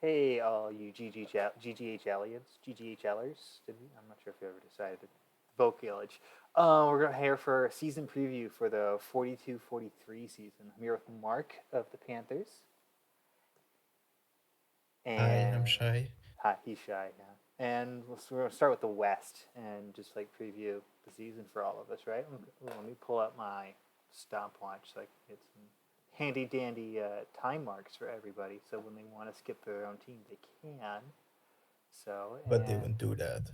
Hey, all you GGHLians, GGHLers. I'm not sure if you ever decided to vocalage. We're here for a season preview for the 42-43 season. I'm here with Mark of the Panthers. Hi, I'm And Shy. hi, he's shy, yeah. And we're going to start with the West and just like preview the season for all of us, right? Let me pull up my stopwatch so I can get some handy dandy time marks for everybody. So when they want to skip their own team, they can. So, But they won't do that.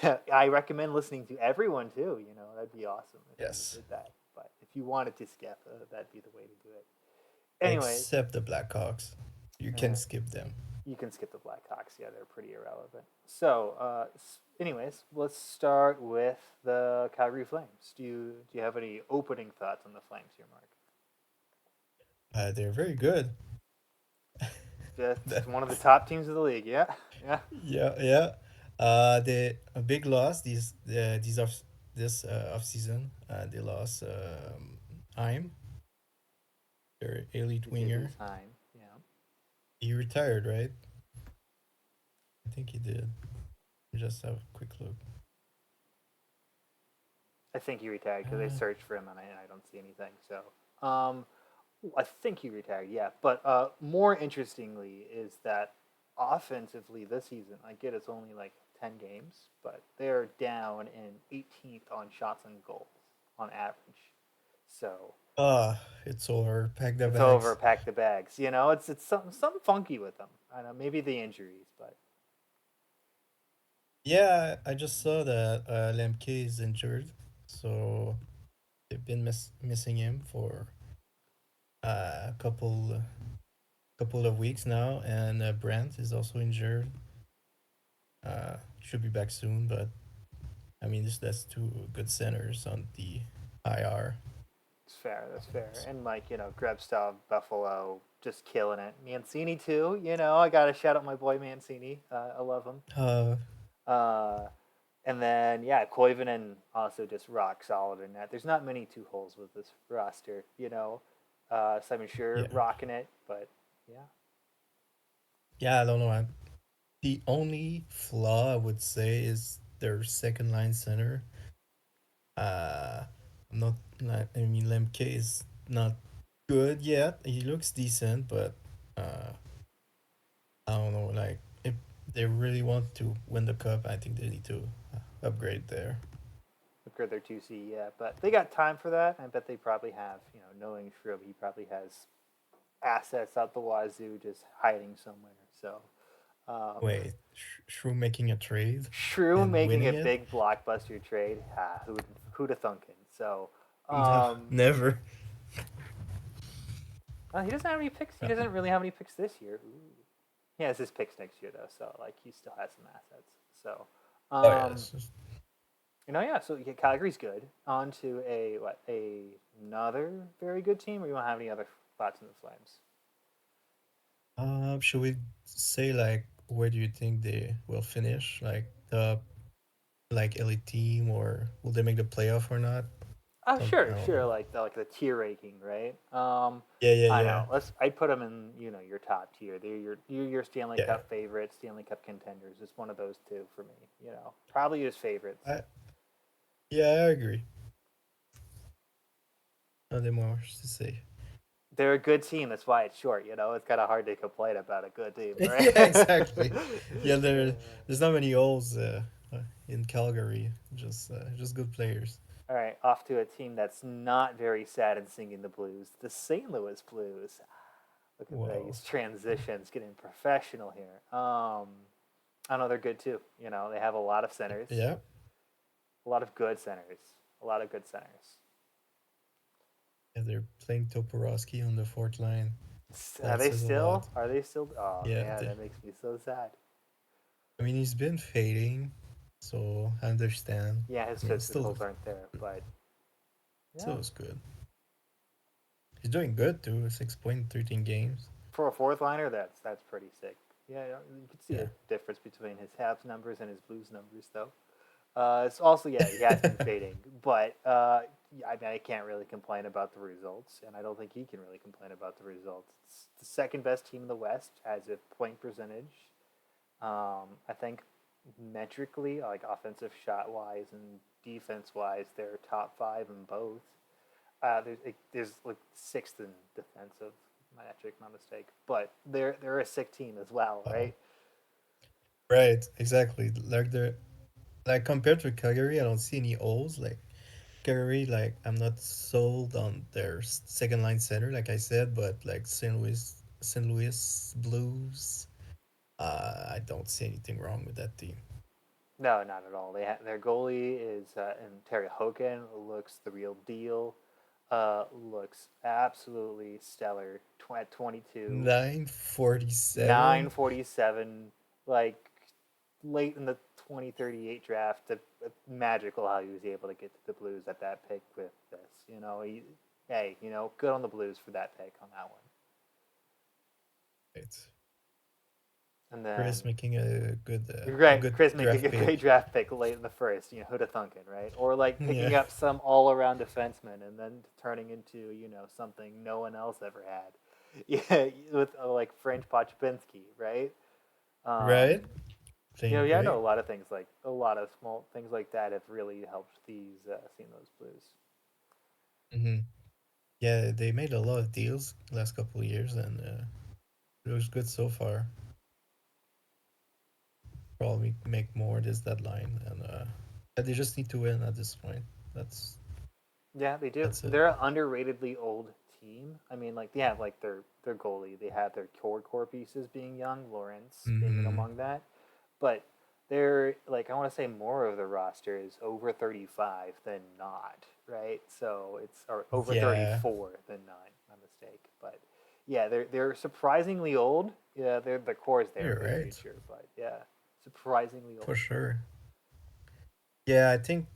and I recommend listening to everyone too. That'd be awesome if you Yes. did that. But if you wanted to skip, that'd be the way to do it. Anyways, Except the Blackhawks. You can uh, skip them. you can skip the Blackhawks. Yeah, they're pretty irrelevant. So, anyways, let's start with the Calgary Flames. Do you have any opening thoughts on the Flames here, Mark? They're very good. Just That- one of the top teams of the league. Yeah, yeah. yeah, yeah. They a big loss these off this off season. They lost Heim, their elite We did winger. lose time. Yeah, He retired, right? I think he did. Just have a quick look. I think he retired because I Uh, searched for him and I don't see anything. So, I think he retired. Yeah, but more interestingly is that offensively this season, I get it's only like 10 games, but they're down in 18th on shots and goals on average. So it's over. Pack the it's over. bags. Pack the bags. It's something funky with them. I don't know, maybe the injuries, but Yeah, I just saw that Lemke is injured, so they've been missing him for a couple of weeks now, and Brent is also injured. Should be back soon, but I mean, that's two good centers on the IR. it's fair. That's fair. And like Grebstov, Buffalo, just killing it. Mancini too. I gotta shout out my boy Mancini. I love him. Uh, Uh, and then yeah, Koivunen also just rock solid in that. There's not many two holes with this roster. Simon Sure yeah, rocking it, but yeah, yeah. I don't know. The only flaw I would say is their second line center. Uh, not like I mean Lemke is not good yet. He looks decent, but uh, I don't know. Like if they really want to win the cup, I think they need to upgrade there. look at their 2C. Yeah, but they got time for that. I bet they probably have. Knowing Shrub, he probably has assets out the wazoo just hiding somewhere. So um, Wait, Shrew making a trade Shrew and making winning a it? big blockbuster trade. Who'd have thunkin'? So No, um, never. he doesn't have any picks. He Uh, doesn't really have any picks this year. Ooh. He has his picks next year though, so like he still has some assets. So, oh yeah, um, yeah. So yeah, Calgary's good. On to another very good team. Or you want to have any other thoughts on the Flames? should we say like where do you think they will finish? Like the elite team, or will they make the playoff or not? Oh, I sure, don't sure. know. Like the tier ranking, right? Yeah, yeah, I yeah, know. I'd put them in your top tier. They're your Stanley yeah. Cup favorites, Stanley Cup contenders. It's one of those two for me. Probably his favorites. I yeah, I agree. Nothing more to say. They're a good team. That's why it's short. It's kind of hard to complain about a good team, right? Yeah, exactly. Yeah, there's not many holes in Calgary. Just good players. All right, off to a team that's not very sad and singing the blues. The St. Louis Blues. Look at Wow. these transitions, getting professional here. I know they're good too. They have a lot of centers, Yeah, a lot of good centers, a lot of good centers. yeah, they're playing Toporowski on the fourth line. Are That they says a still? lot. Are they still? Oh Yeah, man, that makes me so sad. I mean he's been fading, so I understand. Yeah, his I mean, still, physicals aren't there, but yeah, still is good. He's doing good too. 6 point 13 games. for a fourth liner, that's pretty sick. Yeah, you can see Yeah, the difference between his Habs numbers and his Blues numbers, though. It's also, yeah, he has been fading, but yeah, I mean, I can't really complain about the results, and I don't think he can really complain about the results. It's the second best team in the West, has a point percentage. I think metrically, like offensive shot wise and defense wise, they're top five in both. There's like sixth in defensive metric, my mistake, but they're a sick team as well, Oh, right? right, exactly. Like compared to Calgary, I don't see any holes. Like Calgary, like I'm not sold on their second line center, like I said, but like St. Louis Blues, I don't see anything wrong with that team. No, not at all. Their goalie is and Terry Hogan looks the real deal. Looks absolutely stellar. At 22, 947. 947, like late in the 2038 draft. Magical how he was able to get to the Blues at that pick with this. Hey, good on the Blues for that pick on that one. It's And then Chris making a Right, good Chris making draft a great pick. draft pick late in the first. Who'd have thunk it, right? Or like picking Yeah, up some all-around defenseman and then turning into something no one else ever had. Yeah, with like French Pochopinski, right? Um, right. Playing yeah, I know great. a lot of things like a lot of small things like that have really helped these St. Louis Blues. Hmm. Yeah, they made a lot of deals last couple of years, and it looks good so far. Probably make more this deadline, and they just need to win at this point. That's Yeah, they do. that's it. They're an underratedly old team. I mean, like they have like their goalie, they have their core pieces being young, Lawrence being Hmm. among that, but they're like I want to say more of the roster is over 35 than not, right? So it's or over Yeah, 34 than not, my mistake. But yeah, they're surprisingly old. Yeah, the core is there you're for the right, future, but yeah, surprisingly for old. sure. Yeah, I think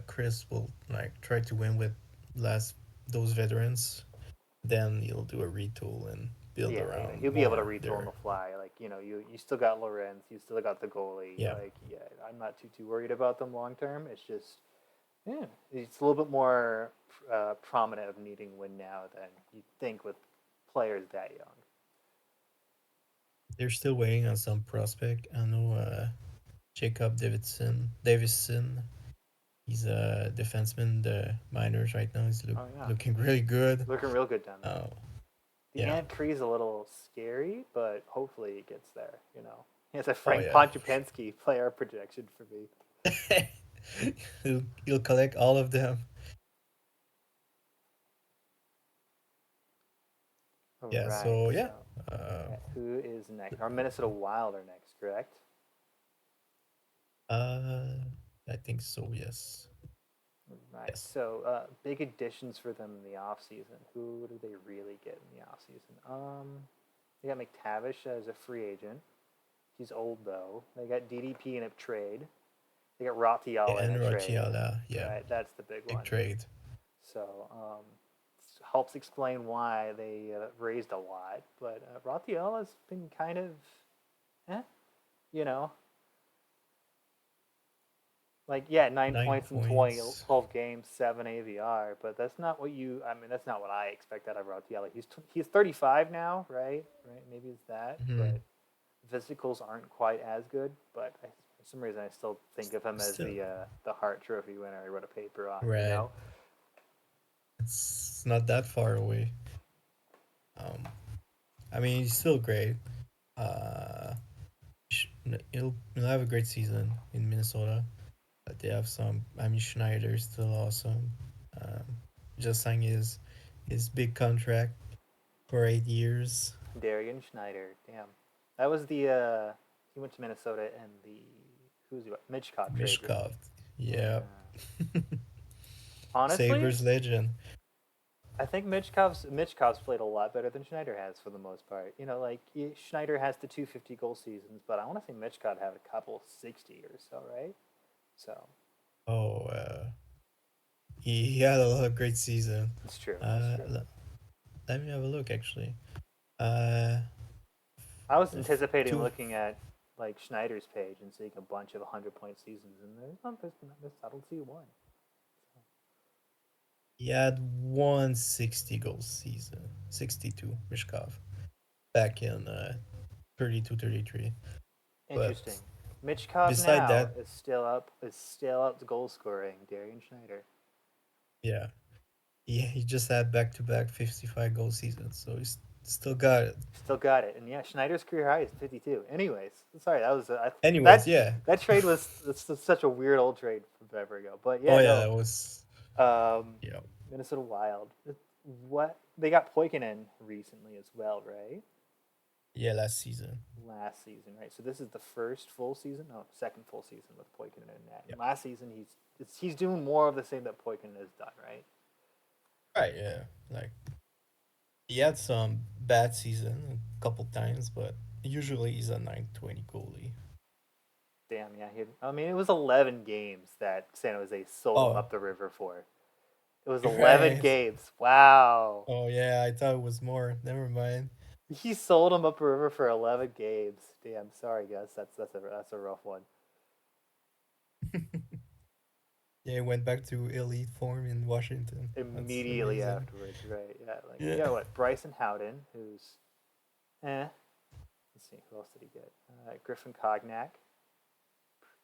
Chris will like try to win with last those veterans. Then he'll do a retool and build Yeah, around he'll be able to more retool on the there. fly. Like you still got Lorenz, you still got the goalie. Yeah, Like yeah, I'm not too worried about them long term. It's just yeah, it's a little bit more prominent of needing win now than you think with players that young. they're still waiting on some prospect. I know Jacob Davison. He's a defenseman in the minors right now. Oh yeah, Looking really good. looking real good down there. Uh, The yeah. Ant Cree's a little scary, but hopefully it gets there. He has a Oh Frank yeah. Ponchupinski player projection for me. He'll collect all of them. All Yeah. right, So so yeah. Uh, okay, who is next? Our Minnesota Wild are next, correct? uh, I think so. Yes. Right. Yes. So, big additions for them in the offseason. Who do they really get in the offseason? They got McTavish as a free agent. He's old though. They got DDP in a trade. They got Yeah, Ratiala in and a trade. Rochiala. Yeah. Right. That's the big Big one. trade. So, helps explain why they raised a lot. But Ratiala's been kind of, eh, you know, like yeah, 9 points in 20, 9 points. 12 games, 7 AVR, but that's not what I mean, that's not what I expect out of Rautiel. He's 35 now, right? Right, maybe it's that, Hmm. but physicals aren't quite as good. But for some reason, I still think of him as Still, the Hart Trophy winner. I wrote a paper on, right. It's not that far away. Um, I mean, he's still great. Uh, sh- he'll have a great season in Minnesota. They have some. I mean, Schneider is still awesome. Um, just signed his big contract for 8 years. Darian Schneider. Damn, that was the he went to Minnesota and the who's he Mitchkov trade, right? Mishkov, yeah, Yeah. Honestly, Sabres legend. I think Mitchkov's played a lot better than Schneider has for the most part. Like Schneider has the 250 goal seasons, but I want to say Mitchkov had a couple 60 or so, right? So Oh, he had a lot of great season. it's true. It's Uh, true. l- Let me have a look actually. Uh, I was f- anticipating two looking at. like Schneider's page and seeing a bunch of 100-point seasons, and there's I don't see one. He had one 60 goal season, 62 Mishkov back in 32, 33. Interesting. But Mitchkov beside now that, is still up to goal scoring. Darian Schneider. yeah, he just had back to back 55 goal seasons, so he's still got it. Still got it, and yeah, Schneider's career high is 52. Anyways, sorry, that was Anyways, that yeah. that trade was such a weird old trade from forever ago. But Oh yeah, yeah, no, that was um, yeah. Minnesota Wild. What they got Poikinen recently as well, right? Yeah, last season. Last season, right? So this is the first full season, no, second full season with Poikinen in net. Yeah. And last season, he's doing more of the same that Poikinen has done, right? Right, yeah. Like he had some bad season a couple times, but usually he's a 920 goalie. Damn, yeah. I mean, it was 11 games that San Jose sold him Oh, up the river for. It was 11 right. games. Wow. Oh yeah, I thought it was more. Never mind. He sold him up the river for 11 games. Damn, sorry, Gus. That's a rough one. Yeah, he went back to elite form in Washington. That's Immediately amazing. afterwards, right? Yeah, like you Yeah. got what? Bryson Howden, who's Let's see, who else did he get? Griffin Cognac.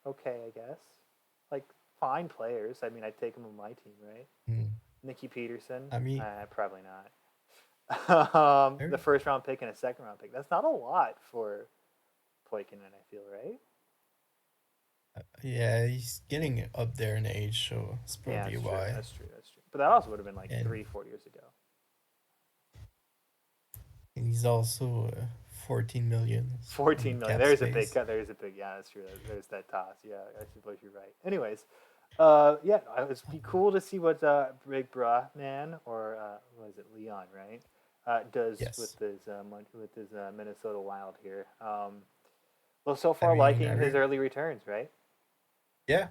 Okay, I guess. Like fine players. I mean, I'd take him on my team, right? Hmm. Nicky Peterson. I mean, Probably not. The very- first round pick and a second round pick. That's not a lot for Poikinen, I feel, right? yeah, he's getting up there in age, so it's Yeah, probably that's true. why. That's true. That's true. But that also would have been like And 3, 4 years ago. he's also 14 million 14 in million. cap There's a big space. cut. There's a big. Yeah, that's true. There's that toss. Yeah, I suppose you're right. Anyways, yeah, it would be cool to see what Big Bra Man or what is it, Leon, right? Does Yes. with his Minnesota Wild here. Well, so I far mean, liking his early returns, right? yeah.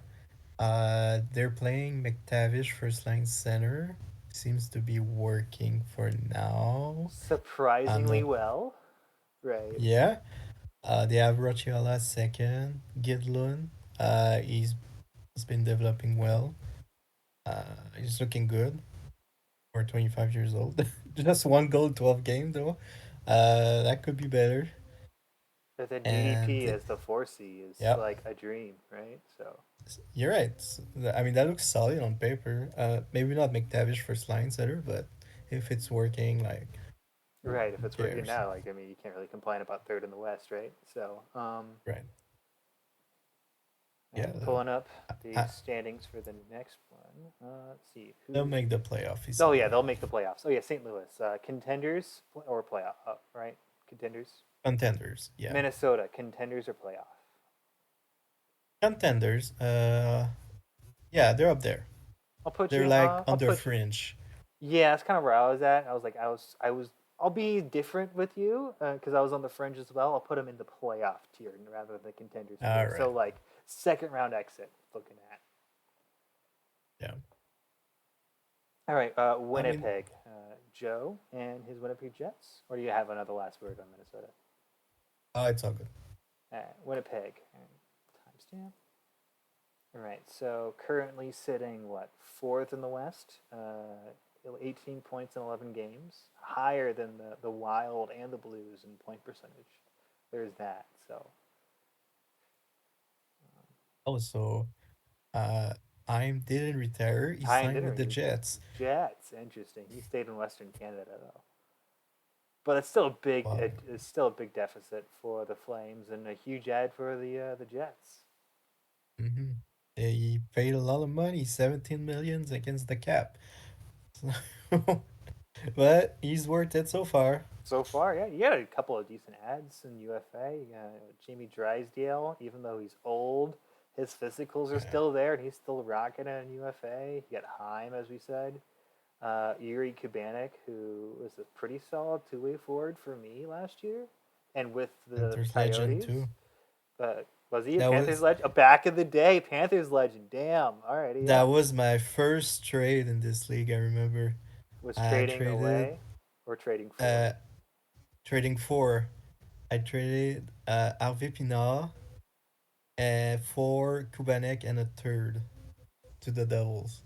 They're playing McTavish first line center. Seems to be working for now. I'm Surprisingly not. well, right? Yeah. They have Rocciala second. Gidlun. He's been developing well. He's looking good for 25 years old. Just one goal, 12 games though. That could be better. But then DDP And as the 4C is yeah, like a dream, right? So you're right. I mean, that looks solid on paper. Maybe not McTavish first line center, but if it's working, like right, if who it's working cares? now, like I mean, you can't really complain about third in the West, right? So, Right. Yeah. and pulling up the I, standings for the next one. Let's see they'll who. make the playoff Oh yeah, easily. they'll make the playoffs. Oh yeah, St. Louis contenders or playoff, right? Contenders. Contenders. Yeah. Minnesota contenders or playoff. Contenders. Yeah, they're up there. I'll put They're you. like I'll on the put you. fringe. Yeah, that's kind of where I was at. I was. I'll be different with you because I was on the fringe as well. I'll put them in the playoff tier rather than the contenders All tier. right. So like second round exit, looking at. Yeah. All right, I mean, Winnipeg, Joe and his Winnipeg Jets. Or do you have another last word on Minnesota? oh, it's all good. Winnipeg. Timestamp. All right, so currently sitting what fourth in the West, 18 points in 11 games, higher than the Wild and the Blues in point percentage. There's that. So Also, uh, I didn't retire. He Ty signed with didn't the retire. Jets. Jets, interesting. He stayed in Western Canada though, but it's still a big. Wow. It's still a big deficit for the Flames and a huge ad for the Jets. Mm-hmm. He paid a lot of money, 17 millions against the cap. So, but he's worth it so far. So far, yeah, you got a couple of decent ads in UFA. You got Jamie Drysdale, even though he's old, his physicals are Yeah. still there, and he's still rocking it in UFA. You got Heim, as we said. Yuri Kubanek, who was a pretty solid two-way forward for me last year, and with the Panthers legend Coyotes. too. Was he a That Panthers was legend? Back in the day, Panthers legend. Damn. Alrighty, that yeah. was my first trade in this league. I remember Was I trading traded away or trading for? uh trading for I traded Harvey Pinard for Kubanek and a third to the Devils.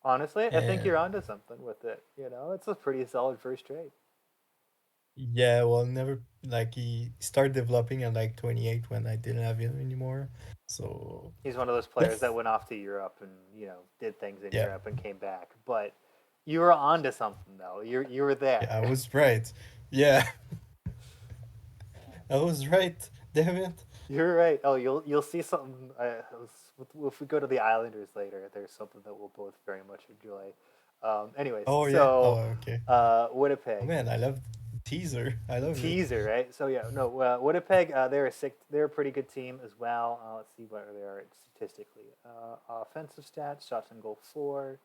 Honestly, I think And you're onto something with it. You know, it's a pretty solid first trade. yeah, well, never like he started developing at like 28 when I didn't have him anymore. So He's one of those players that went off to Europe and did things in yeah, Europe and came back. But you were onto something though. You were yeah, I there. was right. Yeah, I was right. Damn it. You're right. Oh, you'll see something. If we go to the Islanders later, there's something that we'll both very much enjoy. Anyways, Oh yeah. Oh so okay. Oh Winnipeg man, I love teaser. I love it. teaser, right? So yeah, no, Winnipeg. They're a pretty good team as well. Let's see what they are statistically. Offensive stats: shots and goal for.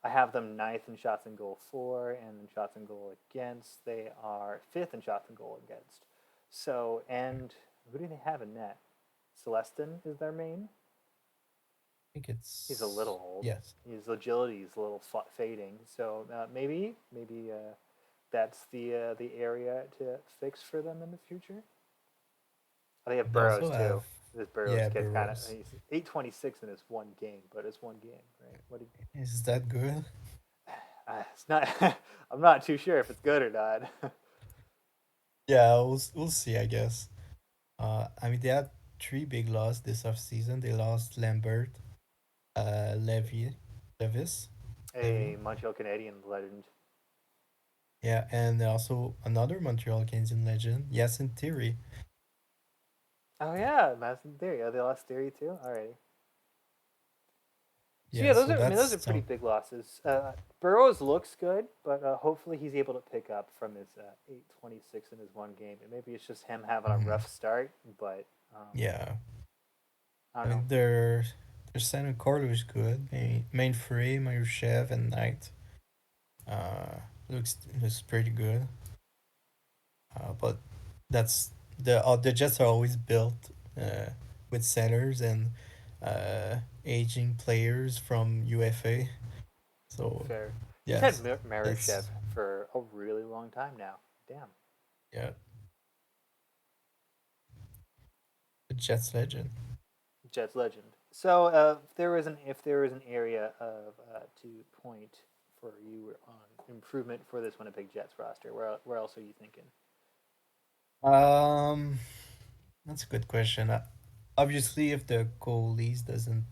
I have them ninth in shots and goal for, and in shots and goal against. They are fifth in shots and goal against. So, and who do they have in net? Celestin is their main. I think He's a it's little old. yes. His agility is a little fading. So maybe that's the area to fix for them in the future. They have They Burrows also too. have This Burrows yeah, kid kind of Burrows. he's 826 in his one game, but it's one game, right? What did Is that good? it's not. I'm not too sure if it's good or not. Yeah, we'll see, I guess. I mean they had three big losses this off season. They lost Lambert, Levy, Levis, Levy. A Montreal Canadiens legend. Yeah, and also another Montreal Canadiens legend, Yasin Theory. Oh yeah, Madison Theory. Oh, they lost Theory too. Alrighty. So Yeah, yeah, those so are. I mean, those that's are pretty some. big losses. Burrows looks good, but hopefully he's able to pick up from his 826 in his one game. And maybe it's just him having a Mhm. rough start, but Yeah, I I don't know. mean their center core is good. Main free, Mayushev and Knight. Looks pretty good. But that's the Jets are always built with centers and aging players from UFA. So Fair. He's had yes, Marushev that's for a really long time now. Damn. yeah, the Jets legend. Jets legend. So if there was an area of to point for you on improvement for this Winnipeg Jets roster, where else are you thinking? Um, that's a good question. Obviously, if the goalies doesn't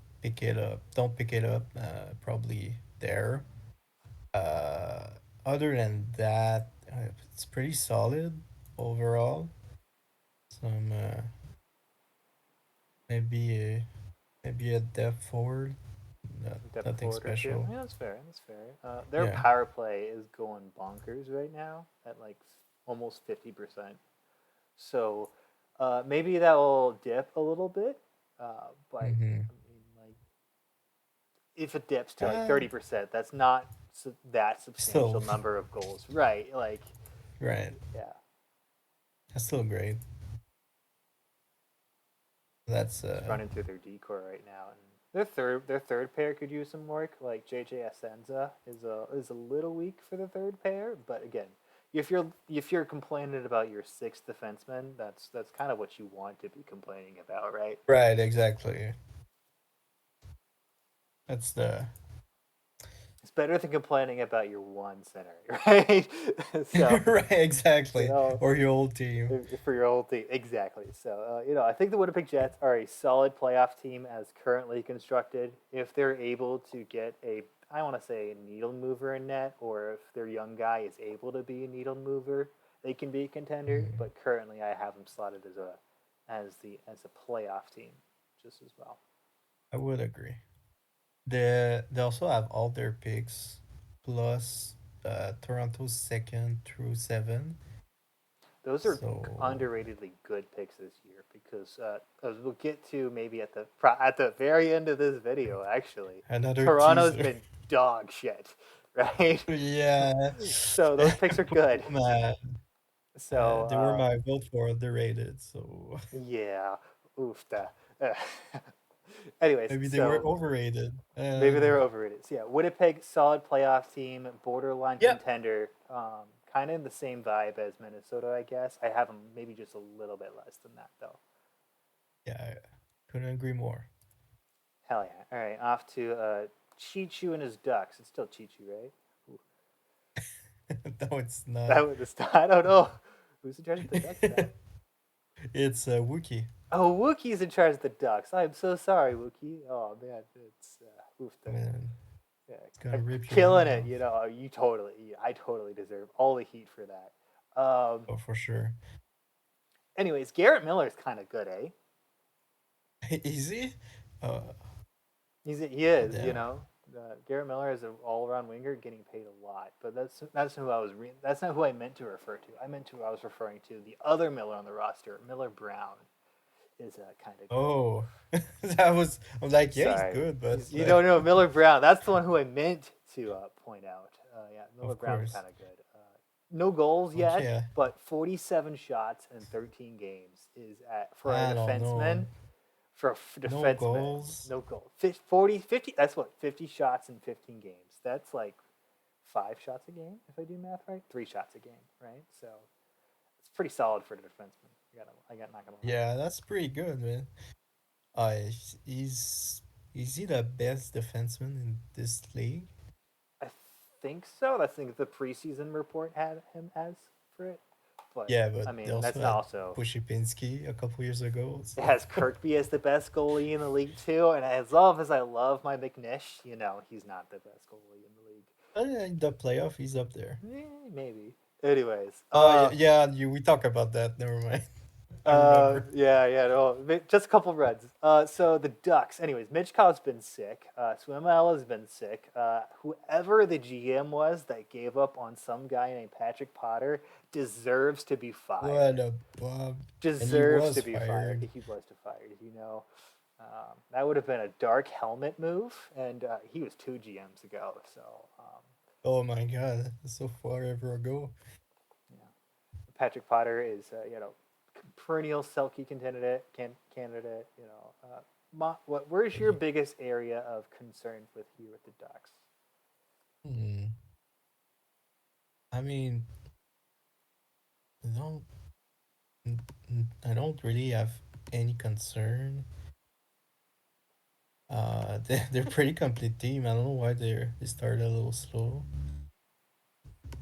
don't pick it up, probably there. Uh, Other than that, it's pretty solid overall. Some maybe maybe a depth forward, Depth nothing forward or two. special. Yeah, that's fair. That's fair. Their Yeah. power play is going bonkers right now at like almost 50%. So maybe that will dip a little bit, but Mm-hmm. I mean, like if it dips to like Uh, 30%, that's not that substantial Still, number of goals, right? Like, right. yeah, That's still great. That's just running through their decor right now, and their third pair could use some work. Like JJ Asenza is a little weak for the third pair, but again, if you're complaining about your sixth defenseman, that's kind of what you want to be complaining about, right? right. Exactly. That's the It's better than complaining about your one center, right? So, right. you Exactly. know, Or your old team. for your whole team, exactly. So, I think the Winnipeg Jets are a solid playoff team as currently constructed. If they're able to get I want to say a needle mover in net, or if their young guy is able to be a needle mover, they can be a contender. Mhm. But currently, I have them slotted as a playoff team, just as well. I would agree. They also have all their picks plus Toronto's second through seven. Those are So underratedly good picks this year because, as we'll get to maybe at the very end of this video, actually, another Toronto's teaser. been dog shit, right? Yeah. So those picks are good. Man, So they were my vote for underrated. So yeah, oof. Uh, anyways, maybe they were so overrated. maybe they're overrated. So yeah, Winnipeg, solid playoff team, borderline Yeah. contender, kind of in the same vibe as Minnesota, I guess. I have them maybe just a little bit less than that, though. Yeah, I couldn't agree more. Hell yeah! All right, off to Chichu and his Ducks. It's still Chichu, right? Ooh, No, it's not. that was the start. I don't know who's in charge of the Ducks now. It's a Wookie. Oh, Wookie's in charge of the Ducks. I'm so sorry, Wookie. Oh man, it's oof. Man, Yeah, it's gonna rip your killing head it. off. I totally deserve all the heat for that. Oh, for sure. Anyways, Garrett Miller's kind of good, eh? Easy? Uh, He is, damn. Garrett Miller is an all-around winger getting paid a lot, but that's not who I meant to refer to. I meant to who I was referring to. The other Miller on the roster, Miller Brown, is kind of good. Oh, that was. I'm like, yeah, he's Sorry, good, but you don't know Miller Brown. That's the one who I meant to point out. Yeah, Miller of Brown's course. kind of good. No goals yet, Okay, but 47 shots in 13 games is for a I don't know. defenseman. For a No defenseman, goals. no goal. 40, 50, that's what, 50 shots in 15 games. That's like 5 shots a game, if I do math right. 3 shots a game, right? So it's pretty solid for a defenseman. I got not gonna lie. Yeah, that's pretty good, man. Uh, he's is he the best defenseman in this league? I think so. I think the preseason report had him as for it. But Yeah, but I they mean, also that's not had also. Pushipinski a couple years ago. It So has Kirkby as the best goalie in the league too, and as long as I love my McNish, he's not the best goalie in the league. in the playoff, he's up there. Maybe. Anyways, Oh yeah, yeah. We talk about that. Never mind. I remember. yeah, no, just a couple of Reds. So the Ducks. Anyways, Mitchkov's been sick. Swimella has been sick. Whoever the GM was that gave up on some guy named Patrick Potter deserves to be What fired. a bum. And he Deserves was to be fired. fired. He was fired. That would have been a dark helmet move, and he was 2 GMs ago. So Oh my god, that's so far ever ago. yeah. Patrick Potter is perennial Selkie candidate. Where's your Yeah. biggest area of concern with the Ducks? Hmm. I mean, I don't, I don't really have any concern. They're pretty complete team. I don't know why they started a little slow.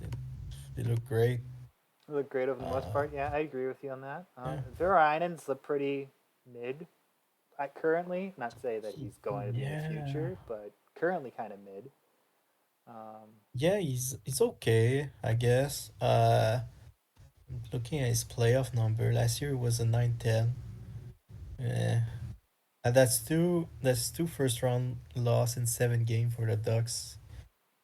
They, they look great. They look great over the most Uh, part. Yeah, I agree with you on that. yeah, Verainen's look pretty mid currently. Not to say that he's going to be in the yeah, future, but currently kind of mid. Um, yeah. He's okay, I guess. Looking at his playoff number, last year it was a 9-10. Yeah, and that's two first round loss in 7 games for the Ducks.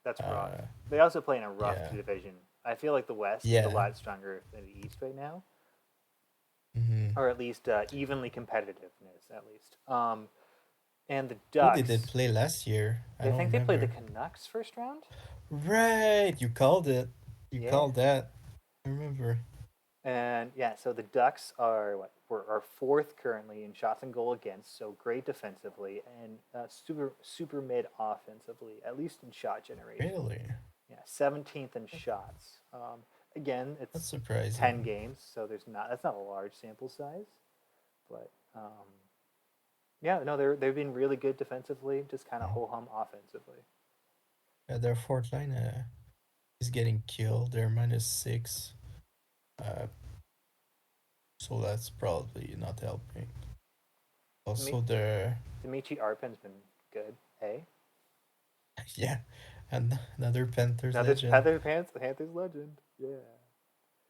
that's rough. Uh, They also play in a rough yeah, division. I feel like the West is a yeah. lot stronger than the East right now, Hmm. or at least evenly competitiveness, at least. And the Who did they Ducks, play last year? I I don't think they played the remember. Canucks first round. Right, you called it. You Yeah, called that. I remember. and yeah, so the Ducks are we're fourth currently in shots and goal against, so great defensively and super mid offensively, at least in shot generation. Really? Yeah, 17th in shots. Again, That's it's 10 surprising. games, so that's not a large sample size, but yeah, no, they've been really good defensively, just kind of Oh. ho hum offensively. Yeah, their fourth line is getting killed. They're -6. Uh, so that's probably not helping. Also, their Dimitri Arpin's been good. Hey, yeah, and another Panthers another legend. Panthers legend. Yeah.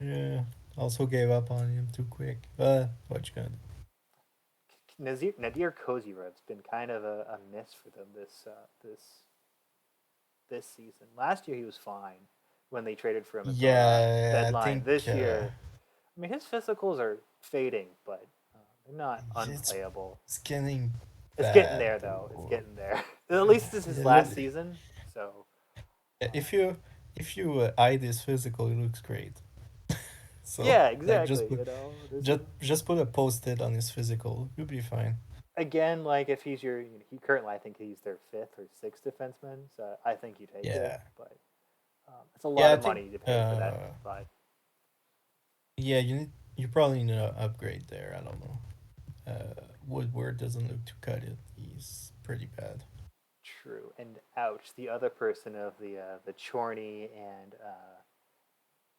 Yeah, also gave up on him too quick. But what you gonna do? Nadir Kozyrev's been kind of a miss for them this season. Last year he was fine when they traded for him at the Yeah, I deadline. think This year, I mean, his physicals are fading, but they're not it's unplayable. it's getting It's getting bad there though. It's though. getting there. At least this is his last season, so If um, you hide his physical, it looks great. So yeah, like exactly. This is just put a post-it on his physical, you'll be fine. again like if he's he currently I think he's their fifth or sixth defenseman, so I think you take it, Yeah, but It's a lot Yeah, I of think money to pay for that, but yeah, you probably need to upgrade there. I don't know. Woodward doesn't look to cut it. He's pretty bad. true. And ouch, the other person of the Chorney and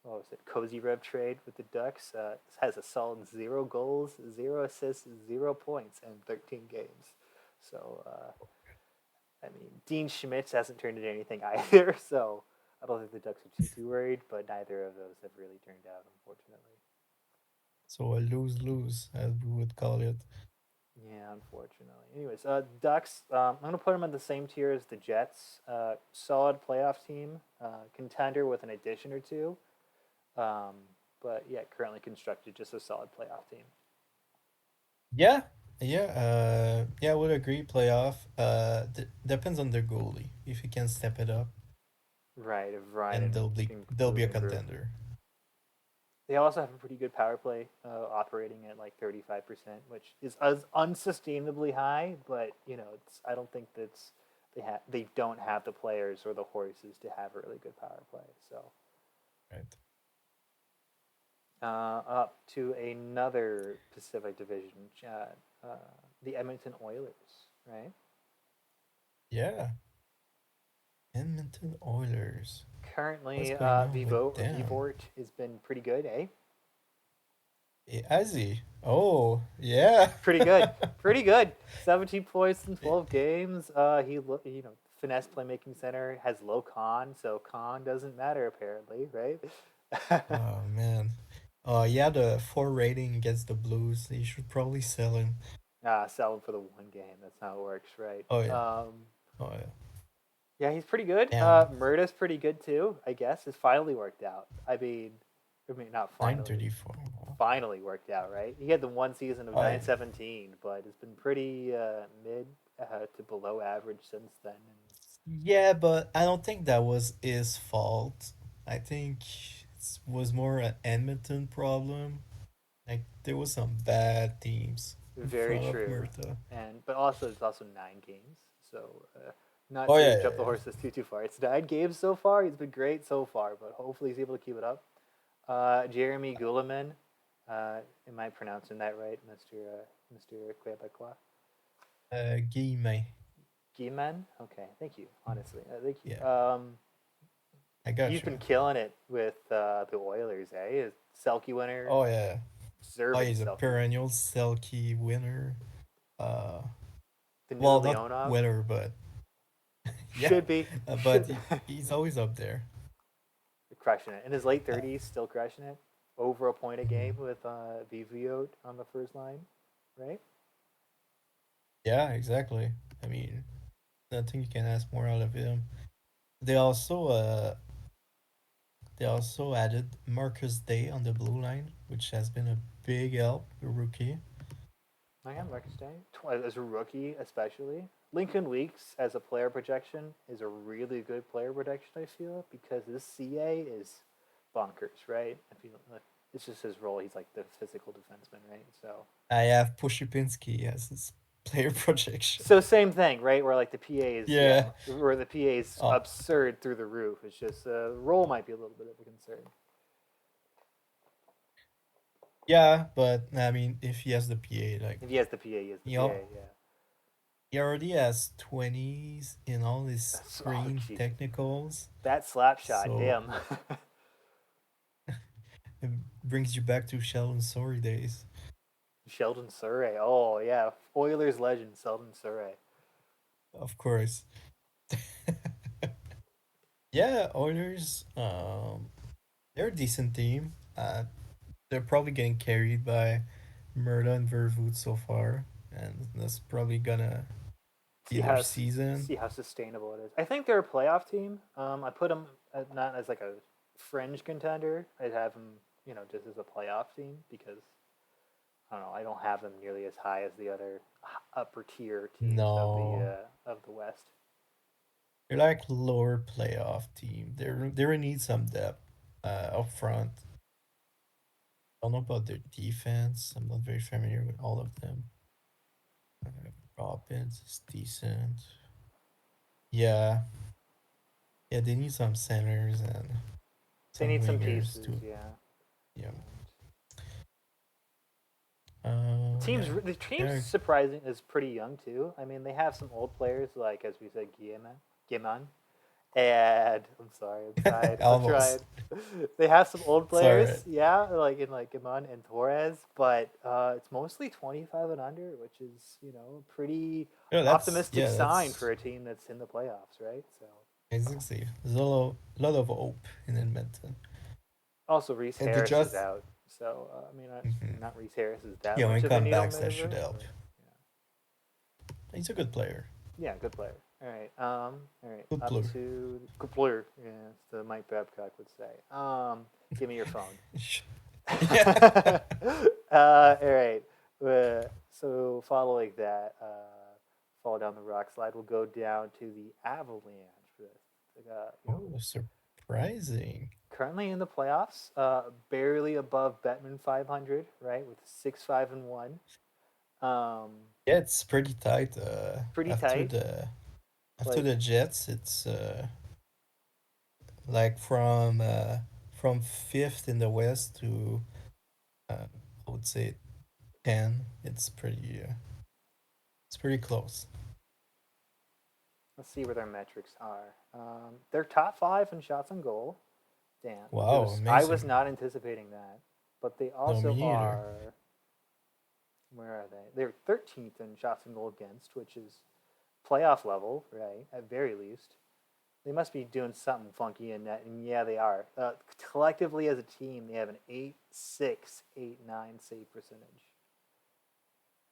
what was it, Cozy Rev trade with the Ducks has a solid 0 goals, 0 assists, 0 points, and 13 games. So I mean, Dean Schmitz hasn't turned into anything either. So I don't think the Ducks are too worried, but neither of those have really turned out, unfortunately. So a lose lose, as we would call it. Yeah, unfortunately. Anyways, Ducks. I'm gonna put them in the same tier as the Jets. Solid playoff team, contender with an addition or two. Um, but yeah, currently constructed just a solid playoff team. Yeah, yeah, yeah. I would agree. Playoff. Depends on the goalie. If he can step it up, Right, of Ryan and and they'll be a Kluvenberg. contender. They also have a pretty good power play, operating at like 35%, which is unsustainably high. But I don't think they don't have the players or the horses to have a really good power play. So Right. up to another Pacific Division, uh, the Edmonton Oilers, right? Yeah. Edmonton Oilers. What's Currently, going on with them? Vivort has been pretty good, eh? Has he? Oh, yeah. Pretty good, pretty good. 17 points in 12 games. Finesse playmaking center has low con, so con doesn't matter apparently, right? Oh man. Yeah, the 4 rating against the Blues. They should probably sell him. Sell him for the one game. That's how it works, right? Oh yeah. Oh yeah. Yeah, he's pretty good. Damn. Murda's pretty good too. I guess it's finally worked out. Not finally. 934. Finally worked out, right? He had the one season of Oh yeah. 917, but it's been pretty mid to below average since then. Yeah, but I don't think that was his fault. I think it was more an Edmonton problem. Like there was some bad teams in Very front of true, Murta. but also it's also 9 games, so not Oh to yeah, jump the yeah, horses too far. It's 9 games so far. He's been great so far, but hopefully he's able to keep it up. Jeremy Gulaman, am I pronouncing that right, Mister Quebecois? Guillemets. Guilman? Okay, thank you. Honestly, thank you. Yeah, I got He's you. been killing it with the Oilers, eh? Selkie winner, Oh yeah. Oh, deserving he's a Selkie winner. perennial Selkie winner. Uh, Danil well, not Leonov winner, but yeah, should be but should he's always up there. crushing it in his late Uh, 30s, still crushing it. Over a point a mhm. game with Viviot on the first line, right? Yeah, exactly. I mean, I think you can ask more out of him. They also uh they also added Marcus Day on the blue line, which has been a big help, a rookie. I Uh, am Marcus Day as a rookie, especially. Lincoln Weeks as a player projection is a really good player projection. I feel because this CA is bonkers, right? I feel like it's just his role. He's like the physical defenseman, right? I have Pushipinski as his player projection. So same thing, right? Where like the PA is Yeah. where the PA is Oh, absurd through the roof. It's just the role might be a little bit of a concern. yeah, but I mean, if he has the PA, like If he has the PA, he has the he PA. al- Yeah. he already has 20s in all his Oh screen jeez, technicals, that slap shot, so damn. it brings you back to Sheldon Sorry days. Sheldon Surrey. Oh yeah, Oilers legend Sheldon Surrey. Of course. Yeah, Oilers. They're a decent team. They're probably getting carried by Murda and Vervoot so far, and that's probably gonna be See their how season. see how sustainable it is. I think they're a playoff team. I put them not as like a fringe contender. I'd have them, just as a playoff team because I don't know. I don't have them nearly as high as the other upper tier teams No, of the West. they're like lower playoff team. They need some depth up front. I don't know about their defense. I'm not very familiar with all of them. Robbins is decent. Yeah, Yeah, they need some centers and They some need some wingers pieces, too. yeah. Yeah. And Yeah. the team's Yeah. surprising is pretty young too. I mean, they have some old players like, as we said, Guillemot, and I'm sorry, I'm trying. I'm trying. Almost. They have some old It's all right. players, yeah, like Gimon and Torres, but it's mostly 25 and under, which is a pretty Yeah, optimistic sign that's for a team that's in the playoffs, right? So exactly. There's lot of hope in Edmonton. also Reese And they Harris is just out, so I mean, mhm. not Reese Harris is that Yeah, when much he of a comes needle back, that should mover, help. but He's a good player. yeah, good player. All right, Good up player. to good player. Yeah, as the Mike Babcock would say. Give me your phone. Yeah. All right. So following that, fall down the rock slide, we'll go down to the Avalanche for this. They got, Oh, surprising. currently in the playoffs, barely above Bettman 500, right, with 6-5-1. Um, Yeah, it's pretty tight. Pretty After tight. after Like the Jets, it's like from fifth in the West to I would say 10. It's pretty close. let's see where their metrics are. They're top five in shots on goal. Damn, Wow, I was amazing. not anticipating that. But they No, also me either. are. Where are they? They're 13th in shots and goal against, which is playoff level, right? At very least, they must be doing something funky in net, and yeah, they are. Collectively as a team, they have an 8.689 save percentage.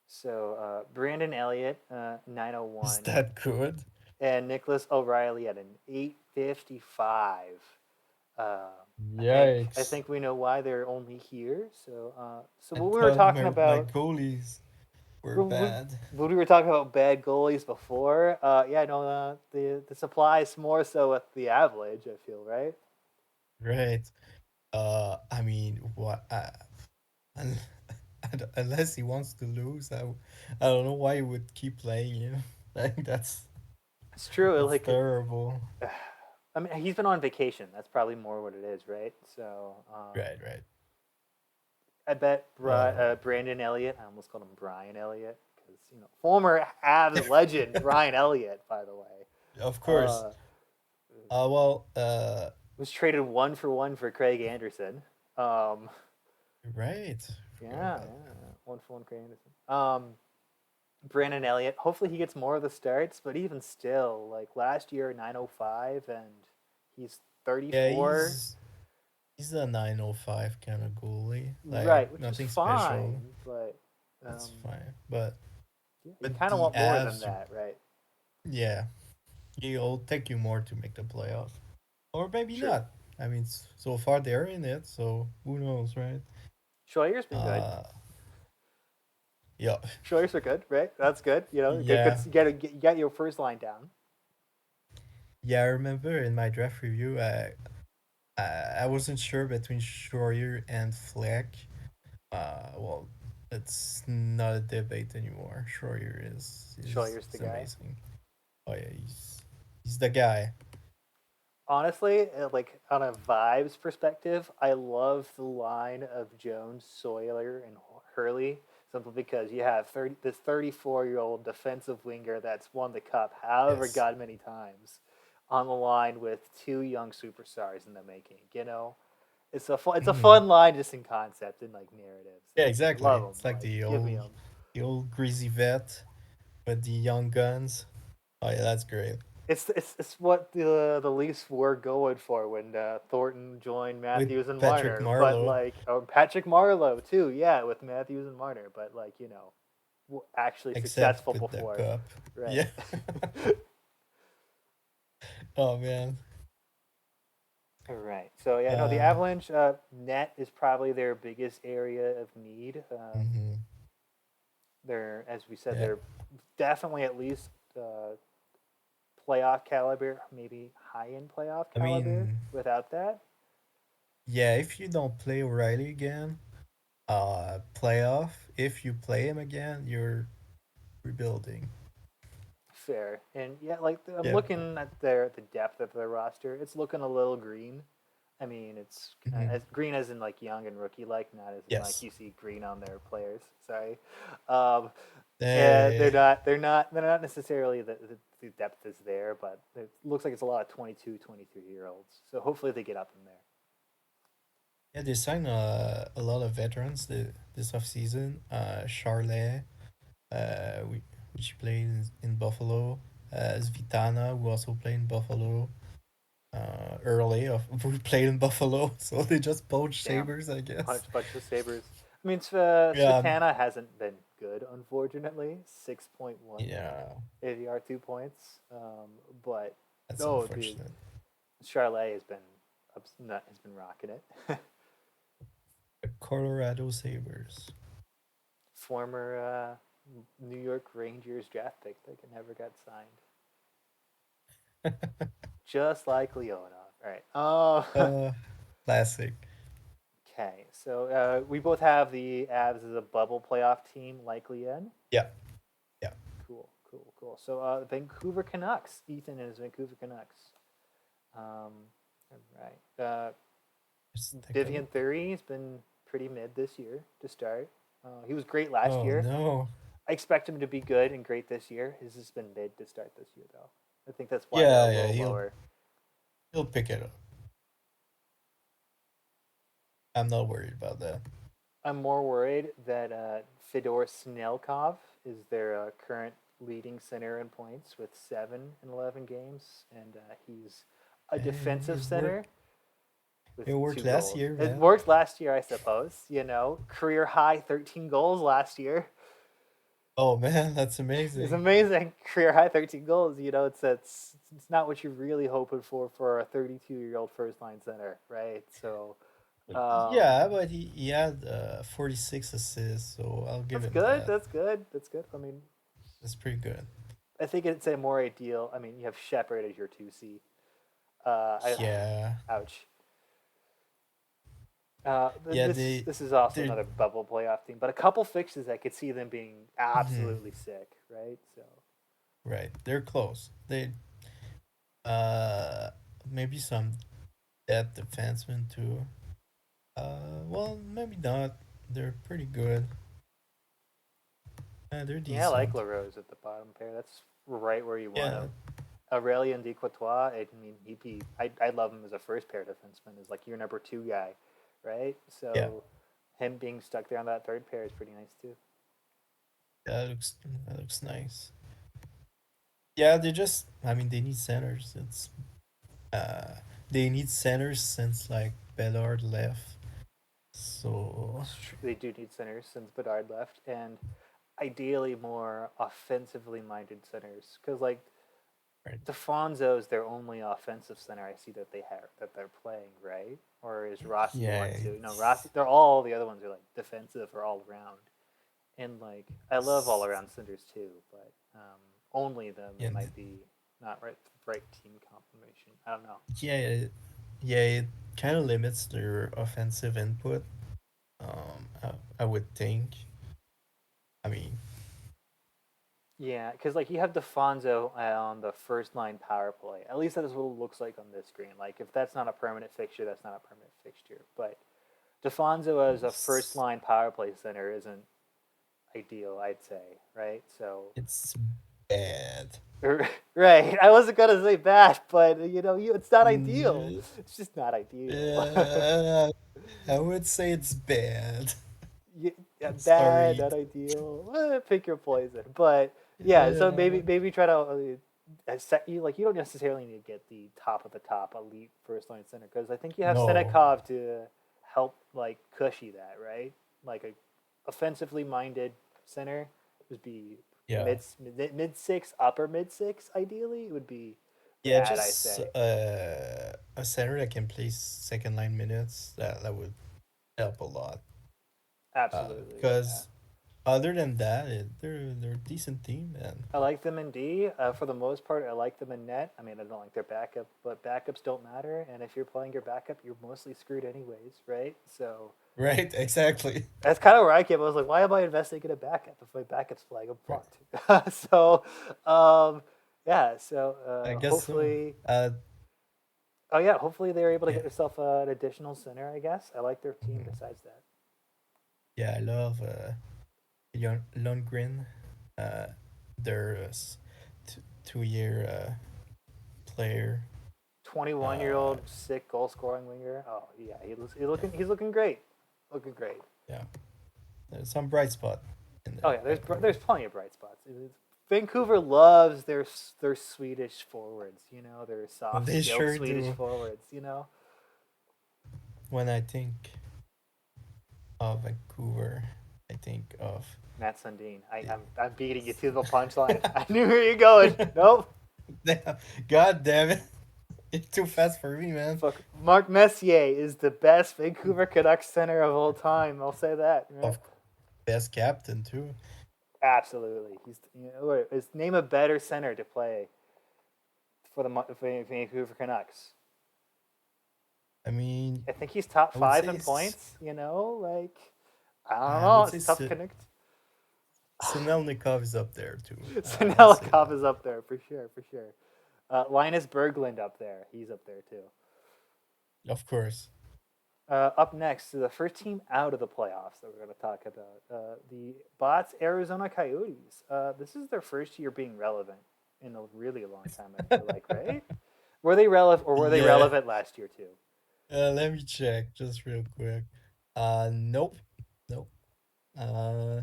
So Brandon Elliott, Is 901, that good? and Nicholas O'Reilly at an 855. Uh, I Yikes. think we know why they're only here. So I what we were thought talking my about, goalies were when bad. we were talking about bad goalies before. Yeah, no, the supply is more so with the Avalanche. I feel right. Right. I mean, what? Un- unless he wants to lose, I don't know why he would keep playing him. Like It's true. that's Like, terrible. I mean, he's been on vacation. That's probably more what it is, right? So Right, right. I bet Brandon Elliott. I almost called him Brian Elliott because former Avs legend Brian Elliott, by the way. Of course. Uh, Well, was traded 1-for-1 for Craig Anderson. Um, right. Forgot yeah, about that. 1-for-1 Craig Anderson. Brandon Elliott. Hopefully he gets more of the starts, but even still, like last year, 905, and he's Yeah, 34. he's a 905 kind of goalie. Like Right, which is nothing special. fine, but That's um, fine. But yeah, you but kind of the want more than Avs, that, right? yeah, it'll take you more to make the playoff, or maybe True. not. I mean, so far they're in it, so who knows, right? Schleier's been good. Uh, yeah, Schleier's are good, right? That's good. Good. yeah, You got your first line down. yeah. I remember in my draft review, I wasn't sure between Schroyer and Fleck. Well, it's not a debate anymore. Schroyer Schleier's the is guy. amazing. Oh yeah, he's the guy. Honestly, like on a vibes perspective, I love the line of Jones, Sawyer, and Hurley. Simply because you have this 34-year-old defensive winger that's won the cup however Yes. god many times on the line with two young superstars in the making. It's a Mhm. fun line just in concept and like narratives. Yeah, I love exactly. them. It's like Like, give me them. the old greasy vet with the young guns. Oh yeah, that's great. It's what the Leafs were going for when Thornton joined With Matthews and Patrick Marner, but Marlowe. like Patrick Marlowe too, yeah, with Matthews and Marner, but like actually Except successful with the before, cup. right? Yeah. Oh man. Right. So yeah, no, the Uh Avalanche net is probably their biggest area of need. mhm. They're, as we said, Yeah. they're definitely at least playoff caliber, maybe high end playoff I caliber. mean, Without that, yeah, if you don't play O'Reilly again, playoff, if you play him again, you're rebuilding. fair. And yeah, like I'm Yeah. looking at the depth of their roster. It's looking a little green. I mean, it's Hmm. as green as in like young and rookie like, not as in like Yes. you see green on their players. Sorry, um, and They, they're not necessarily the depth is there, but it looks like it's a lot of 22, 23 year olds. So hopefully they get up in there. yeah, they signed a lot of veterans this off season. Charlet, which played in Buffalo. Svitana, who also played in Buffalo. Early of who played in Buffalo, so they just poached Damn, Sabres, I guess. bunch of Sabres. I mean, Yeah, Svitana hasn't been good, unfortunately. 6.1 yeah, ADR, 2 points. But that's no, dude, unfortunate. Charlet has been rocking it. The Colorado Sabres. Former New York Rangers draft pick that never got signed, just like Leonov. All right. Uh, Classic. Okay. So we both have the Avs as a bubble playoff team, likely in. Yeah, yeah. Cool, cool, cool. So Vancouver Canucks. Ethan and his Vancouver Canucks. All right. Just take a Vivian look. Thury has been pretty mid this year to start. He was great last Oh year. no. I expect him to be good and great this year. His has been mid to start this year, though. I think that's why they're a Yeah, yeah. little He'll lower. he'll pick it up. I'm not worried about that. I'm more worried that Fedor Snelkov is their current leading center in points with 7 in 11 games, and he's a And defensive it worked. center with It worked two last goals. year, It man. worked last year, I suppose. Career high 13 goals last year. Oh man, that's It's amazing. amazing. Career high 13 goals. It's not what you're really hoping for a 32-year-old first line center, right? So Yeah, but he had 46 assists, so I'll give that's him good. that. That's good. That's good. I mean, That's pretty good. I think it's a more ideal. I mean, you have Shepard as your 2C. I Yeah, ouch. yeah. This is also They're another bubble playoff team, but a couple fixes I could see them being mhm, absolutely sick, right? So right. They're close. They uh maybe some dead defensemen too. Well, maybe not. They're pretty good. They're yeah, I like decent. LaRose at the bottom pair. That's right where you want Yeah, him. Aurelien Decourtois. I mean, I love him as a first pair defenseman. Is like your number two guy, right? yeah. So him being stuck there on that third pair is pretty nice too. That looks nice. Yeah, they just. I mean, they need centers. Uh, they need centers since like Bellard left. So They do need centers since Bedard left, and ideally more offensively minded centers. Because like right. Defonzo is their only offensive center I see that they have that they're playing, right? Or is Rossi Yeah, one too? No, Rossi. it's, They're all the other ones are like defensive or all around, and like I love all it's around centers too, but only them yeah, might be not right team combination. I don't know. yeah, yeah. It kind of limits their offensive input. I would think. I mean, Yeah, because like you have Defonzo on the first line power play. At least that is what it looks like on this screen. Like if that's not a permanent fixture, that's not a permanent fixture. But Defonzo as a first it's line power play center isn't ideal, I'd say, right? So, it's bad. right, I wasn't gonna say bad, but it's not ideal. Mm, It's just not ideal. uh, I would say it's bad. Yeah, bad, Sorry. not ideal. Pick your poison. But yeah, so Yeah, maybe try to set you like you don't necessarily need to get the top of the top elite first line center because I think you have no. Senekov to help like cushy that, right? Like a offensively minded center would be Yeah. mid six, upper mid six. Ideally, it would be Yeah, that I just say. a center that can play second line minutes. That would help a lot. Absolutely, yeah. Because other than that, they're a decent team, and I like them in D. For the most part, I like them in net. I mean, I don't like their backup, but backups don't matter. And if you're playing your backup, you're mostly screwed anyways, right? So right, exactly. that's kind of where I came. I was like, why am I investing in a backup if my backup's playing? I'm Right. fucked. So, um, Yeah, so I guess so. hopefully, Uh, oh yeah, hopefully they're able to yeah. get themselves an additional center. I guess I like their team. Mhm. Besides that, Yeah, I love Lundgren. Uh, their 2 year player. 21-year-old Uh, sick goal scoring winger. Oh yeah, he's looking great, looking great. yeah, there's some bright spot in Oh yeah, Vancouver. there's plenty of bright spots. Vancouver loves their Swedish forwards. You know, their soft They skilled sure Swedish do. forwards. You know, When I think of Vancouver, I think of Matt Sundin. the. I'm beating you to the punchline. I knew where you're going. Nope. Damn, God damn it! It's too fast for me, man. Fuck. Mark Messier is the best Vancouver Canucks center of all time. I'll say that. Right? Of best captain too. Absolutely. Name a better center to play for the Vancouver Canucks. I mean, I think he's top I would five say in points. Like I don't I know. would say It's tough to connect. Sinelnikov is up there too. I would say Sanelikov that. is up there for sure, for sure. Linus Berglund up there. He's up there too. Of course. Up next, the first team out of the playoffs that we're going to talk about, the Bots Arizona Coyotes. This is their first year being relevant in a really long time. I feel like, right? Were they relevant, or were they Yeah. relevant last year too? Let me check just real quick. Nope. Nope. Uh,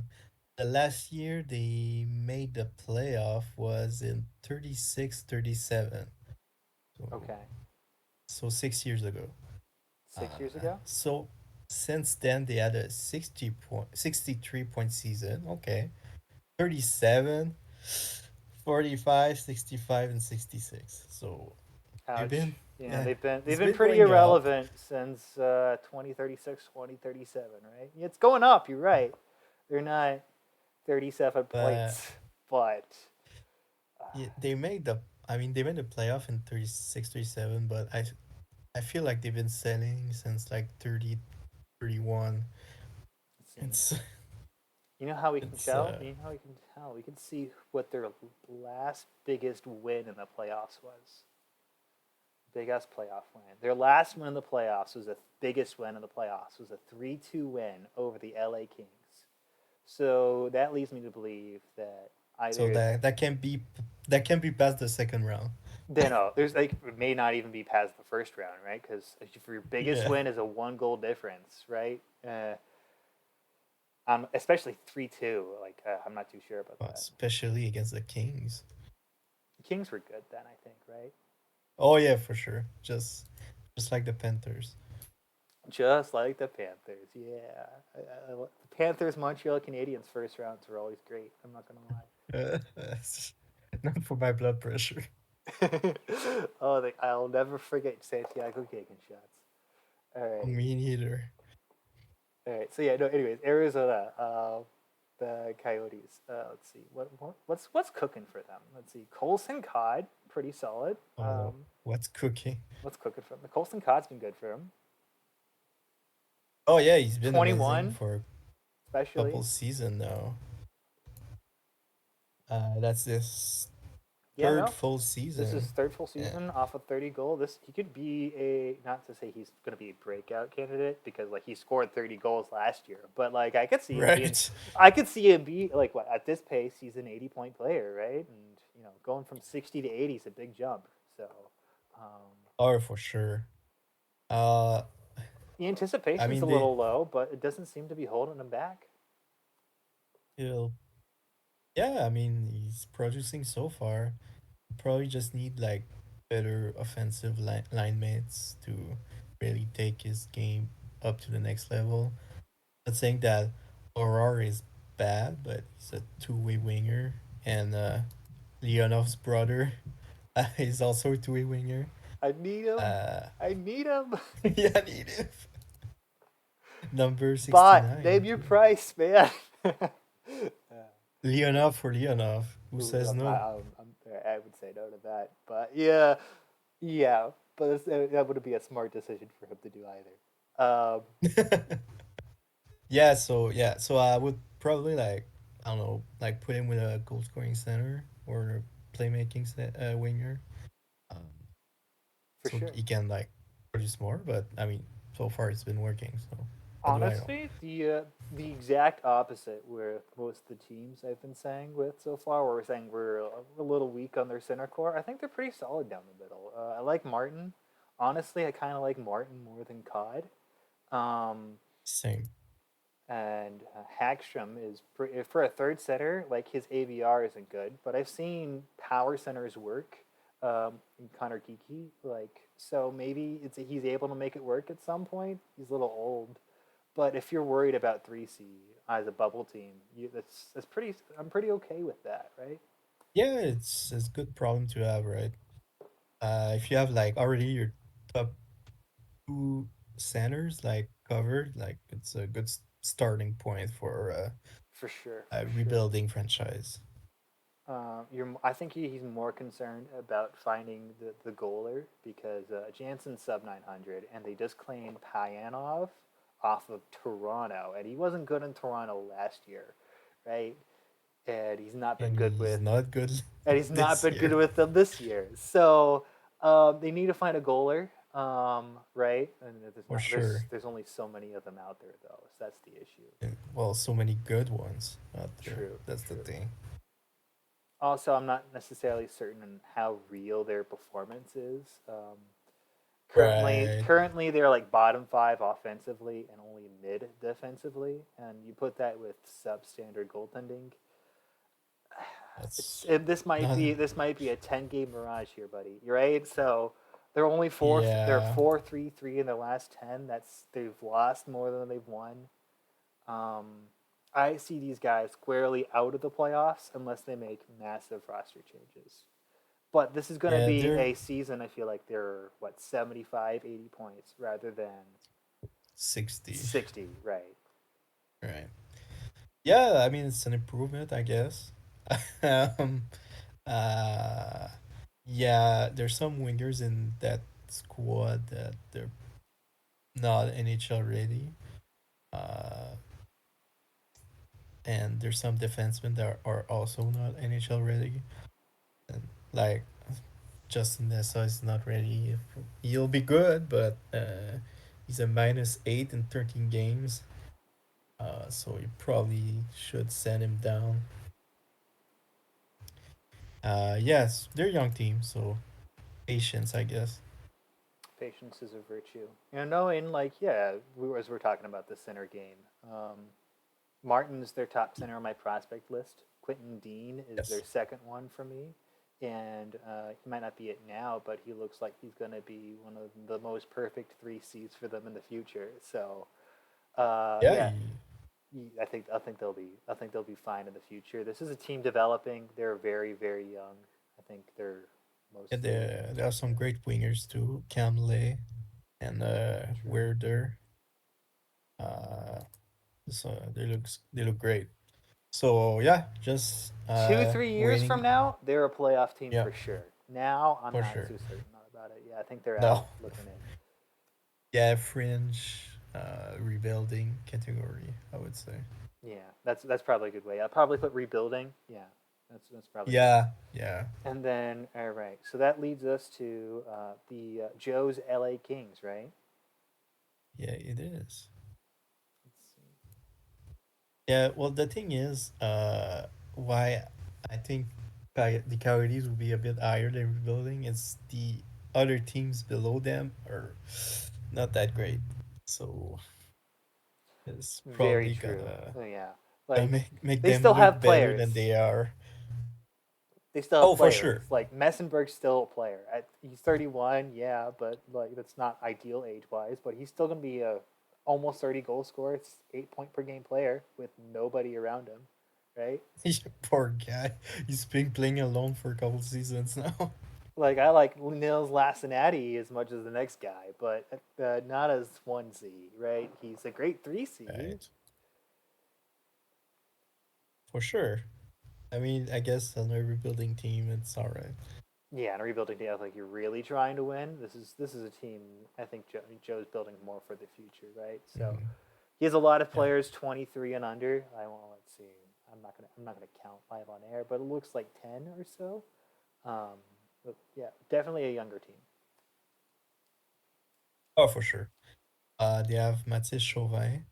the last year they made the playoff was in 36-37. So Okay, so 6 years ago. 6 years ago. So since then they had a 63 point season. Okay. 37, 45, 65, and 66. So they've Ouch. been, Yeah, yeah, they've it's been been pretty going up. irrelevant since 2036, 2037, right? It's going up. You're right. They're not 37 But points, but yeah, they made the playoff in 36, 37. But I feel like they've been selling since like 30, 31. let's see. It's, You know how we can it's, tell? You know how we can tell? We can see what their last biggest win in the playoffs was. Biggest playoff win. Their last win in the playoffs was the biggest win in the playoffs. Was a 3-2 win over the LA Kings. So that leads me to believe that so either that can be past the second round. then there's like it may not even be past the first round, right? Because if your biggest Yeah. win is a 1 goal difference, right? Especially 3-2. Like I'm not too sure about that. Especially against the Kings. The Kings were good then, I think, right? Oh yeah, for sure. Just like the Panthers. Just like the Panthers, yeah. The Panthers, Montreal Canadiens first rounds were always great. I'm not gonna Not for my blood pressure. lie. I'll never forget Santiago Gagan shots. All right, Me neither. all right. So yeah, no. Anyways, Arizona, the Coyotes. Let's see what's cooking for them. Let's see, Colson Cod, pretty solid. Oh, what's cooking? What's cooking for them? The Colson Cod's been good for him. Oh yeah, he's been amazing 21, for a especially. couple season now. That's this Yeah, third no. full This is season. third full Yeah. season off a 30 goal. This he could be a not to say he's going to be a breakout candidate because like he scored 30 goals last year, but like Right. I could see him be like what at this pace he's an 80-point player, right? And going from 60 to 80 is a big jump. So um, Oh, for sure. Uh, the I anticipation's a mean they little low, but it doesn't seem to be holding him back. he'll yeah, I mean he's producing so far. Probably just need like better offensive line mates to really take his game up to the next level. Not saying that Aurora is bad, but he's a two-way winger, and Leonov's brother is also a two-way winger. I need him. Uh, I need him. yeah, need it. Number Bot, 69 name your too. price, man. Leonov for Leonov. Who Ooh, says no? I would say no to that, but yeah, yeah, but that wouldn't be a smart decision for him to do either. So I would probably like I don't know, like put him with a goal scoring center or playmaking winger. Um, For so sure. he can like produce more. But I mean, so far it's been working. So what do I know? Honestly, the exact opposite with most of the teams I've been saying with so far, where we're saying we're a little weak on their center core. I think they're pretty solid down the middle. I like Martin. Honestly, I kind of like Martin more than Cod. Um, Same. and Hagstrom is for a third center. Like his ABR isn't good, but I've seen power centers work. In Connor Geeky, like so maybe he's able to make it work at some point. He's a little old, but if you're worried about 3C as a bubble team, that's pretty. I'm pretty okay with that, right? Yeah, it's a good problem to have, right? If you have like already your top two centers like covered, like it's a good starting point for For sure, a for sure. rebuilding franchise. I think he's more concerned about finding the goaler because Jansen's sub 900, and they just claimed Payanov off of Toronto, and he wasn't good in Toronto last year, right? And he's not been And good he's with, not good and he's not this been good year. with them this year. So they need to find a goaler, right? And For sure. there's only so many of them out there though, so that's the issue. And, well, so many good ones out there. True, That's the true. thing. Also, I'm not necessarily certain on how real their performance is. Right. Currently they're like bottom five offensively and only mid defensively, and you put that with substandard goaltending. That's not This might be a 10 game mirage here, buddy. You're right. So they're yeah. 4-3-3 in their last 10. They've lost more than they've won. Um, I see these guys squarely out of the playoffs unless they make massive roster changes. But this is going to Yeah, be they're a season. I feel like they're what 75, 80 points rather than 60. 60, right? Right. Yeah, I mean it's an improvement, I guess. um uh yeah, there's some wingers in that squad that they're not NHL ready. Uh and there's some defensemen that are also not NHL ready. And like Justin Nessa is not ready. He'll be good, but he's a -8 in 13 games. So you probably should send him down. Yes, they're a young team, so patience, I guess. Patience is a virtue. Knowing like yeah, as we're talking about the center game, Martin's their top center on my prospect list. Quentin Dean is their Yes. second one for me, and he might not be it now, but he looks like he's going to be one of the most perfect 3Cs for them in the future. So Yeah, yeah, I think they'll be fine in the future. This is a team developing. They're very very young. I think they're and mostly there are some great wingers too, Camley and true. Werder. Uh, so they look great. So yeah, just 2 3 years from waiting. now, they're a playoff team Yeah, for sure. Now I'm for not sure. too certain about it. Yeah, I think they're No, out looking in. yeah, fringe, rebuilding category, I would say. Yeah, that's probably a good way. I'll probably put rebuilding. Yeah, that's probably good. Yeah, yeah, And then all right, so that leads us to the Joe's LA Kings, right? yeah, it is. Let's see. Yeah, well, the thing is, why I think the Coyotes will be a bit higher than rebuilding is the other teams below them are not that great. So it's Very probably true. Oh, yeah, gonna like make they them still look have better than players. they are. They still have Oh, for players. sure. Like Messenberg's still a player. He's 31, yeah, but like that's not ideal age wise. But he's still gonna be a almost 30 goal scorer. It's 8 point per game player with nobody around him, right? Poor guy. He's been playing alone for a couple seasons now. Like I like Nils Lassinati as much as the next guy, but not as 1C, right? He's a great 3C. Right. For sure. I mean, I guess on a rebuilding team, it's all right. Yeah, and a rebuilding team, like you're really trying to win. This is a team. I think Joe's building more for the future, right? So Hmm. he has a lot of Yeah. players 23 and under. I won't. Let's see. I'm not gonna count live on air, but it looks like 10 or so. Um, but yeah, definitely a younger team. Oh, for sure. They have Mathis Chauvin.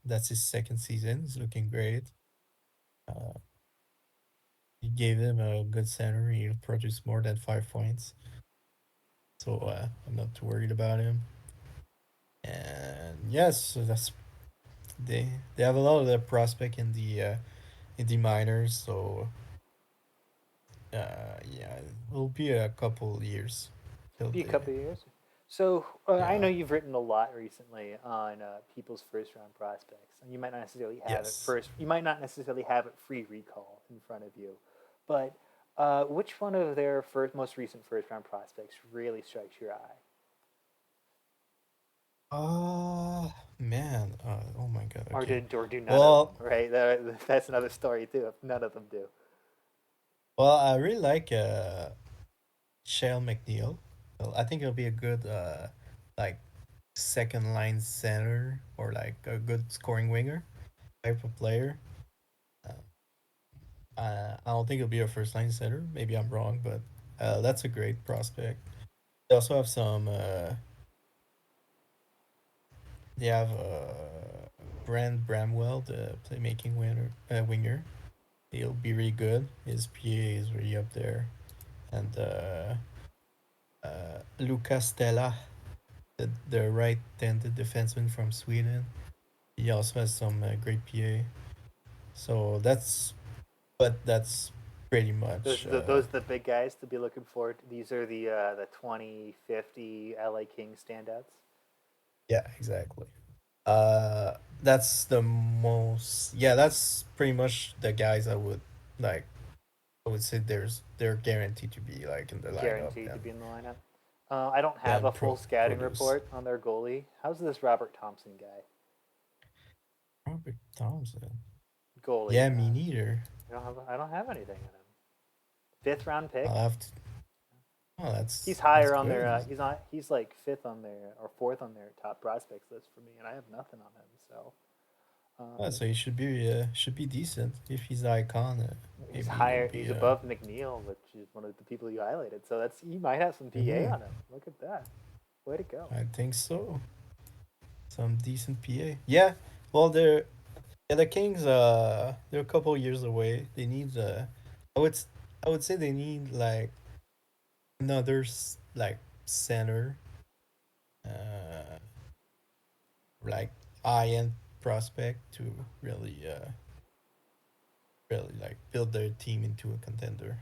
That's his second season. He's looking great. Uh, he gave him a good center. He'll produce more than 5 points. So I'm not too worried about him. And yes, so that's they have a lot of the prospect in the minors. So yeah, it'll be a couple years till Be a the couple of years. So I know yeah. you've written a lot recently on people's first round prospects, and you might not necessarily have it Yes. first. You might not necessarily have it free recall in front of you, but which one of their most recent first round prospects really strikes your eye? Man. Oh my God. Okay. Or do none of them? Well, Right, that's another story too. If none of them do, I really like Shale McNeil. Well, I think it'll be a good like second line center or like a good scoring winger type of player. Uh, I don't think it'll be a first line center. Maybe I'm wrong, but that's a great prospect. They also have some. They have Brand Bramwell, the playmaking winger. He'll be really good. His PA is really up there, and Lucas Stella, the right-handed defenseman from Sweden. He also has some great PA. So that's pretty much. those are the big guys to be looking forward to. These are the 2050 LA Kings standouts. Yeah, exactly. That's the most. Yeah, that's pretty much the guys I would like. I would say they're guaranteed to be like in the lineup Guaranteed to be in the lineup. I don't have a and full scouting produce. report on their goalie. How's this Robert Thompson guy? Robert Thompson. Goalie. Yeah, me neither. I don't have anything on him. Fifth round I'll pick. have to. Oh, He's that's higher on good. their. He's not. He's like fifth on their or fourth on their top prospects list for me, and I have nothing on him. So So he should be decent if he's the icon. he's Maybe he'll higher. He's be. above McNeil, which is one of the people you highlighted. So that's he might have some PA Mhm, on him. Look at that. Way to go. I think so. Some decent PA. Yeah. Well, the Kings. They're a couple years away. They need. I would s- I would say they need like another like center. Uh, like high end prospect to really really like build their team into a contender.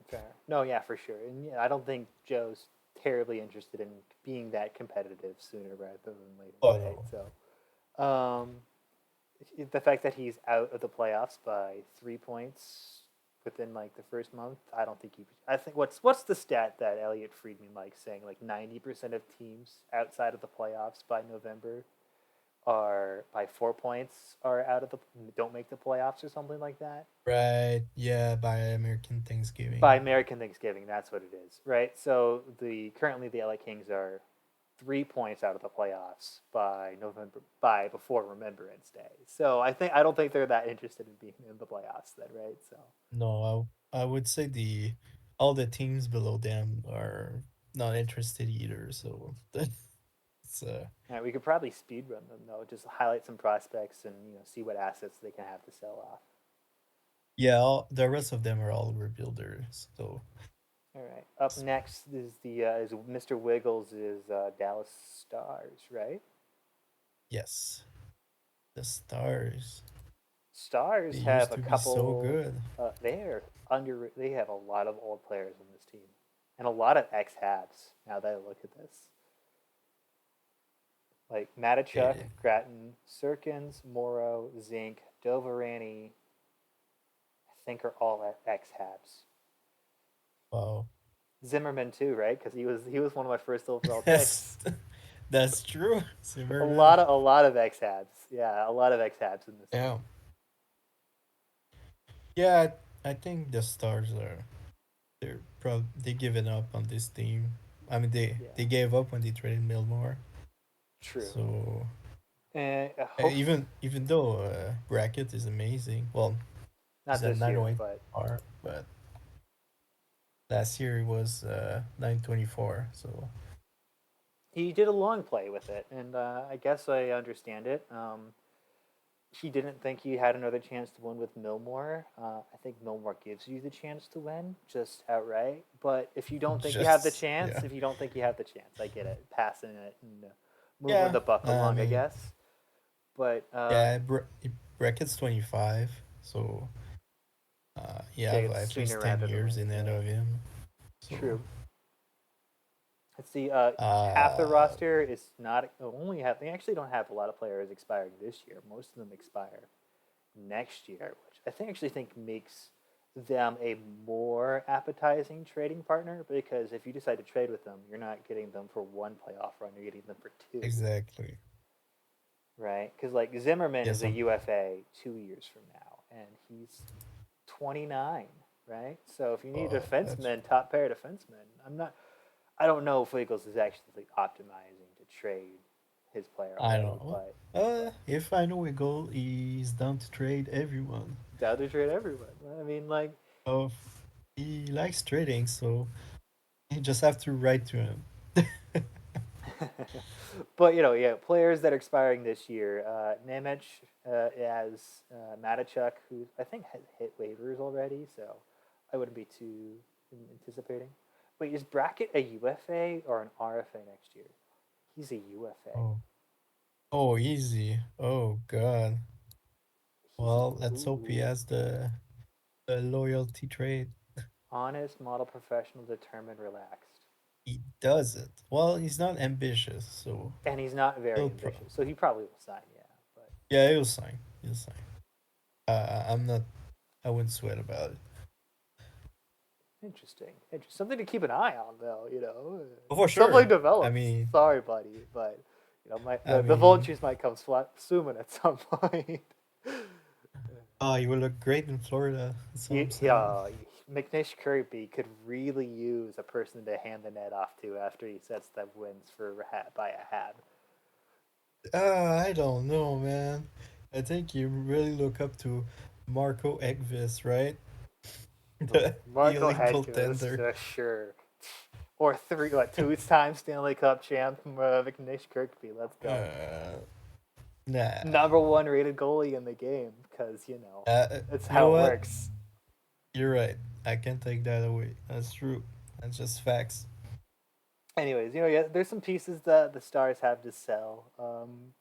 Fair. No, yeah, for sure. And yeah, I don't think Joe's terribly interested in being that competitive sooner rather than later, Oh right? no. So, the fact that he's out of the playoffs by 3 points within like the first month, I don't think he. I think what's the stat that Elliot Friedman likes saying like 90% of teams outside of the playoffs by November are by 4 points are out of the don't make the playoffs or something like that. Right. Yeah, by American By Thanksgiving. American Thanksgiving, that's what it is, right? So the currently the LA Kings are 3 points out of the playoffs by November by before Remembrance Day. So I don't think they're that interested in being in the playoffs then, right? So No, I would say the all the teams below them are not interested either. So that's all right, we could probably speed run them though, just highlight some prospects and see what assets they can have to sell off. yeah. The rest of them are all rebuilders. So All right, up next is the is Mr. Wiggles is Dallas Stars, right? yes, the Stars. They Stars have used a to be so couple. good. They're under. They have a lot of old players on this team, and a lot of ex-Habs. Now that I look at this, like Matachuk, Yeah. Grattan, Sirkins, Morrow, Zink, Dovarani, I think are all ex-Habs. Wow. Zimmerman too, right? Because he was one of my first overall That's picks. that's true. A Zimmerman. lot of a lot of ex-Habs. Yeah, a lot of ex-Habs in this team. Yeah. Yeah, I think the Stars are they given up on this team. I mean they Yeah, gave up when they traded Milmore. true. So And hope even though Brackett is amazing, well, not he's at this year, 908 but R, but Last year it was 924. So He did a long play with it, and I guess I understand it. He didn't think he had another chance to win with Millmore. I think Millmore gives you the chance to win just outright. But if you don't think you have the just chance, yeah, if you don't think you have the chance, I get it. Passing it and moving yeah. the buck I along, I mean, guess. But yeah, it brackets 25. So you take have it at sooner least 10 rather than years later. in ahead Yeah, of him. So true. Let's see. Half the uh roster is not only have. They actually don't have a lot of players expiring this year. Most of them expire next year, which actually think makes them a more appetizing trading partner because if you decide to trade with them, you're not getting them for one playoff run, you're getting them for two, exactly. right? Because like Zimmerman Yeah, is a some UFA 2 years from now, and he's 29, right? So if you need a that's defenseman, top pair defenseman, I don't know if Eagles is actually optimizing to trade his player I away, don't know. but If I know a goal, he's down to trade everyone. down to trade everyone. I mean, like, Oh, he likes trading, so you just have to write to him. but yeah, players that are expiring this year. Nemec as Matachuk, who I think has hit waivers already, so I wouldn't be too anticipating. Wait, is Brackett a UFA or an RFA next year? He's a UFA. Oh, oh, easy. Oh God. He's Well, let's hope he ooh, has the loyalty trait. honest, model, professional, determined, relaxed, He does it. Well, he's not ambitious, so and he's not very he'll ambitious, so he probably will sign. Yeah, but yeah, he'll sign. He'll sign. I'm not. I wouldn't sweat about it. interesting. Interesting. Something to keep an eye on, though. Oh, for Something sure. I develops. mean, Sorry, buddy, but I the mean, vultures might come swimming at some point. oh, he will look great in Florida. That's all you, I'm saying. yeah, McNish Kirby could really use a person to hand the net off to after he sets the wins for by a hat. I don't know, man. I think you really look up to Marco Ekvis, right? The Marco elite Hedges, goaltender. sure. Or two-time Stanley Cup champ McNish Kirby. Let's go. Uh, nah. Number one rated goalie in the game because it's You know how it what? works. You're right. I can't take that away. That's true. That's just facts. Anyways, yeah, there's some pieces that the Stars have to sell.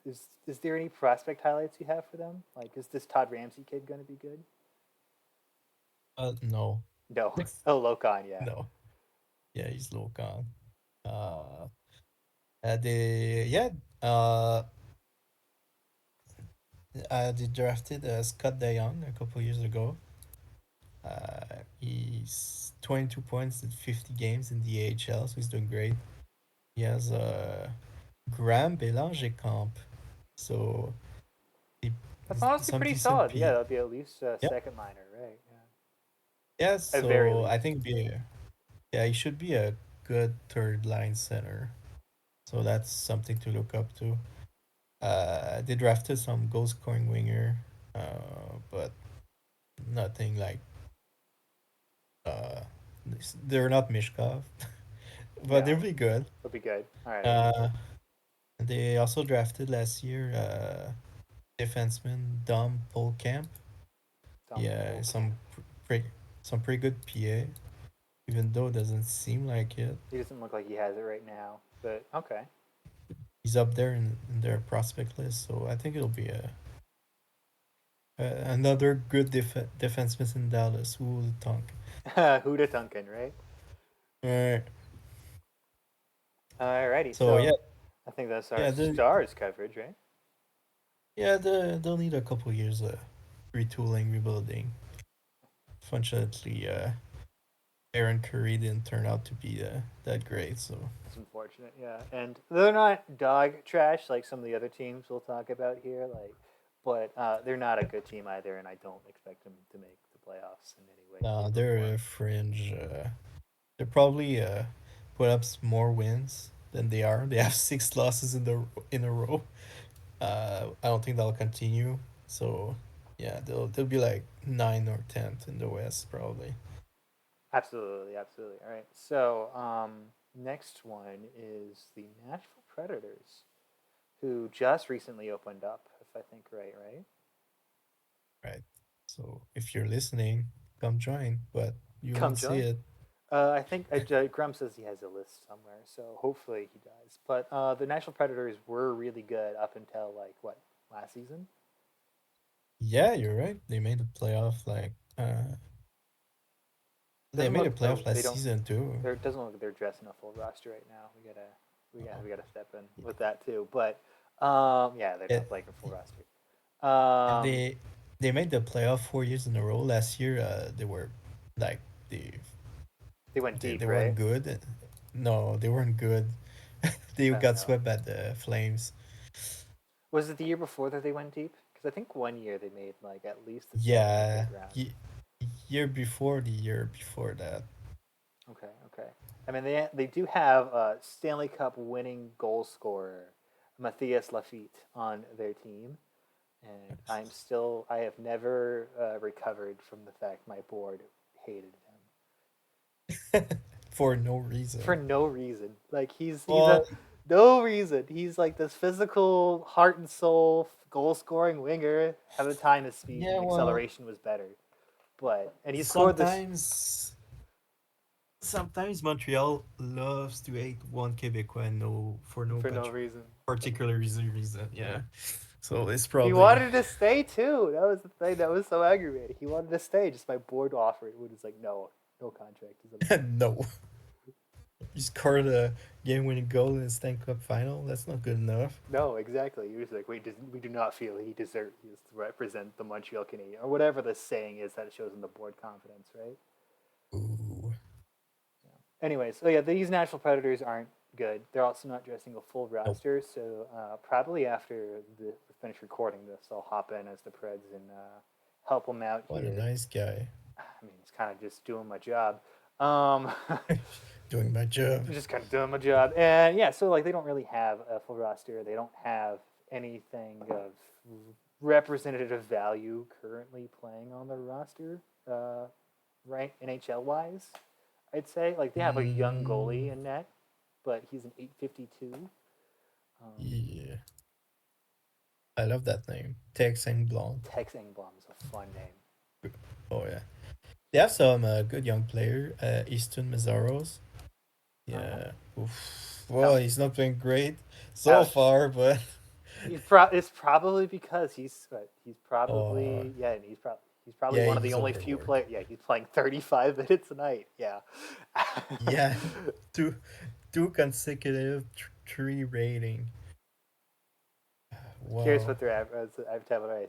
Is there any prospect highlights you have for them? Like, is this Todd Ramsey kid going to be good? No. No. Oh, Locon, yeah. No. Yeah, he's low con. Uh, they yeah. Uh, they drafted Scott DeYoung a couple years ago. He's 22 points in 50 games in the AHL, so he's doing great. He has Graham Belanger comp, so he, That's honestly some pretty decent solid. Yeah, P. that'll be at least a Yeah, second liner, right? yeah. Yeah. At very So I least. think yeah, he should be a good third line center. So that's something to look up to. They drafted some goal scoring winger, but nothing like uh, they're not Mishkov, but they'll No, be good. it'll be good. Alrighty. Uh, they also drafted last year defenseman Dom Polkamp. Dumb Yeah, pole camp. some pretty good PA, even though it doesn't seem like it. He doesn't look like he has it right now, but okay. He's up there in their prospect list, so I think it'll be another good defenseman in Dallas. Who will thunk? Huda Duncan, right? Uh, Alrighty, so so I think that's our yeah, Stars coverage, right? they'll need a couple years of retooling, rebuilding. Fortunately, Aaron Curry didn't turn out to be that great, so It's unfortunate, yeah. And they're not dog trash like some of the other teams we'll talk about here, but they're not a good team either, and I don't expect them to make the playoffs in any way, no, shape, or they're form. a fringe. They probably put up more wins than they are. They have 6 losses in a row. I don't think that'll continue. So yeah, they'll be like 9 or 10th in the West probably. Absolutely, absolutely. All right. So, next one is the Nashville Predators, who just recently opened up, if I think right? Right. So if you're listening, come join, but you Come won't see join. it. I think Grum says he has a list somewhere, so hopefully he does. But the Nashville Predators were really good up until like what, last season? Yeah, you're right. They made the playoff they Doesn't made a look playoff they last don't. season too. There doesn't look like they're dressing a full roster right now. We gotta step in with that too. But yeah, they're not It, playing a full roster. and Um, they made the playoff 4 years in a row. Last year, they were like they they went they deep, weren't right? good. No, they weren't good. They Oh got no. swept by the Flames. Was it the year before that they went deep? Because I think one year they made like at least the second or Yeah, third round. year before the year before that. Okay, okay. I mean, they do have a Stanley Cup winning goal scorer, Matthias Lafitte, on their team, and I have never recovered from the fact my board hated For no him for reason. no reason. Like he's a Well, no reason. He's like this physical heart and soul goal scoring winger. At the time, his speed yeah, and well, acceleration was better, but and he scored this sometimes sometimes Montreal loves to hate one Quebecois and no for no for no reason. particular reason. Yeah. So it's He probably wanted to stay too. That was the thing that was so aggravating. He wanted to stay, just my board offered. It was like, no, no contract is allowed. no. He scored a game-winning goal in the Stanley Cup final. That's not good enough. No, exactly. He was like, we do not feel he deserves to represent the Montreal Canadiens, or whatever the saying is that it shows in the board confidence, right? Ooh. Yeah. Anyways, so yeah, these Nashville Predators aren't good. They're also not dressing a full Nope. roster, so probably after we finish recording this, I'll hop in as the Preds and help them out What a here. nice guy. I mean, it's kind of just doing my job. Um, Doing my job. just kind of doing my job. And yeah, so like they don't really have a full roster. They don't have anything of representative value currently playing on the roster, right? NHL wise, I'd say like they have a young Mm, goalie in net, but he's an 852. yeah. I love that name. Tex Blonde. Tex Engblom is a fun name. Oh yeah. They have some good young player. Easton Mazzaros. Oh yeah. Yeah. Oof. Well, Ouch. he's not playing great so Ouch. far, but It's probably because he's oh probably yeah, and he's probably yeah, one of the he's only few overworked. players. Yeah, he's playing 35 minutes a night. Yeah. Yeah, two two consecutive three rating. Here's Wow. what they're average.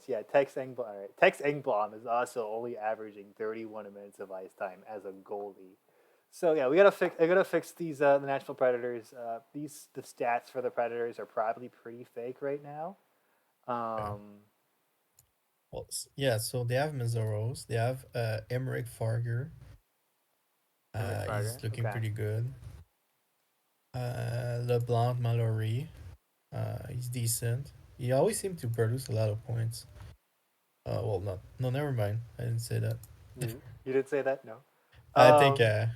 Yeah, Tex Engblom. All right. Tex Engblom is also only averaging 31 minutes of ice time as a goalie. So yeah, we gotta fix. I gotta fix these the Nashville Predators. The stats for the Predators are probably pretty fake right now. Yeah. Um, Well, yeah. So they have Mazzaros. They have Emmerich Farger. Emmerich He's Farger. looking Okay. pretty good. LeBlanc Mallory. He's decent. He always seemed to produce a lot of points. Well, not no, never mind. I didn't say that. You did say that? No. I think Um,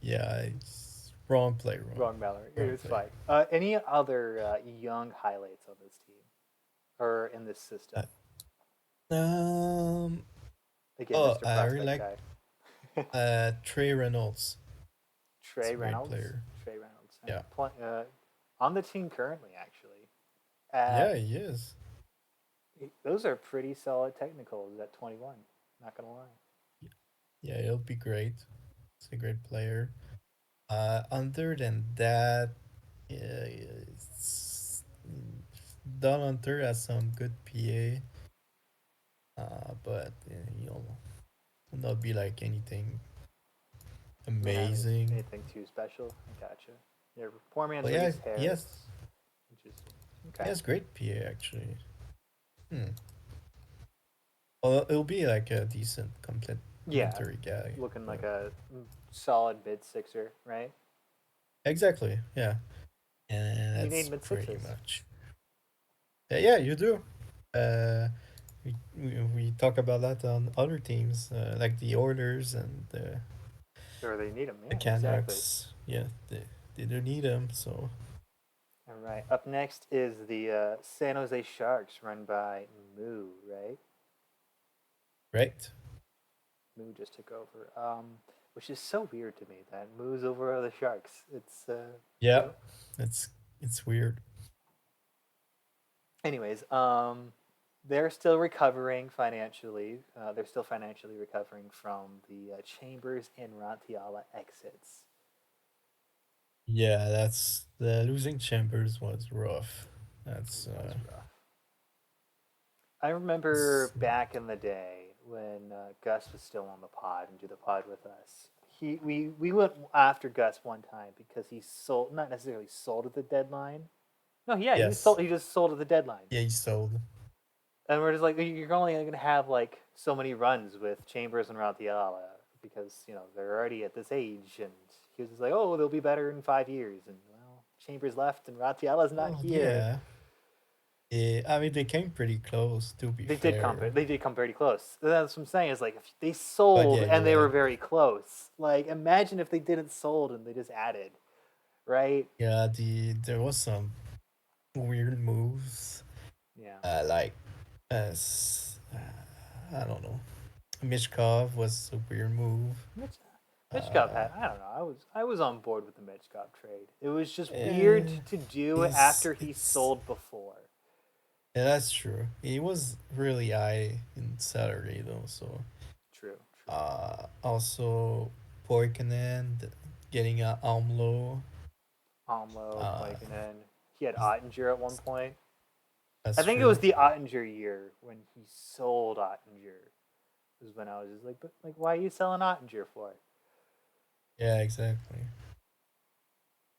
yeah, it's wrong play, Wrong Mallory. wrong It's play. fine. Any other young highlights on this team or in this system? Uh, um. Again, Oh, Mr. I really Prospect like Guy. Trey Reynolds. It's Trey a great Reynolds. player. Trey Reynolds. Yeah. On the team currently, actually. At Yeah, he is. those are pretty solid technicals at 21. Not gonna lie. Yeah, he'll be great. He's a great player. Other than that, yeah, it's, Don Hunter has some good PA. But he'll not be like anything Not amazing. anything too special. Gotcha. Yeah, poor man's But yeah, Reese Harris. Interesting. he Okay. has great PA actually. Hmm. Well, it'll be like a decent Yeah, complementary guy. looking like But a solid mid sixer, right? exactly, yeah. And You need that's mid pretty sixes. much. Yeah, you do. Uh, We talk about that on other teams, like the Oilers and Or they need him. the Yeah, exactly. Canucks. Yeah, they do need them. So All right. Up next is the San Jose Sharks, run by Moo. Right. right. Moo just took over. Which is so weird to me that Moo's over the Sharks. It's you Yeah, know. it's it's weird. Anyways, they're still recovering financially. They're still financially recovering from the Chambers and Rantiala exits. Yeah, that's the losing Chambers was rough. It That's was rough. I remember s- back in the day when Gus was still on the pod and do the pod with us. We went after Gus one time because he sold, not necessarily sold at the deadline. No, yeah, he yes. sold. He just sold at the deadline. Yeah, he sold. And we're just like, you're only going to have like so many runs with Chambers and Rantiala because they're already at this age. And he was just like, oh, they'll be better in 5 years. And well, Chambers left and Rantiala's not Well, here. yeah. Yeah, I mean, they came pretty close, to be They did come. fair. They did come pretty close. That's what I'm saying. Is like if they But sold yeah, you're and they were right. very close. Like imagine if they didn't sold and they just added, right? Yeah, there was some weird moves. Yeah. Like I don't know. Mishkov was a weird move. Mitch, Mitch Cup Uh, had. I don't know. I was on board with the Mitch Cup trade. It was just weird eh, to do is after he it's sold before. yeah, that's true. He was really high in salary though. So True. True. also Poikinen getting a Amlo. Amlo, Uh, Poikinen. He had Ottinger at one point. I that's think it was true. the Ottinger year when he sold Ottinger. Was when I was just like, but like, why are you selling Ottinger for? Yeah, exactly.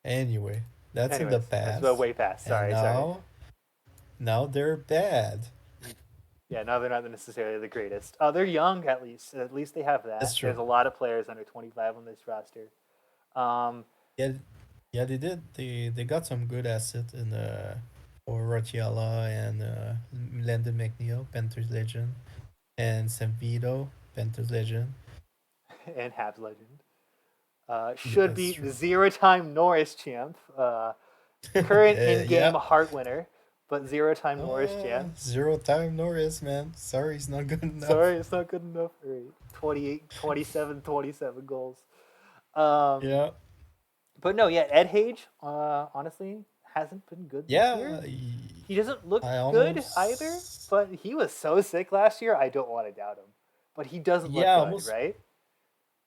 Anyway, that's in the Anyways, that's about past, way past. and Sorry. now they're bad. Yeah, no, they're not necessarily the greatest. They're young at least. At least they have That's that. true. There's a lot of players under 25 on this roster. Um, Yeah, yeah, they did. They got some good assets in for Rotiala and Landon McNeil, Panthers legend, and Vito, Panthers legend. and Habs legend. Yeah, Should that's be the true. zero-time Norris champ. Current in-game Yeah. heart winner, but zero-time Norris champ. Zero time Norris, man. Sorry, it's not good enough. Sorry, it's not good enough. All right. 28, 27, 27 goals. Um, Yeah. but no, yeah, Ed Hage, honestly, hasn't been good this year. Yeah. He doesn't look I good either, almost. but he was so sick last year, I don't want to doubt him. But he doesn't look Yeah, good, almost. right?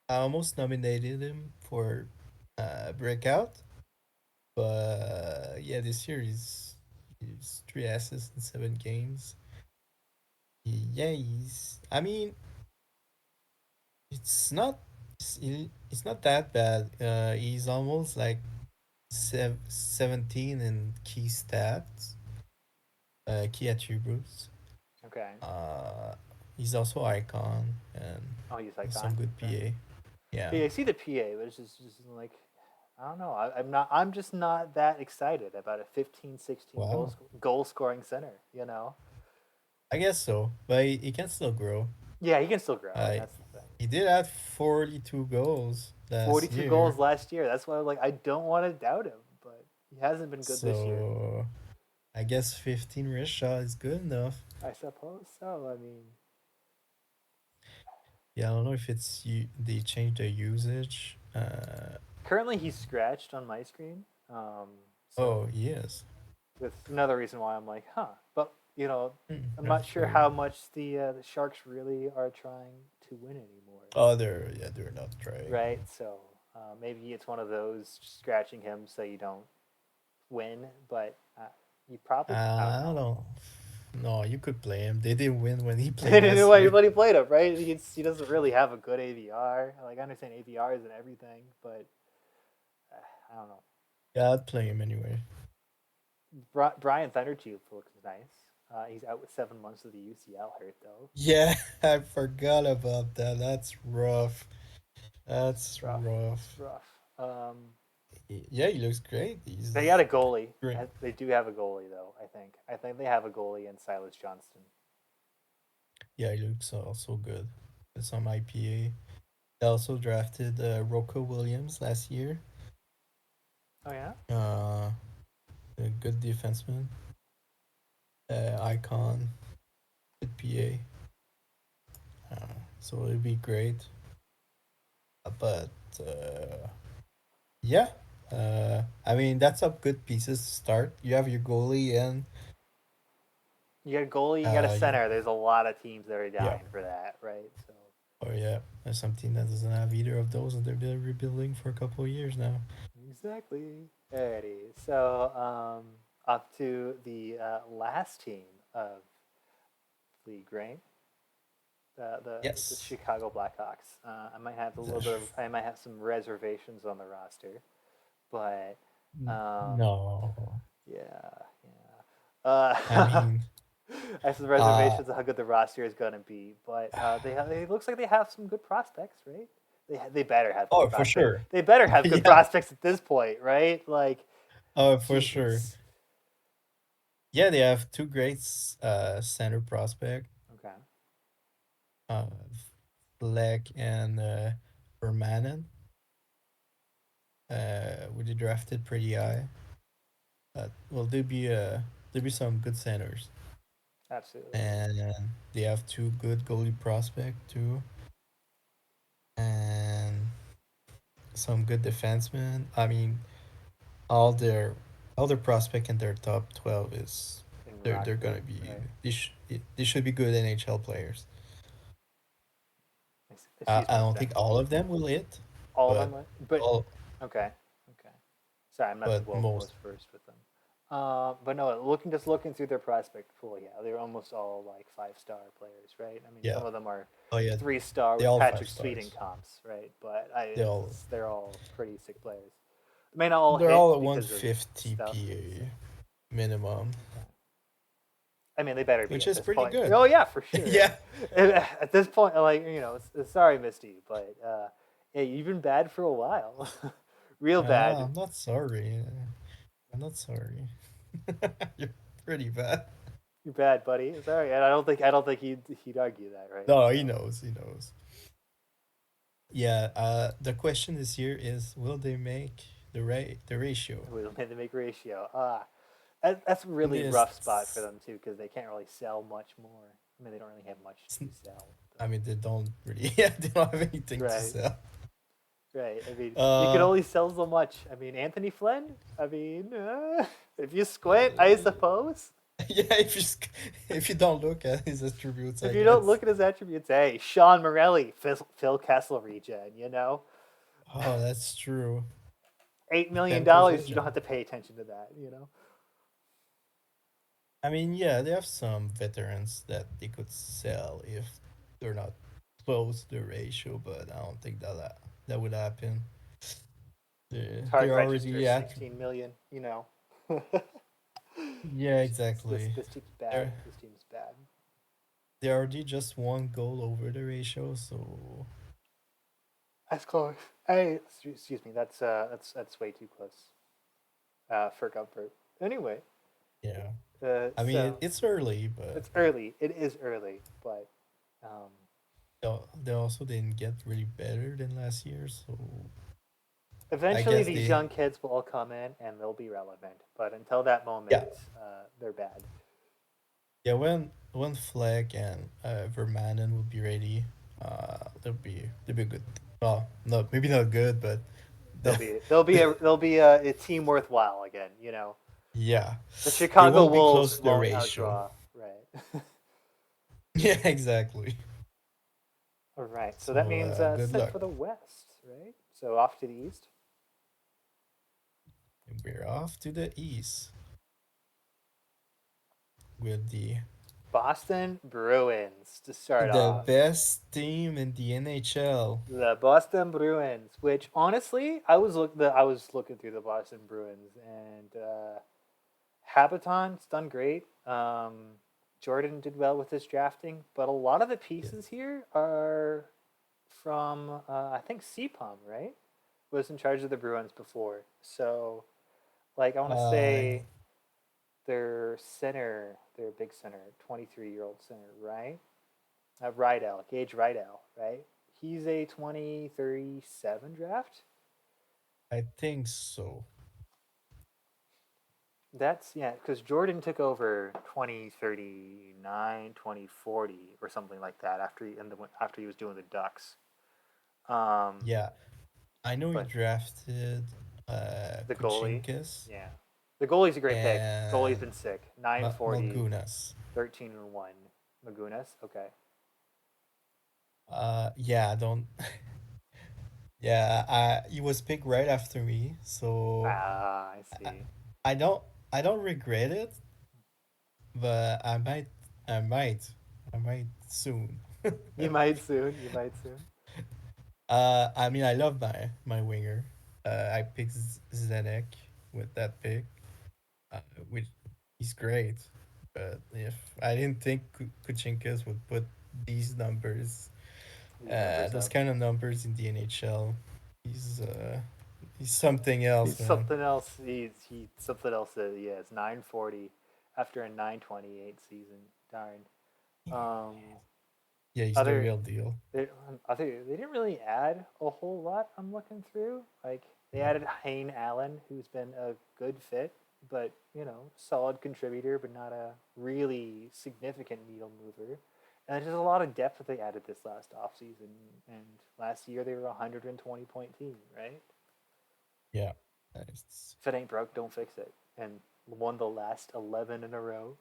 I almost nominated him for breakout, but yeah, this year he's 3 assists in 7 games. Yeah, he's. I mean, it's not. It's not that bad. He's almost like 17 in key stats, key attributes. Okay. Uh, he's also icon and Oh, he's some icon. good Okay. PA. Yeah. Yeah, I see the PA, but it's just like I don't know. I'm not. I'm just not that excited about a 15, 16 Wow. goal scoring center. You know. I guess so, but he can still grow. Yeah, he can still grow, and Uh, that's the thing. he did have 42 goals last 42 goals year, last year. That's why I'm like I don't want to doubt him, but he hasn't been good this year. so I guess 15 wrist shot is good enough. I suppose so. I mean, Yeah, I don't know if it's you. They changed the usage. currently he's scratched on my screen. Oh, So yes. that's another reason why I'm like, huh. But I'm not That's sure fair. how much the Sharks really are trying to win anymore. Oh, they're not trying. Right? So maybe it's one of those scratching him so you don't win, but you probably I don't I don't know. know. No, you could play him. They didn't win when he played Anyway, last year. but he played him, right? He doesn't really have a good AVR. Like I understand AVRs and everything, but I don't know. Yeah, I'd play him anyway. Brian Thundertube looks nice. He's out with 7 months of the UCL hurt though. Yeah, I forgot about that. That's rough. It's That's rough. It's rough. rough. Yeah, he looks great. They got He's a goalie. great. They do have a goalie though. I think. I think they have a goalie in Silas Johnston. Yeah, he looks also good. With some IPA. They also drafted Rocco Williams last year. Oh yeah. Uh, a good defenseman. Icon. Good PA. So it'll be great. But yeah. I mean, that's a good pieces to start. You have your goalie and You got a goalie, you got a uh, you, center. There's a lot of teams that are yeah. dying for that, right? So Or yeah, there's some team that doesn't have either of those, and they're rebuilding for a couple of years now. exactly. Alrighty. So up to the last team of league, right? The Yes. Chicago Blackhawks. I might have a little bit of I might have some reservations on the roster, but um, No. yeah, yeah. I mean, I have some uh, reservations on how good the roster is going to be, but it looks like they have some good prospects, right? They better have good oh, for prospects. sure. They better have good Yeah. prospects at this point, right? Like, Oh, for sure. jeez. Yeah, they have two great center prospect, Okay. uh, Fleck and Vermanen. We did drafted pretty high. Well, there'll be some good centers, Absolutely. and they have two good goalie prospect too, and some good defensemen. I mean, all their all their prospect in their top 12 is In they're rock gonna good, be right? they should be good NHL players. Excuse I me. don't think all of them will hit, All of but them, but all okay, okay. Sorry, I'm not the but world's most. most versed with them. But no, looking through their prospect pool, yeah, they're almost all like 5-star players, right? I mean, Yeah. some of them are Oh yeah, 3-star they with all Patrick five Sweden stars. comps, right? But They all they're all pretty sick players. They may not all they're hit all at because of 150 stuff. So PA minimum, okay. I mean, they better be which at is this pretty point. good. Oh yeah, for sure. Yeah. At this point, like sorry, Misty, but yeah, you've been bad for a while, real bad. I'm not sorry. I'm not sorry. You're pretty bad. You're bad, buddy. Sorry, and I don't think he'd argue that, right? No, he So knows. He knows. Yeah. The question this year is, will they make the ratio? we'll make the make ratio. That's a And really rough spot for this, them too because they can't really sell much more. I mean, they don't really have much to sell. I But, mean, they don't really. Yeah, they don't have anything to right, sell. right. I mean, you can Uh, only sell so much. I mean, Anthony Flynn. I mean, if you squint, I suppose. yeah. If you don't look at his attributes, If I you don't guess. look at his attributes, hey, Sean Morelli, Phil Kessel regen, Oh, that's true. $8 million. 10 You don't position. have to pay attention to that. I mean, yeah, they have some veterans that they could sell if they're not close to the ratio, but I don't think that would happen. It's They're hard register already at. 16 million. Yeah, exactly. This team's bad. They're This team's bad. they already just one goal over the ratio, so That's close. Hey, excuse me. That's way too close for comfort. Anyway, yeah. I mean, so it's early, but it's early. It is early, but um, they also didn't get really better than last year, so I eventually guess these they. young kids will all come in and they'll be relevant. But until that Yeah, moment, they're bad. yeah. When Fleck and Vermanen will be ready, they'll be good. Well, no, maybe not good, but the, the They'll be a team worthwhile again. yeah, The they Chicago won't be close Wolves to the won't ratio. outdraw. Right. Yeah, exactly. All right. So that So means good set luck. for the West, right? So off to the East. We're off to the east with Boston Bruins to start the off. best team in the NHL. The Boston Bruins, which honestly, I was looking through the Boston Bruins, and Habiton's done great. Jordan did well with his drafting, but a lot of the Yeah. pieces here are from I think CPOM, right? Was in charge of the Bruins before, so like I want to Uh, say their center, their big center, 23-year-old center, right? Gage Rydell, right? He's a 2037 draft. I think so. That's yeah, because Jordan took over 2039, 2040, or something like that after he was doing the Ducks. Um, Yeah, I know he but drafted the goalie, Kuchinkas yeah, the goalie's a great pick. Goalie's and been sick. 940, Malgunas. 13 and 1. Magunas, okay. Yeah, I don't. Yeah, he was picked right after me, so Ah, I I, see. I don't I don't regret it, but I might I might soon. You might soon. You might soon. I mean, I love my winger. I picked Zedek with that pick, uh, which he's great. But if I didn't think Kuchinkas would put these numbers, These numbers those up. kind of numbers in the NHL, he's uh, he's something else, He's man. something else. He's something else. He is 940 after a 928 season. Darn. Um, Yeah, he's the other real deal. I think they didn't really add a whole lot. I'm looking through. Like they Yeah, added Hayne Allen, who's been a good fit, but solid contributor, but not a really significant needle mover. And there's just a lot of depth that they added this last offseason. And last year they were a 120-point team, right? yeah. It's, If it ain't broke, don't fix it. And won the last 11 in a row.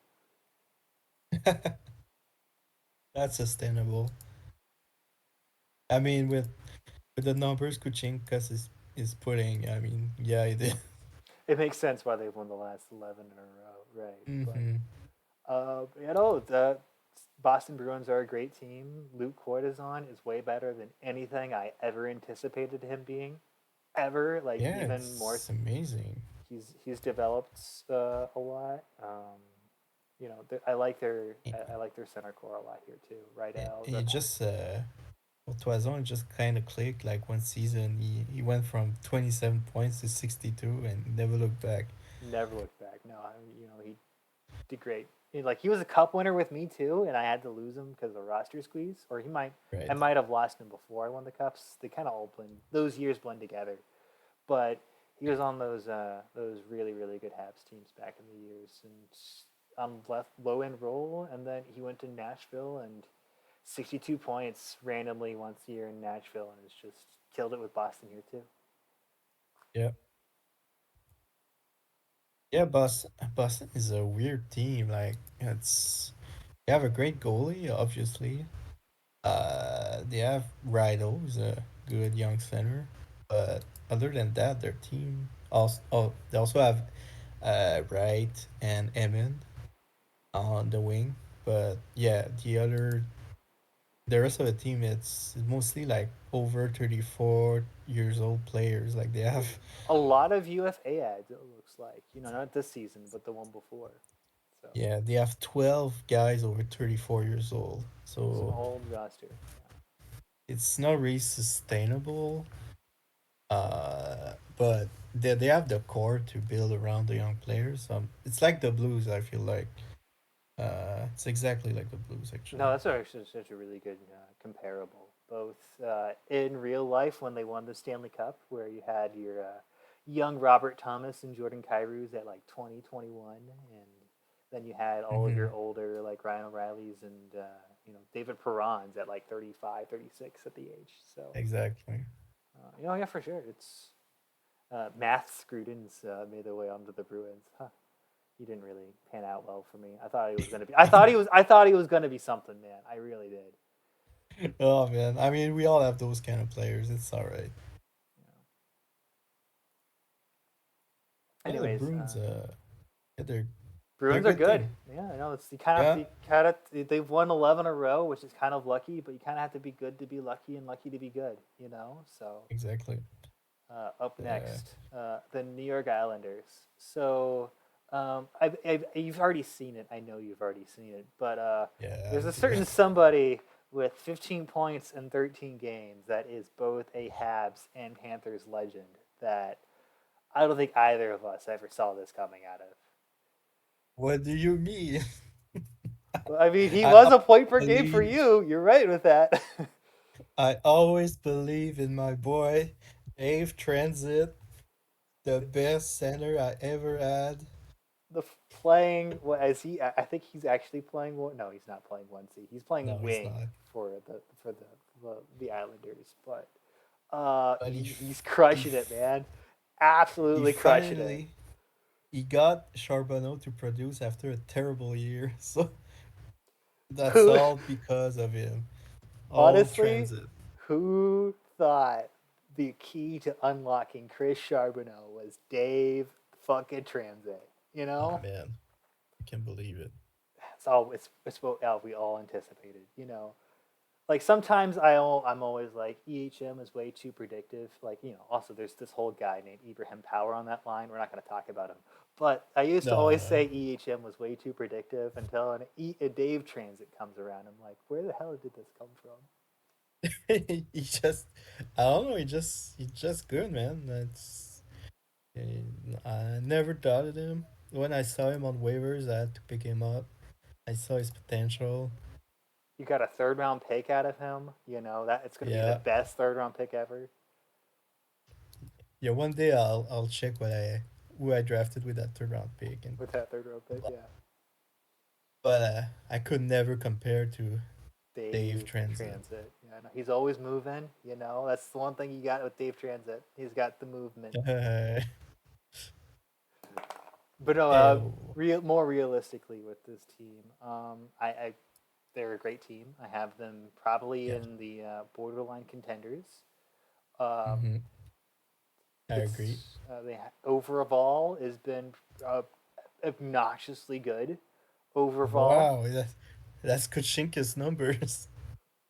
that's sustainable. I mean, with the numbers Kuchinkas is putting, I mean, yeah, it is. It makes sense why they've won the last 11 in a row, right? But Mm-hmm. the Boston Bruins are a great team. Luke Cortizon is way better than anything I ever anticipated him being, ever. Like Yeah, even more, it's amazing. he's developed a lot. I like their It, I like their center core a lot here too. it, Rydell, it just Toison just kind of clicked. Like one season, he went from 27 points to 62 and never looked back. never looked back. No, he did great. Like he was a cup winner with me too, and I had to lose him because of roster squeeze. Or I Right. might have lost him before I won the cups. They kind of all blend. Those years blend together. But he was on those really really good Habs teams back in the years, and on left low end role, and then he went to Nashville and 62 points randomly once a year in Nashville, and has just killed it with Boston here too. Yeah. Yeah, Boston is a weird team. Like it's they have a great goalie, obviously. They have Rido, who's a good young center, but other than that, their team also they also have Wright and Emmett on the wing. But yeah, the rest of the team, it's mostly like over 34 years old players. Like they have, A lot of UFA ads. It looks like not this season, but the one before. So yeah, they have 12 guys over 34 years old. it's an So old roster. it's not really sustainable. But they have the core to build around the young players. It's like the Blues. I feel like it's exactly like the Blues No, actually. that's actually such a really good comparable. Both in real life when they won the Stanley Cup, where you had your young Robert Thomas and Jordan Kyrie's at like 20, 21, and then you had all of Mm-hmm. your older like Ryan O'Reilly's and David Perron's at like 35, 36 at the age. So Exactly. yeah, for sure. It's Math Scrutins made their way onto the Bruins. Huh. He didn't really pan out well for me. I thought he was gonna be. I thought he was gonna be something, man. I really did. Oh man, I mean we all have those kind of players. It's all right. Yeah, the Anyways, Bruins. Yeah, they're a Bruins are good good. team. Yeah, I know. It's you kind of have Yeah, to kind of they've won 11 in a row, which is kind of lucky, but you kind of have to be good to be lucky and lucky to be good. So exactly. up Uh, next, the New York Islanders. So you've already seen it. I know you've already seen it, but yeah, there's I a do. certain somebody with 15 points in 13 games that is both a Habs and Panthers legend that I don't think either of us ever saw this coming out of. What do you mean? I mean, he I was always a point per game for believe you. You're right with that. I always believe in my boy Dave Transit, the best center I ever had. Playing what is he? I think he's actually playing one. No, he's not playing 1C. He's playing No, he's wing not. for the Islanders. But But he's he crushing it, man. he Absolutely crushing it. finally he got Charbonneau to produce after a terrible year. So that's Who all because of him. All honestly, transit. who thought the key to unlocking Chris Charbonneau was Dave fucking Transit? You Oh know, man, I can't believe it. it's what we all anticipated. You know, like sometimes I'm always like EHM is way too predictive. Like also there's this whole guy named Ibrahim Power on that line. We're not going to talk about him, but I used to always No, say EHM was way too predictive until a Dave Transit comes around. I'm like, where the hell did this come from? he just I don't know. He just good, man. Eh, I never doubted him. When I saw him on waivers, I had to pick him up. I saw his potential. You got a third round pick out of him. You know that it's going to be the Yeah, best third round pick ever yeah. One day I'll check what I who I drafted with that third round pick, and with that third round pick. Yeah, but I could never compare to Dave Dave Transit. Transit. Yeah, no, he's always moving. You know that's the one thing you got with Dave Transit. He's got the movement. But no, Oh, more realistically with this team, they're a great team. I have them probably yeah. in the borderline contenders. Um, Hmm. I agree. it's overall has been uh, obnoxiously good. Overall, Wow, that's Kuchinka's numbers.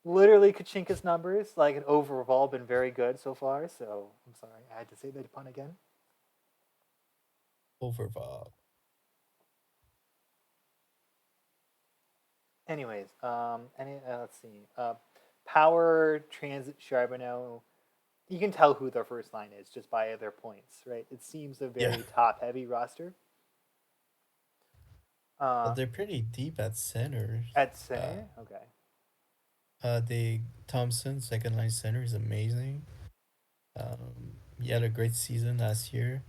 literally Kachinka's numbers, like an overall, been very good so far. So I'm sorry, I had to say that pun again. Overall. Anyways, let's see. Power Transit Charbonneau. You can tell who their first line is just by their points, right? It seems a Yeah, very top heavy roster. Uh, but they're pretty deep at centers. at Uh, center, okay. the Thompson second line center is amazing. He had a great season last year.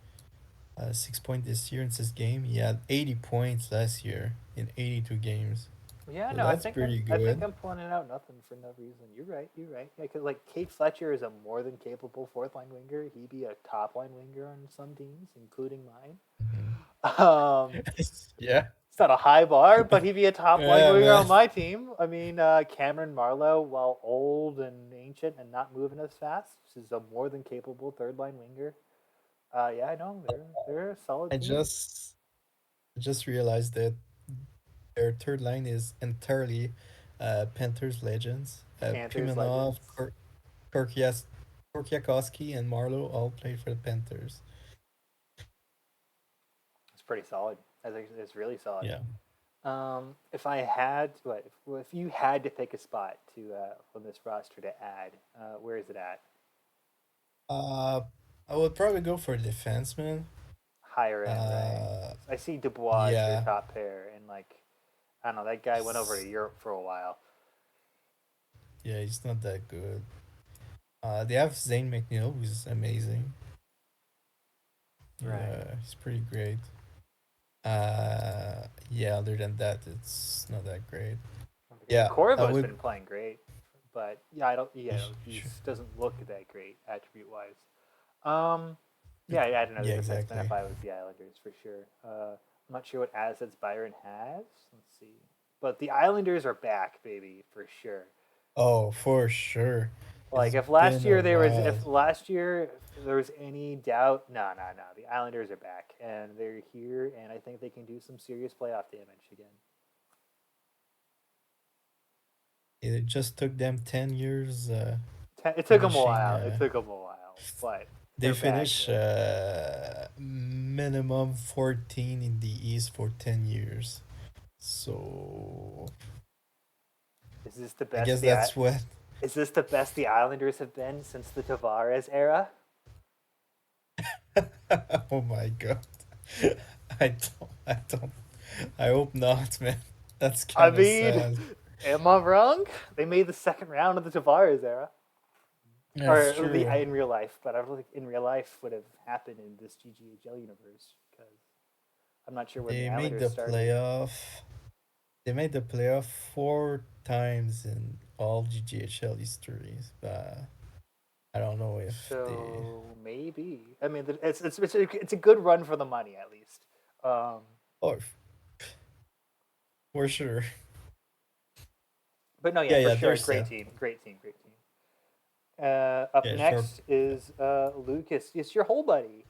6 point this year in this game. He had 80 points last year in 82 games. Yeah, So no, that's pretty I think good. I'm pointing out nothing for no reason. You're right. You're right. Yeah, because like Kate Fletcher is a more than capable fourth line winger. He'd be a top line winger on some teams, including mine. Mhm. Um, Yeah. it's not a high bar, but he'd be a top line Yeah, winger man. on my team. I mean, Cameron Marlowe, while old and ancient and not moving as fast, is a more than capable third line winger. Yeah, I know they're a solid I team. just I just realized that their third line is entirely Panthers legends. Panthers Pimenov, legends. Korkiakowski, and Marlowe all played for the Panthers. It's pretty solid. I think it's really solid. Yeah. If I had, if you had to pick a spot to on this roster to add, where is it at? Uh, I would probably go for a defenseman. Higher end, right? Uh, I see Dubois as your yeah. top pair, and like I don't know, that guy went over to Europe for a while. Yeah, he's not that good. They have Zane McNeil, who's amazing. Right. He's pretty great. Yeah, other than that, it's not that great. Yeah, I Corvo's would. been playing great, but yeah, I don't. Yeah, he Sure. doesn't look that great attribute wise. Um, yeah, I'd add another Yeah, defenseman exactly. if I was the Islanders for sure. I'm not sure what assets Byron has. Let's see, but the Islanders are back, baby, for sure. Oh, for sure. Like It's been a if while. last year if there was any doubt, no, no, no. The Islanders are back and they're here, and I think they can do some serious playoff damage again. It just took them 10 years It took them a finishing. while. It took them a while, but They they're back, finished man. minimum 14 in the East for 10 years. So Is this the I best guess that's what. is this the best the Islanders have been since the Tavares era? Oh my God. I don't. I hope not, man. That's I kind of mean, sad. am I wrong? They made the second round of the Tavares era, That's or the true. in real life, but I don't think in real life would have happened in this GGHL universe because I'm not sure when the They made Islanders the started. playoff. They made the playoff 4 times in all GGHL histories, but I don't know if they. So maybe I mean it's a good run for the money at least. Um, Oh, for sure. but no, yeah, Yeah, for yeah, sure, they're great set. team, great team, great team. Up Yeah, sure. next is Lucas. It's your whole buddy,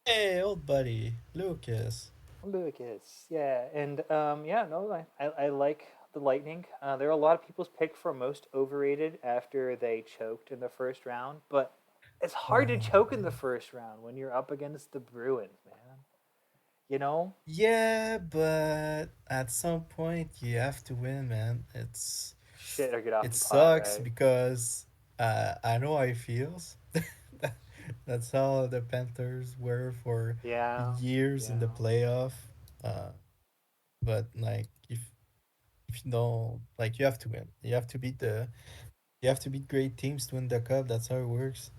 Hey, old buddy, Lucas. Lucas. Yeah, and yeah, no, I like the Lightning. They're a lot of people's pick for most overrated after they choked in the first round, but it's hard to choke in the Oh. first round when you're up against the Bruins, man. You know, Yeah, but at some point you have to win, man. shit or get off It the pot, sucks right? because I know how it feels. That's how the Panthers were for Yeah, years in the yeah. playoff. Uh, but like if you don't like, you have to win. You have to beat great teams to win the cup. That's how it works.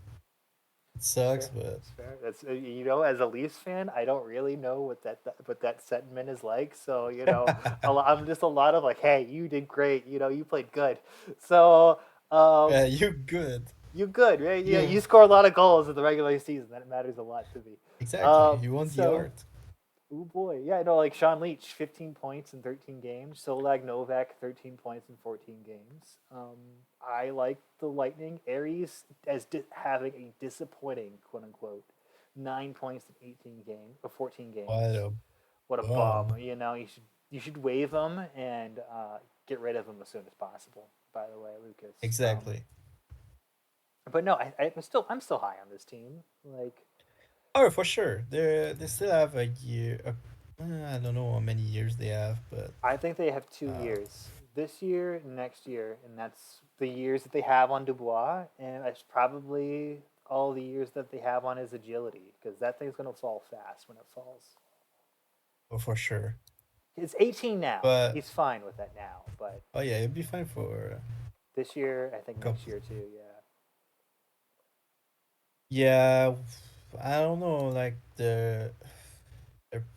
It That's sucks, fair. but That's fair. That's you know, as a Leafs fan, I don't really know what that sentiment is like. So I'm just a lot of like, hey, you did great. You know, you played good. So yeah, um, you're good. you good, right? Yeah, You you score a lot of goals in the regular season. That matters a lot to me. exactly. You won the So art. oh boy, yeah, I know. Like Sean Leach, 15 points in 13 games. Solak Novak, 13 points in 14 games. I like the Lightning. Aries as having a disappointing, quote unquote, 9 points in 18 games or 14 What games. a What a bum! bum. You know, you should waive him and get rid of him as soon as possible. By the way, Lucas. Exactly. But no, I'm still high on this team. Like Oh, for sure. They still have a year. I don't know how many years they have, but I think they have two uh, years. This year, next year, and that's the years that they have on Dubois, and it's probably all the years that they have on his agility, because that thing's gonna fall fast when it falls. oh, for sure. He's 18 now. But He's fine with that now, but oh yeah, it'd be fine for this year, I think a next couple. year too. Yeah, Yeah, I don't know. Like the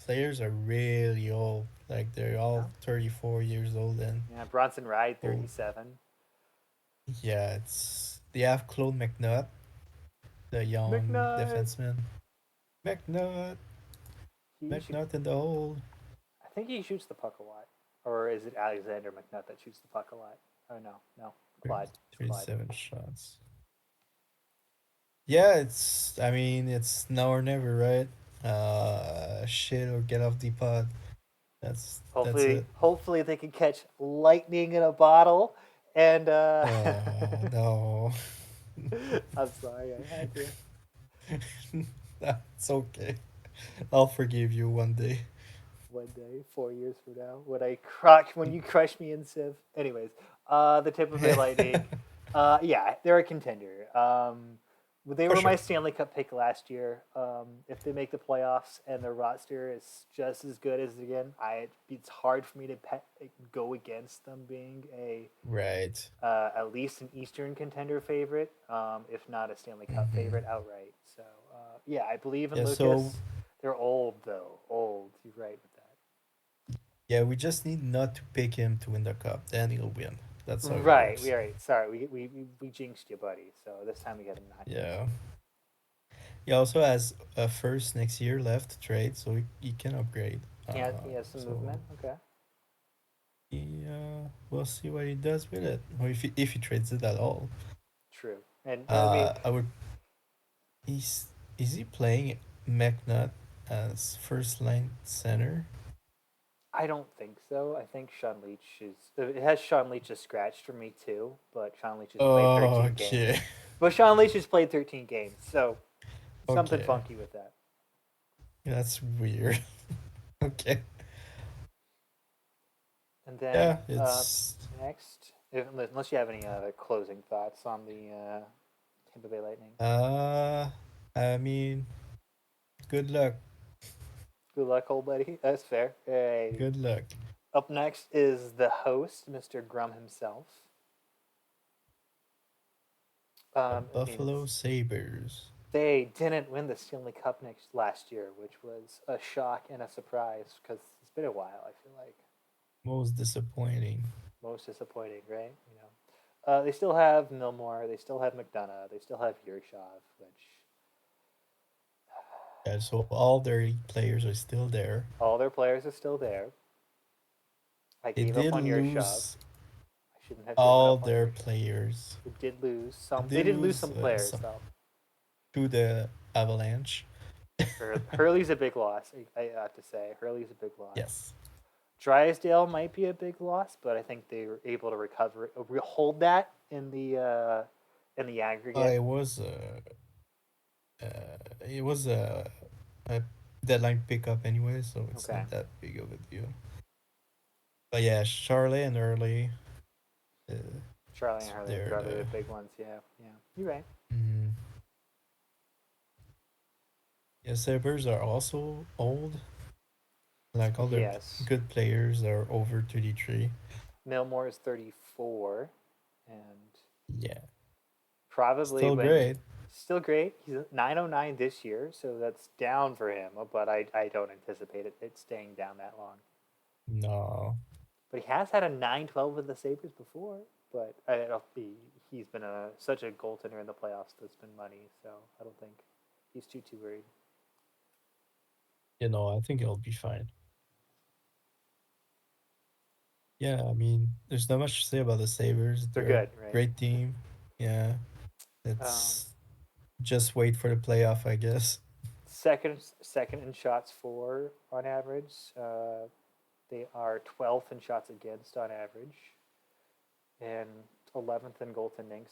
players are really old. Like they're yeah, all 34 years old and yeah. Bronson Ride, old. 37. Yeah, it's they have Claude McNutt, the young McNutt. defenseman. McNutt, He should. McNutt in the hole. I think he shoots the puck a lot, or is it Alexander McNutt that shoots the puck a lot? Oh no, no, Clyde. It's Clyde. 37 shots. Yeah, it's. I mean, it's now or never, right? Shit or get off the pod. That's it. Hopefully they can catch lightning in a bottle. And Oh no. I'm sorry, I had to. That's okay. I'll forgive you one day. One day, 4 years from now, when you crush me in Civ. Anyways, the Tampa Bay Lightning, yeah, they're a contender. They For were my sure. Stanley Cup pick last year. If they make the playoffs and their roster is just as good as again, it's hard for me to go against them being a Right. at least an Eastern contender favorite, if not a Stanley Cup Mm-hmm. favorite outright. So yeah, I believe in Yeah, so Lucas. They're old though, old. You're right with that. yeah, we just need not to pick him to win the cup. Then he'll win. That's how it Right, we works. are right. Sorry, we jinxed you, buddy. So this time we got to not do Yeah. that. He also has a first next year left to trade, so he can upgrade. He has some So movement. Okay, we'll see what he does with it, or if he trades it at all. true. And I mean, I would. He's is he playing McNutt as first line center? I don't think so. I think Sean Leach is. It has Sean Leach as scratched for me too, but Sean Leach has played Oh, 13 games. okay, But Sean Leach has played 13 games, so something okay, funky with that. that's weird. Okay, And then yeah, it's. next, unless you have any other closing thoughts on the Tampa Bay Lightning. Uh, I mean, good luck. Good luck, old buddy. That's fair. Hey, Good luck. Up next is the host, Mr. Grum himself. The I mean, Buffalo Sabres. they didn't win the Stanley Cup next last year, which was a shock and a surprise because it's been a while. I feel like Most disappointing. most disappointing, right? They still have Milmore, they still have McDonough, they still have Yurshov, which Yeah, so all their players are still there. all their players are still there. I They gave up did on Yurshov. lose I shouldn't have given all up on their Yurshov. players. They did lose They some. They did did lose lose some players some though. to the Avalanche. Hurley's a big loss. I have to say, Hurley's a big loss. Yes. Drysdale might be a big loss, but I think they were able to recover, hold that in the aggregate. It was a deadline pickup anyway, so it's Okay, not that big of a deal. But yeah, Charlotte and Early, uh, Charlie and Hurley are they're probably the the big ones. Yeah, yeah, you're right. mhm. Yeah, Sabres are also old. Like all their Yes, good players are over 33. Milmore is 34, and Yeah, probably still when great. still great. He's 909 this year, so that's down for him. But I don't anticipate it staying down that long. No, But he has had a 912 with the Sabres before. But I don't, he's been such a goaltender in the playoffs that's been money. So I don't think he's too worried. I think it'll be fine. Yeah, I mean, there's not much to say about the Sabres. They're They're a good, right? great team. Yeah, Um, it's just wait for the playoff, I guess. second in shots for on average. They are 12th in shots against on average, and 11th in goaltending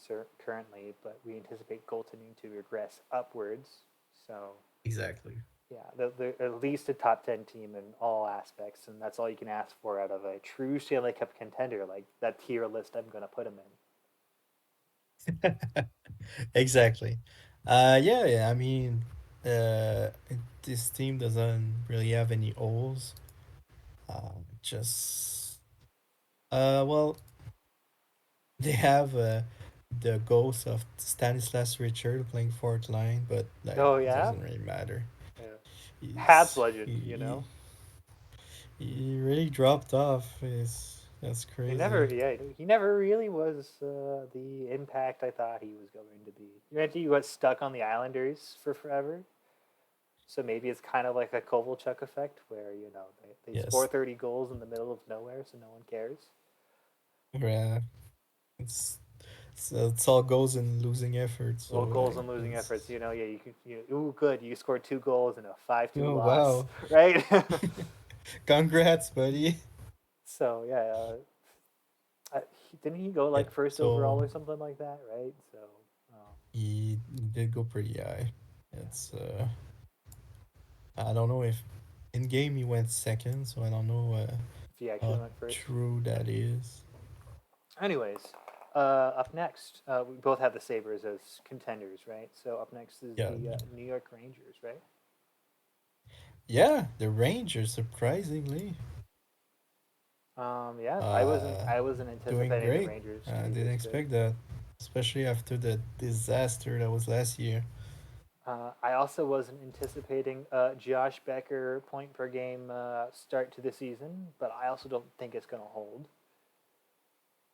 currently. But we anticipate goaltending to regress upwards. So Exactly. yeah, they're at least a top 10 team in all aspects, and that's all you can ask for out of a true Stanley Cup contender. Like that tier list, I'm gonna put them in. Exactly. Yeah, yeah. I mean, uh, this team doesn't really have any holes. Just well, they have the ghost of Stanislas Richard playing fourth line, but like Oh it yeah, doesn't really matter. yeah. Habs He's legend, you know. he really dropped off. That's crazy. He never really was the impact I thought he was going to be. Granted, he was stuck on the Islanders for forever, so maybe it's kind of like a Kovalchuk effect, where they score Yes. 30 goals in the middle of nowhere, so no one cares. Yeah. It's it's all goals in losing effort. Well, So goals like and losing efforts, it's yeah, you can, ooh, good, you scored 2 goals in a 5-2 oh loss, wow. right? Congrats, buddy. So yeah, didn't he go Yeah. like first overall So or something like that, right? So he did go pretty high. yeah, It's I don't know if in game he went second, so I don't know if he actually how went first. true that is. Anyways, up next, we both have the Sabres as contenders, right? So up next is Yeah. the New York Rangers, right? Yeah, the Rangers surprisingly Yeah, uh I wasn't doing anticipating the great. Rangers to I be didn't this good. expect that, especially after the disaster that was last year. I also wasn't anticipating Josh Becker point per game start to the season, but I also don't think it's going to hold.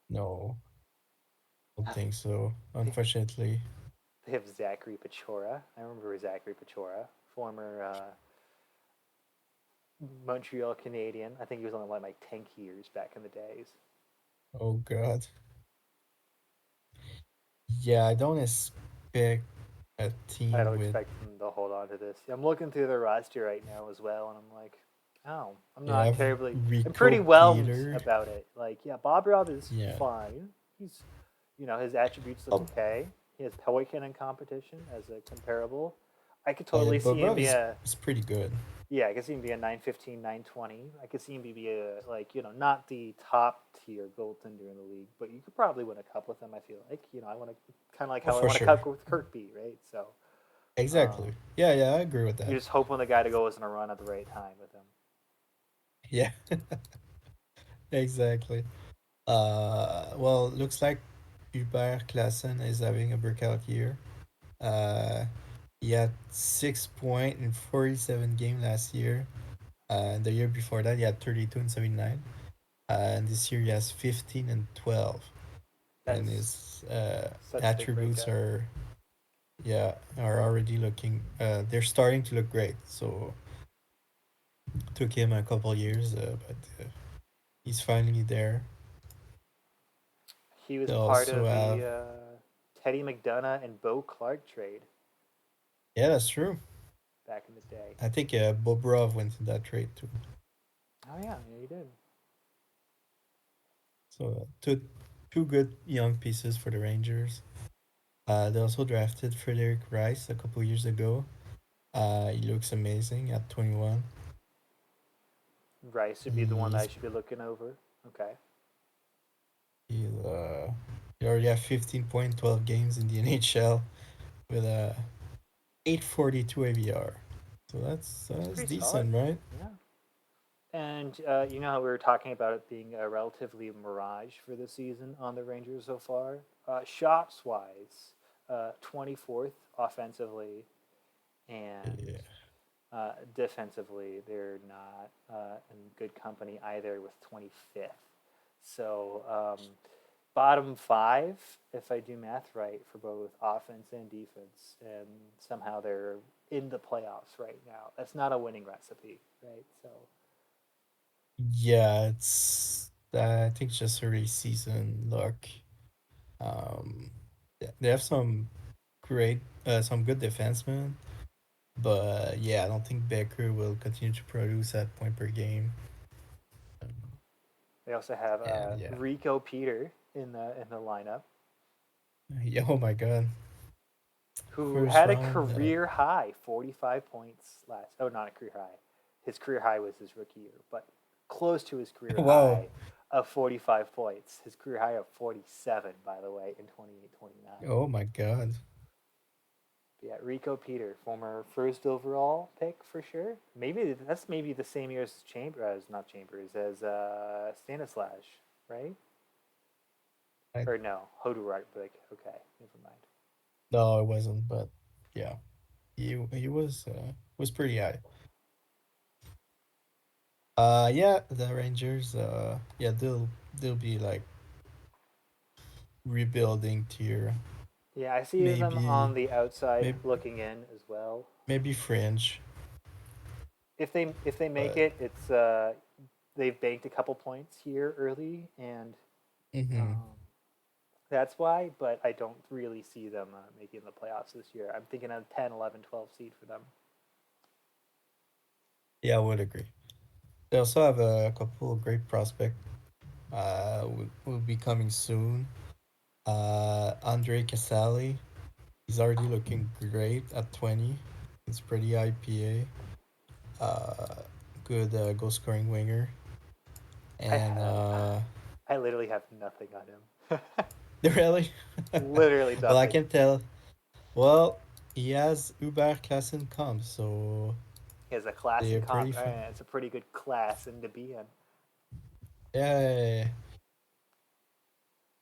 No, don't think so. They, Unfortunately. they have Zachary Pachora. I remember Zachary Pachora, former Montreal Canadian. I think he was on like tank years back in the days. Oh God. Yeah, I don't expect a I team don't with expect them to hold on to this. I'm looking through their roster right now as well, and I'm like, oh, I'm you not have terribly. I'm pretty Rico whelmed Peter. about it. Like, yeah, Bob Rob is Yeah. fine. He's, his attributes look Oh, okay. He has Pelican in competition as a comparable. I could totally but see him Rob be a is pretty good. yeah. I could see him be a 915, 920. I could see him be a not the top tier goaltender in the league, but you could probably win a cup with him. I feel like I want to kind of like Oh, how I for want to sure. cup with Kirkby, right? So. Exactly. Um, Yeah, yeah, I agree with you're that. just hoping the guy to go is in a run at the right time with him. Yeah. Exactly. Well, looks like Hubert Klassen is having a breakout year. Uh, he had 6 point in 47 game last year. And the year before that, he had 32 and 79. And this year he has 15 and 12. That And is his such a big attributes breakout. are, yeah, are already looking, they're starting to look great. So took him a couple years, but he's finally there. He was They part also of the have, Teddy McDonough and Bo Clark trade yeah, that's true. back in the day. I think Bobrov went in that trade too. Oh yeah, yeah, he did. So two good young pieces for the Rangers. They also drafted Frederick Rice a couple years ago. He looks amazing at 21. Rice would be the one that I He's should be looking over. Okay. he's he already have 15 point 12 games in the NHL with a 842 AVR. So That's that's pretty solid. decent, right? Yeah. And you know how we were talking about it being a relatively mirage for the season on the Rangers so far? Shots wise, 24th offensively, and Yeah. defensively, they're not in good company either with 25th. So, bottom five, if I do math right, for both offense and defense, and somehow they're in the playoffs right now. That's not a winning recipe, right? So, Yeah, it's I think it's just early season luck. They have some good defensemen, but yeah, I don't think Becker will continue to produce that point per game. Um, they also have and yeah, Rico Peter in the lineup, yeah, oh my god, who first had a round. career high 45 points last. Oh, not a career high. His career high was his rookie year, but close to his career Wow, high of 45 points. His career high of 47, by the way, in 28-29. oh my god. Yeah, Rico Peter, former first overall pick for sure. Maybe the same year as Chambers, not Chambers, as Stanislav, right? I, Or no, Hodorart. Like, okay, never mind. no, it wasn't, but yeah, he was pretty high. Yeah, the Rangers. Yeah, they'll be like rebuilding tier. Yeah, I see them Maybe on the outside maybe looking in as well. maybe fringe, If they make but it, it's they've banked a couple points here early, and mm-hmm. um, that's why. But I don't really see them making the playoffs this year. I'm thinking a 10, 11, 12 seed for them. Yeah, I would agree. They also have a couple of great prospects. Will be coming soon. Andre Casali. He's already looking great at 20. It's pretty IPA. Good goal scoring winger. I And have, I literally have nothing on him. really, Literally well, I nothing. can tell. Well, he has Uber class income, so He has a class they're in pretty comp. fun. It's a pretty good class and to be in. Yeah.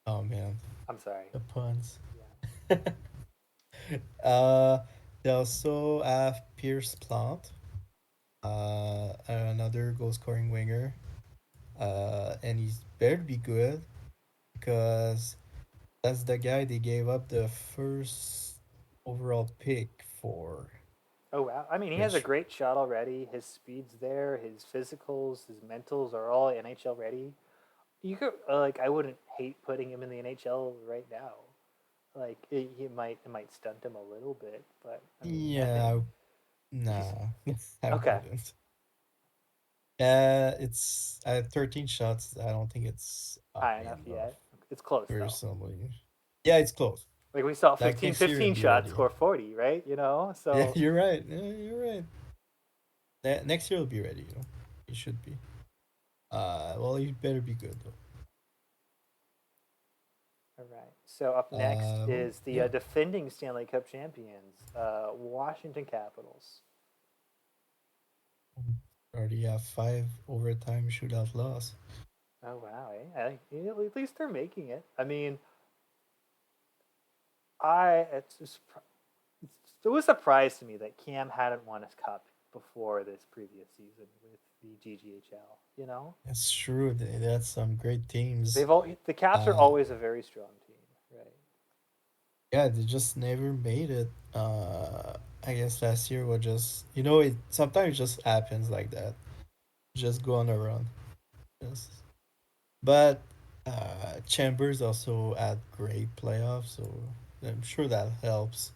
Oh man, I'm sorry. the puns. Yeah. uh, they also have Pierce Plant, another goal scoring winger. And he's better be good because that's the guy they gave up the first overall pick for, Oh wow. I mean, he has a which great shot already. His speed's there. His physicals, his mentals are all NHL ready. You could like, I wouldn't hate putting him in the NHL right now. Like it might stunt him a little bit, but I mean, I think yeah, he's nah, I okay. wouldn't. It's at 13 shots. I don't think it's High high enough enough yet. It's close though. personally. Yeah, it's close. Like we saw Like 15, next year, it'll 15 be shots ready. score 40, right? You know, Yeah, so you're right. Yeah, you're right. Next year, it'll be ready. It should be. Well, you better be good though. all right. So up next Well, is the yeah. defending Stanley Cup champions, Washington Capitals. Already have five overtime shootout loss. Oh wow! At least they're making it. I mean, I it's just it was a surprise to me that Cam hadn't won his cup before this previous season with the GGHL. You know, It's true. That's some great teams. the Caps are Uh, always a very strong team, right? yeah, they just never made it. I guess last year was just it. Sometimes it just happens like that. Just go on a run. Just, but Chambers also had great playoffs, so I'm sure that helps.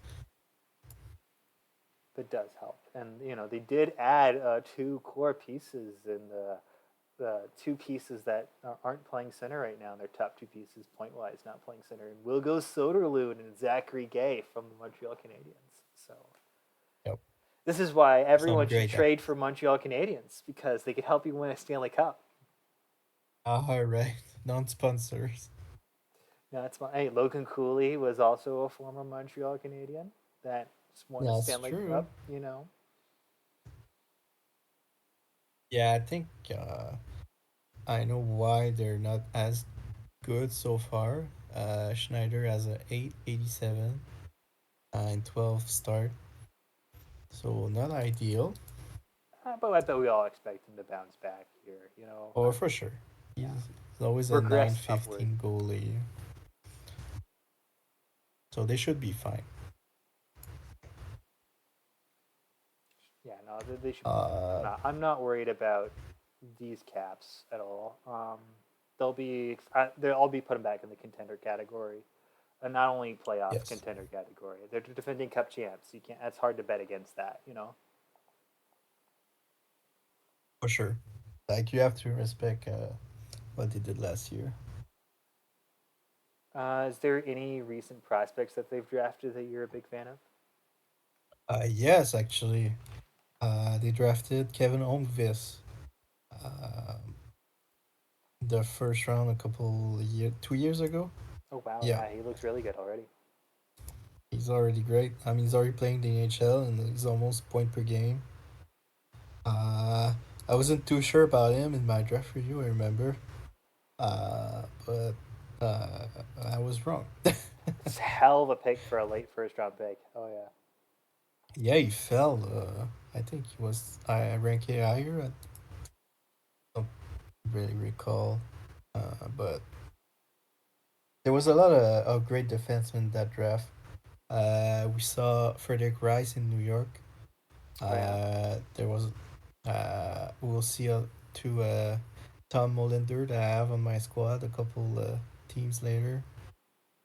That does help, and they did add two core pieces in the two pieces that aren't playing center right now. And their top two pieces, point wise, not playing center, and Wilgo Soderlund and Zachary Gay from the Montreal Canadiens. So Yep, this is why some everyone should great. trade for Montreal Canadiens because they could help you win a Stanley Cup. Right, non-sponsors. Yeah, that's my. Hey, Logan Cooley was also a former Montreal Canadian that won a That's Stanley true. Cup. Yeah, I think I know why they're not as good so far. Schneider has a 887 and 12 start, so not ideal. But I bet we all expect him to bounce back here. Or for sure, he's, Yeah, he's always a regress upward. 915 goalie, so they should be fine. Yeah, no, they should be fine. I'm Uh, not. I'm not worried about these Caps at all. They'll all be put them back in the contender category, and not only playoff yes, contender category. They're defending Cup champs. You can't. It's hard to bet against that. for sure. Like you have to respect what they did last year. Is there any recent prospects that they've drafted that you're a big fan of? Yes, actually, they drafted Kevin Holmqvist. Um, the first round a couple 2 years ago. Oh wow, Yeah, yeah, he looks really good already. he's already great. I mean, he's already playing the NHL and he's almost point per game. Uh, I wasn't too sure about him in my draft review. I remember, but uh, I was wrong. It's hell of a pick for a late first round pick. Oh yeah. Yeah, he fell. I think he was I ranked higher. I don't really recall, but there was a lot of great defensemen in that draft. We saw Frederick Rice in New York. Oh yeah. There was we'll see two Tom Molinder that I have on my squad a couple teams later.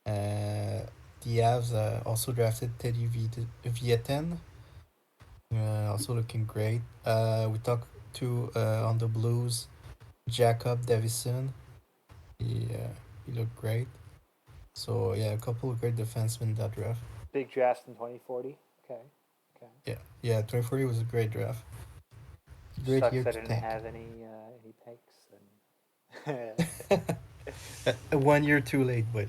The Avs also drafted Teddy Vieten, also looking great. We talked to on the Blues Jacob Davison. He looked great. So yeah, a couple of great defensemen in that draft. Big draft in 2040. Okay. Okay. Yeah, 2040 was a great draft. Great Sucks year I to didn't tank. have any picks. And 1 year too late, but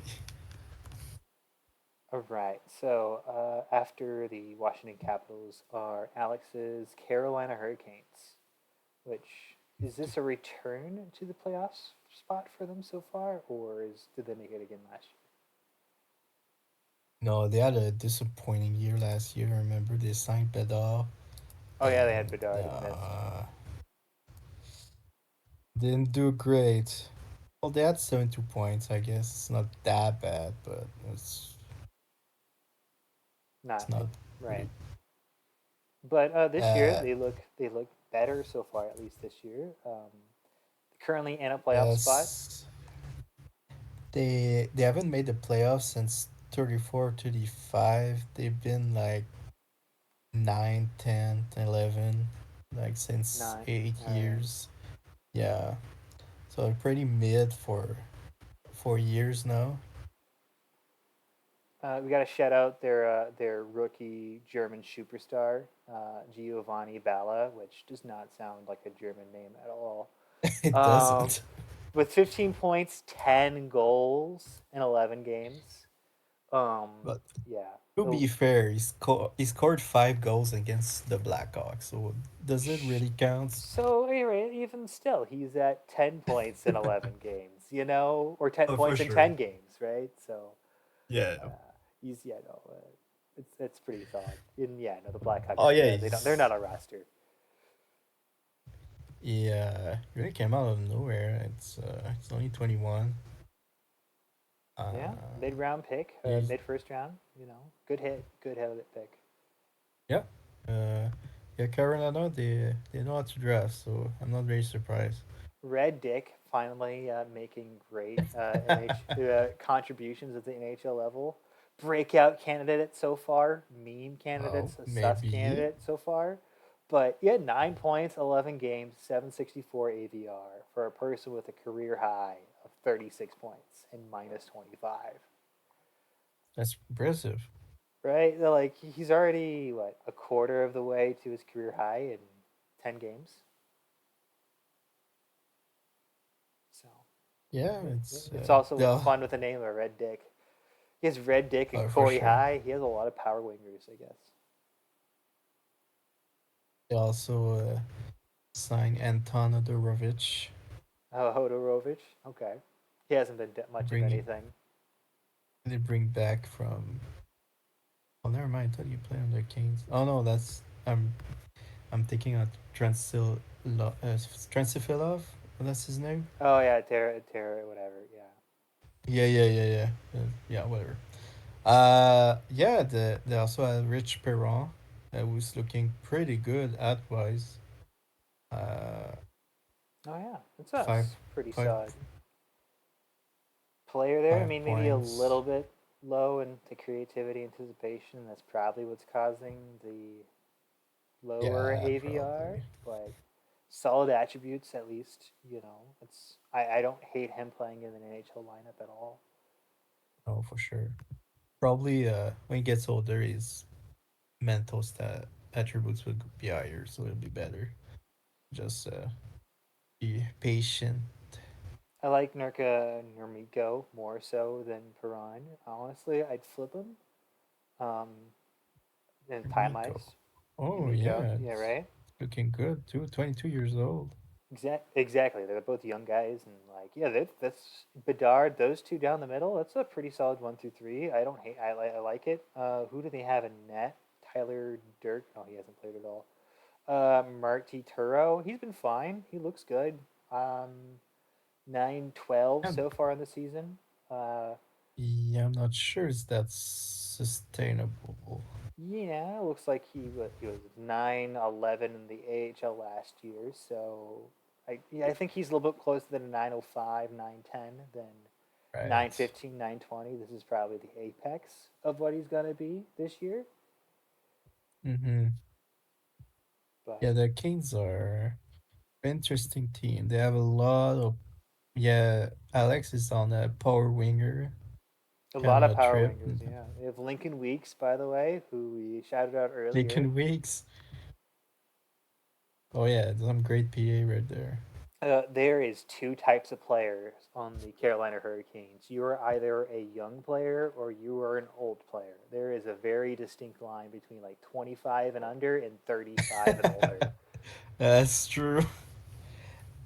all right. So after the Washington Capitals are Alex's Carolina Hurricanes, which is this a return to the playoffs spot for them so far, or did they make it again last year? no, they had a disappointing year last year. Remember, they signed Bedard Oh yeah, they had and Bedard and Mets. didn't do great. Well, they had 72 points. I guess it's not that bad, but it's Not not right. great. But this year Uh, they look better so far, at least this year. Currently in a playoff spot. yes, they haven't made the playoffs since 34, 35. They've been like 9, 10, 11, like since Nine. eight All right. years. Yeah, so they're pretty mid for 4 years now. We got to shout out their rookie German superstar, Giovanni Balla, which does not sound like a German name at all. It Um, doesn't. with 15 points, 10 goals in 11 games. Um, But yeah. to So, be fair, he scored 5 goals against the Blackhawks. So does it really count? so anyway, even still, he's at 10 points in 11 games, or 10 Oh, for points in sure. 10 games, right? So, Yeah. he's yeah, no, it's pretty solid. And yeah, no, the Blackhawks, Oh yeah, they're he's not a roster. yeah. He really came out of nowhere. It's only 21. Yeah, Uh, mid round pick, he's mid first round. Good hit pick. yeah. Uh, yeah. Carolina, they know how to draft, so I'm not very surprised. Red Dick finally making great contributions at the NHL level. Breakout candidate so far, meme Oh, candidates, sus maybe. candidate so far. But yeah, 9 points, 11 games, 764 AVR for a person with a career high of 36 points and minus 25. That's impressive. Right? Like he's already what a quarter of the way to his career high in 10 games. So Yeah, it's also they fun with the name of Red Dick. He has Red Dick and for Corey sure. High. He has a lot of power wingers, I guess. They also signed Anton Adorovich, Oh, Hodorovic. Okay, he hasn't been much of bringing anything. they bring back from. Oh, never mind. I thought you played on the Kings. Oh no, I'm thinking of Transifilov. That's his name. Oh yeah, Terra, whatever. Yeah. Yeah, whatever. Yeah. They also had Rich Perron, who's looking pretty good at wise. Uh, Oh yeah, it's five, us. Pretty five, solid player there. I five mean, maybe a points. little bit low into creativity, anticipation. That's probably what's causing the lower Yeah, AVR, probably. but solid attributes at least. I don't hate him playing in an NHL lineup at all. Oh, for sure. Probably. When he gets older, his mental stat attributes will be higher, so it'll be better. Just be patient. I like Nurmiko more so than Perron. Honestly, I'd flip him. Um, in time Miko. ice, Oh Yumiko. yeah, Yeah, it's right. looking good too. 22 years old. Exactly. They're both young guys, and like, yeah, that's Bedard. Those two down the middle. That's a pretty solid 1 through 3. I don't hate. I like it. Who do they have in net? Tyler Dirk. Oh, he hasn't played at all. Marty Turo. He's been fine. He looks good. 9-12 And so far in the season. Uh, yeah, I'm not sure if that's sustainable. Yeah, looks like he was 9-11 in the AHL last year. So I think he's a little bit closer than 905, 910 than nine Right. fifteen, 920. This is probably the apex of what he's gonna be this year. Mm-hmm. But Yeah, the Kings are interesting team. They have a lot of yeah. Alex is on a power winger a kind lot of of power trip. wingers. Yeah, we have Lincoln Weeks, by the way, who we shouted out earlier. Taken weeks. Oh yeah, some great PA right there. There is two types of players on the Carolina Hurricanes. You are either a young player or you are an old player. There is a very distinct line between like 25 and under and 35 and older. That's true.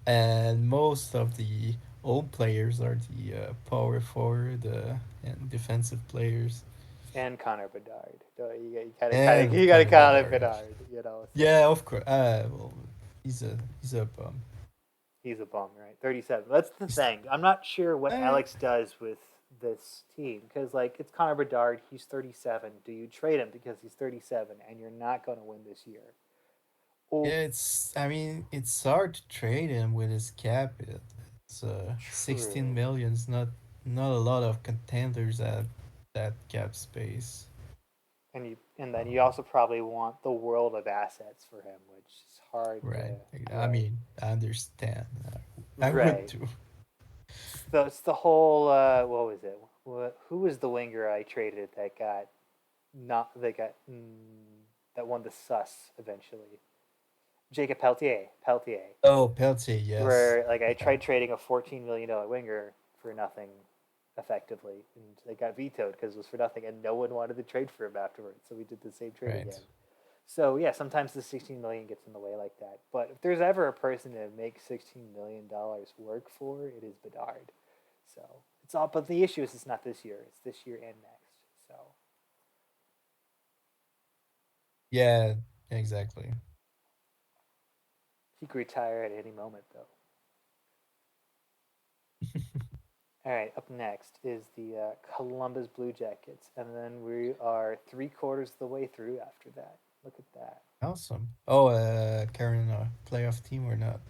And most of the old players are the power forward and defensive players. And Connor Bedard. You gotta And you gotta Connor count it Bedard. Bedard. So Yeah, of course. Well, he's a he's a bum, right? 37. That's the he's, thing. I'm not sure what uh, Alex does with this team because like it's Connor Bedard. He's 37. Do you trade him because he's 37 and you're not going to win this year? Oh, yeah. I mean, it's hard to trade him with his cap. It's 16 true. million. It's not a lot of contenders at that cap space. And then you also probably want the world of assets for him, which is hard to Right. I right. mean, I understand. I would Right. too. It's the whole what was it? Who was the winger I traded that got not that got that won the sus eventually? Jacob Peltier. Oh, Peltier, yes. Where like I Yeah. tried trading a $14 million winger for nothing effectively, and they got vetoed because it was for nothing, and no one wanted to trade for him afterwards. So we did the same trade Right. again. So yeah, sometimes the 16 million gets in the way like that. But if there's ever a person to make $16 million work for, it is Bedard. So it's all. But the issue is it's not this year. It's this year and next. So Yeah, exactly. he could retire at any moment, though. All right, up next is the Columbus Blue Jackets, and then we are 3/4 of the way through after that. Look at that. Awesome. Oh, Carolina playoff team or not?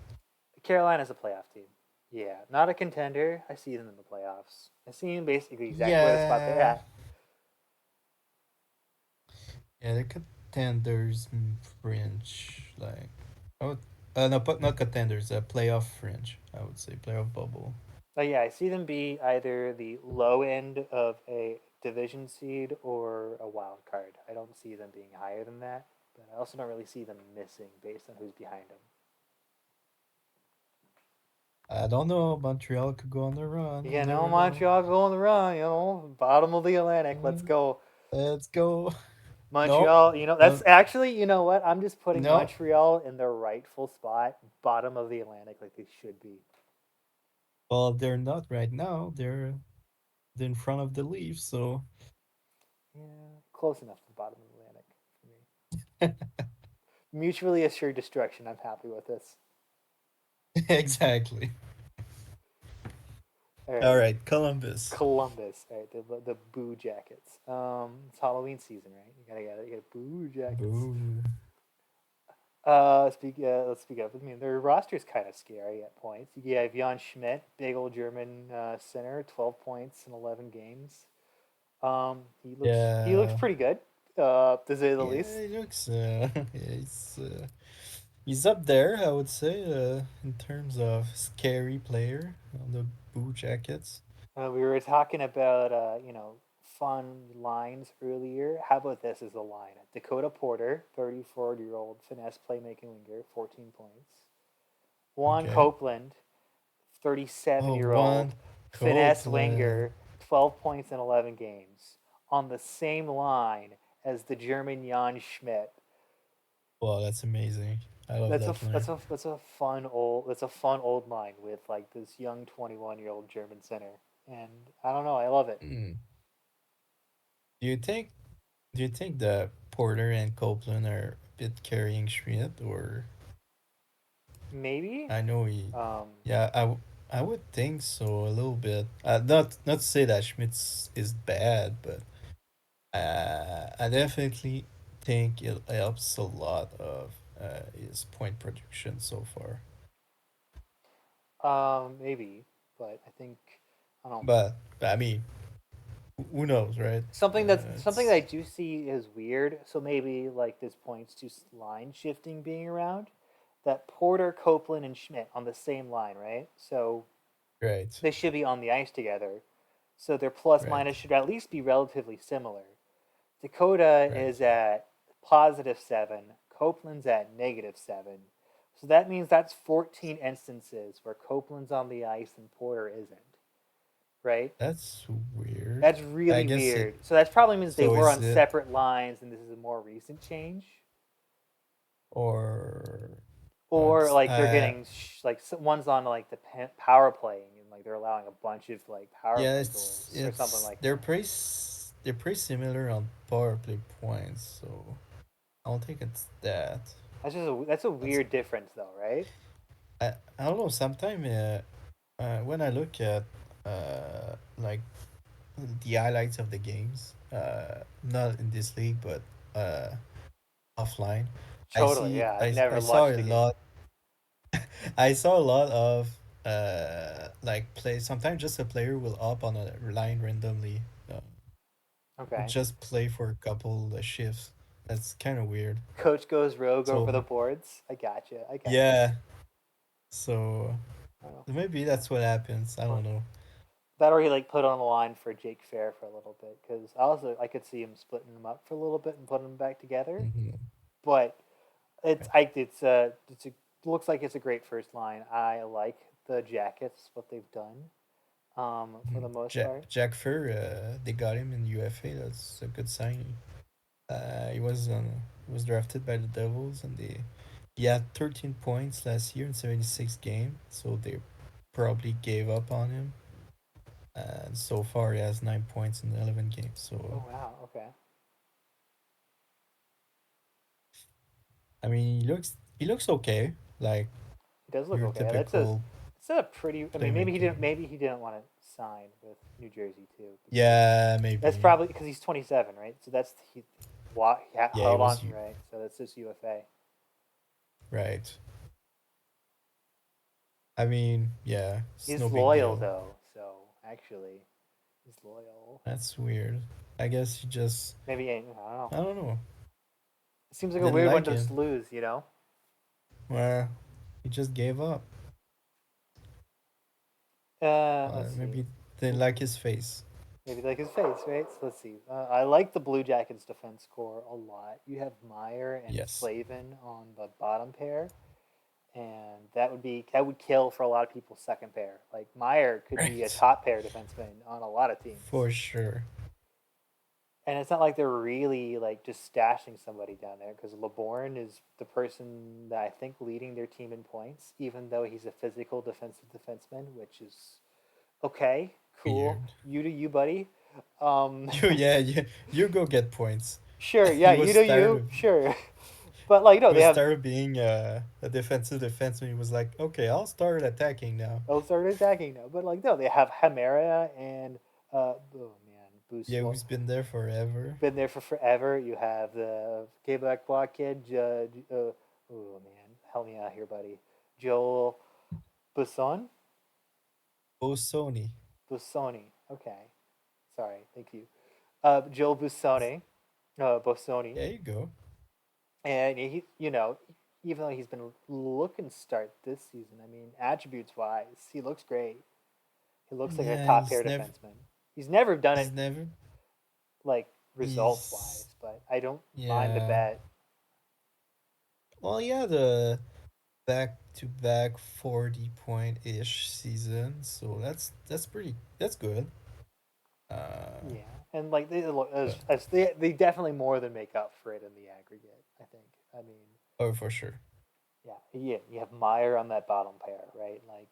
Carolina's a playoff team. Yeah, not a contender. I see them in the playoffs. I see them basically exactly where the spot they're Yeah. at. Yeah, the contenders fringe, like oh, no, but not contenders. Playoff fringe, I would say playoff bubble. But yeah, I see them be either the low end of a division seed or a wild card. I don't see them being higher than that, but I also don't really see them missing based on who's behind them. I don't know. Montreal could go on the run. You You know, never know. Montreal going the run. You know, bottom of the Atlantic. Let's Mm, go. let's go. Nope. Montreal, you know, that's No, actually, you know what? I'm just putting no. Montreal in their rightful spot, bottom of the Atlantic, like they should be. Well, they're not right now. They're in front of the Leafs, so Yeah, close enough to the bottom of the Atlantic for me. Mutually assured destruction. I'm happy with this. exactly. All All right, right, Columbus. Columbus. All right, the Boo Jackets. It's Halloween season, right? You gotta Boo Jackets. Boo. Let's speak up. I mean, their roster's kind of scary at points. You have Jan Schmidt, big old German center, 12 points in 11 games. He looks Yeah. pretty good, to say the Yeah, least. he looks. Yeah, he's up there, I would say, in terms of scary player on the Blue Jackets. We were talking about fun lines earlier. How about this as a line? Dakota Porter, 34-year-old finesse playmaking winger, 14 points. Juan Okay. Copeland, Oh, 37-year-old one finesse Copeland. winger, 12 points in 11 games, on the same line as the German Jan Schmidt. Wow, that's amazing. I love That's a that line. that's a fun old line with like this young 21-year-old German center, and I don't know, I love it. Mm. Do you think? Do you think that Porter and Copeland are a bit carrying Schmidt, or Maybe. I know he? Um, Yeah, I would think so a little bit. Not to say that Schmidt is bad, but I definitely think it helps a lot of his point production so far. maybe, but I think I don't know. But I mean, who knows, right? Something that I It's do see is weird. So maybe like this points to line shifting being around. That Porter, Copeland, and Schmidt on the same line, right? So right, they should be on the ice together. So their plus right, minus should at least be relatively similar. Dakota right. is at +7. Copeland's at -7. So that means that's 14 instances where Copeland's on the ice and Porter isn't, right? That's weird. That's I really guess it. weird. So that probably means they So were is on it separate lines and this is a more recent change. or Or like they're getting like one's on like the power play and like they're allowing a bunch of like power yeah, play goals or something it's like that. they're pretty similar on power play points, so I don't think it's that. That's a That's weird difference though, right? I don't know. Sometimes when I look at like the highlights of the games, not in this league but uh offline, Totally, yeah. I've I never saw watched a a game. lot. I saw a lot of like play. Sometimes just a player will up on a line randomly, Okay. just play for a couple shifts. That's kind of weird. Coach goes rogue over So the boards. I gotcha. I gotcha. yeah, so Oh. maybe that's what happens. I Huh. don't know. That or he like put on the line for Jake Fair for a little bit because I could see him splitting them up for a little bit and putting them back together. Hmm. But Right. looks like it's a great first line. I like the Jackets, what they've done. for the most Jack part. Jack Fur, they got him in UFA. That's a good signing. He was drafted by the Devils, and he had 13 points last year in 76 games, so they probably gave up on him. And so far, he has 9 points in 11 games. So Oh wow, okay. I mean, he looks okay, like He does look your okay. typical It's a pretty. I mean, playmaker. maybe he didn't want to sign with New Jersey too because Yeah, that's maybe. probably because he's 27, right? So that's he. Why? Yeah, it Hold on, was you, right? So that's just UFA. right? I mean, yeah, it's He's no big loyal deal. though, so actually, he's loyal. That's weird. I guess he just, Maybe I don't know. I don't know, It seems like a didn't weird one like to just him. lose, you know. Well, he just gave up. Let's see. Maybe didn't like his face. Maybe like his face, right? So let's see. I like the Blue Jackets defense core a lot. You have Meyer and Yes. Slavin on the bottom pair, and that would kill for a lot of people's second pair. Like Meyer could be a Right. top pair defenseman on a lot of teams, For sure. and it's not like they're really like just stashing somebody down there because LeBourne is the person that I think leading their team in points, even though he's a physical defensive defenseman, which is okay, cool. Weird. You do you, buddy. Um, Yeah. You go get points. sure, yeah, He you was do tired you, of sure. But like, he no, they was have. tired of being a defensive defenseman. He was like, okay, I'll start attacking now. They'll start attacking now. But like, no, they have Hamera and oh man, Yeah, Boost. who's been there forever. Been there for forever. You have the Quebec Block kid. Oh man, help me out here, buddy. Joel Busson. Oh, Sony. Bussoni. Okay, sorry. Thank you. Joel Bussoni. Bossoni. There you go. And you know, even though he's been looking start this season, I mean, attributes wise, he looks great. He looks like a Yeah, top pair defenseman. He's never done he's it never like results he's wise, but I don't mind the yeah. bet. Well, yeah, the back to back 40 point ish season. So that's good. Uh Yeah, and like they look but, as they definitely more than make up for it in the aggregate. I think. I mean, oh, for sure. yeah. You have Meyer on that bottom pair, right? Like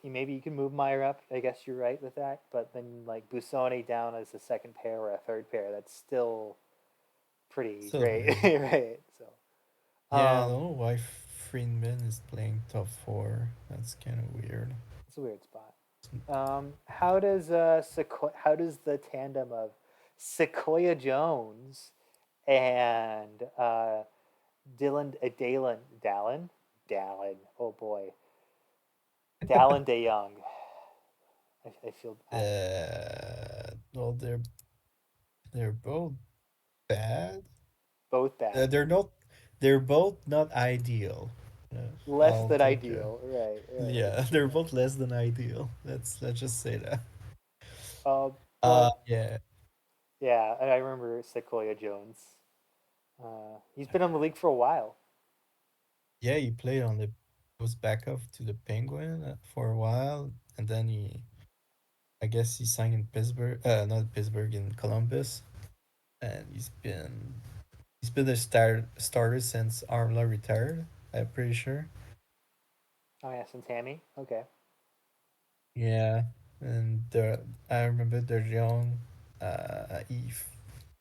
maybe you can move Meyer up. I guess you're right with that. But then like Busoni down as a second pair or a third pair, that's still pretty Still great, weird. right? So, Yeah, I don't know why Friedman is playing top four. That's kind of weird. it's a weird spot. How does the tandem of Sequoia Jones and Dallin? Oh boy, Dallin DeYoung. I feel Well, they're both bad. both bad, They're not. They're both not ideal. less I'll than take. ideal. Right, right. Yeah, they're both less than ideal. Let's just say that. But Yeah, yeah, I remember Sequoia Jones. He's been in the league for a while. yeah. He played on the was backup to the Penguin for a while, and then I guess he signed in Pittsburgh. Not Pittsburgh, in Columbus, and he's been a starter since Armla retired. I'm pretty sure. Oh yeah, Santami. Okay. Yeah, and I remember De Jong.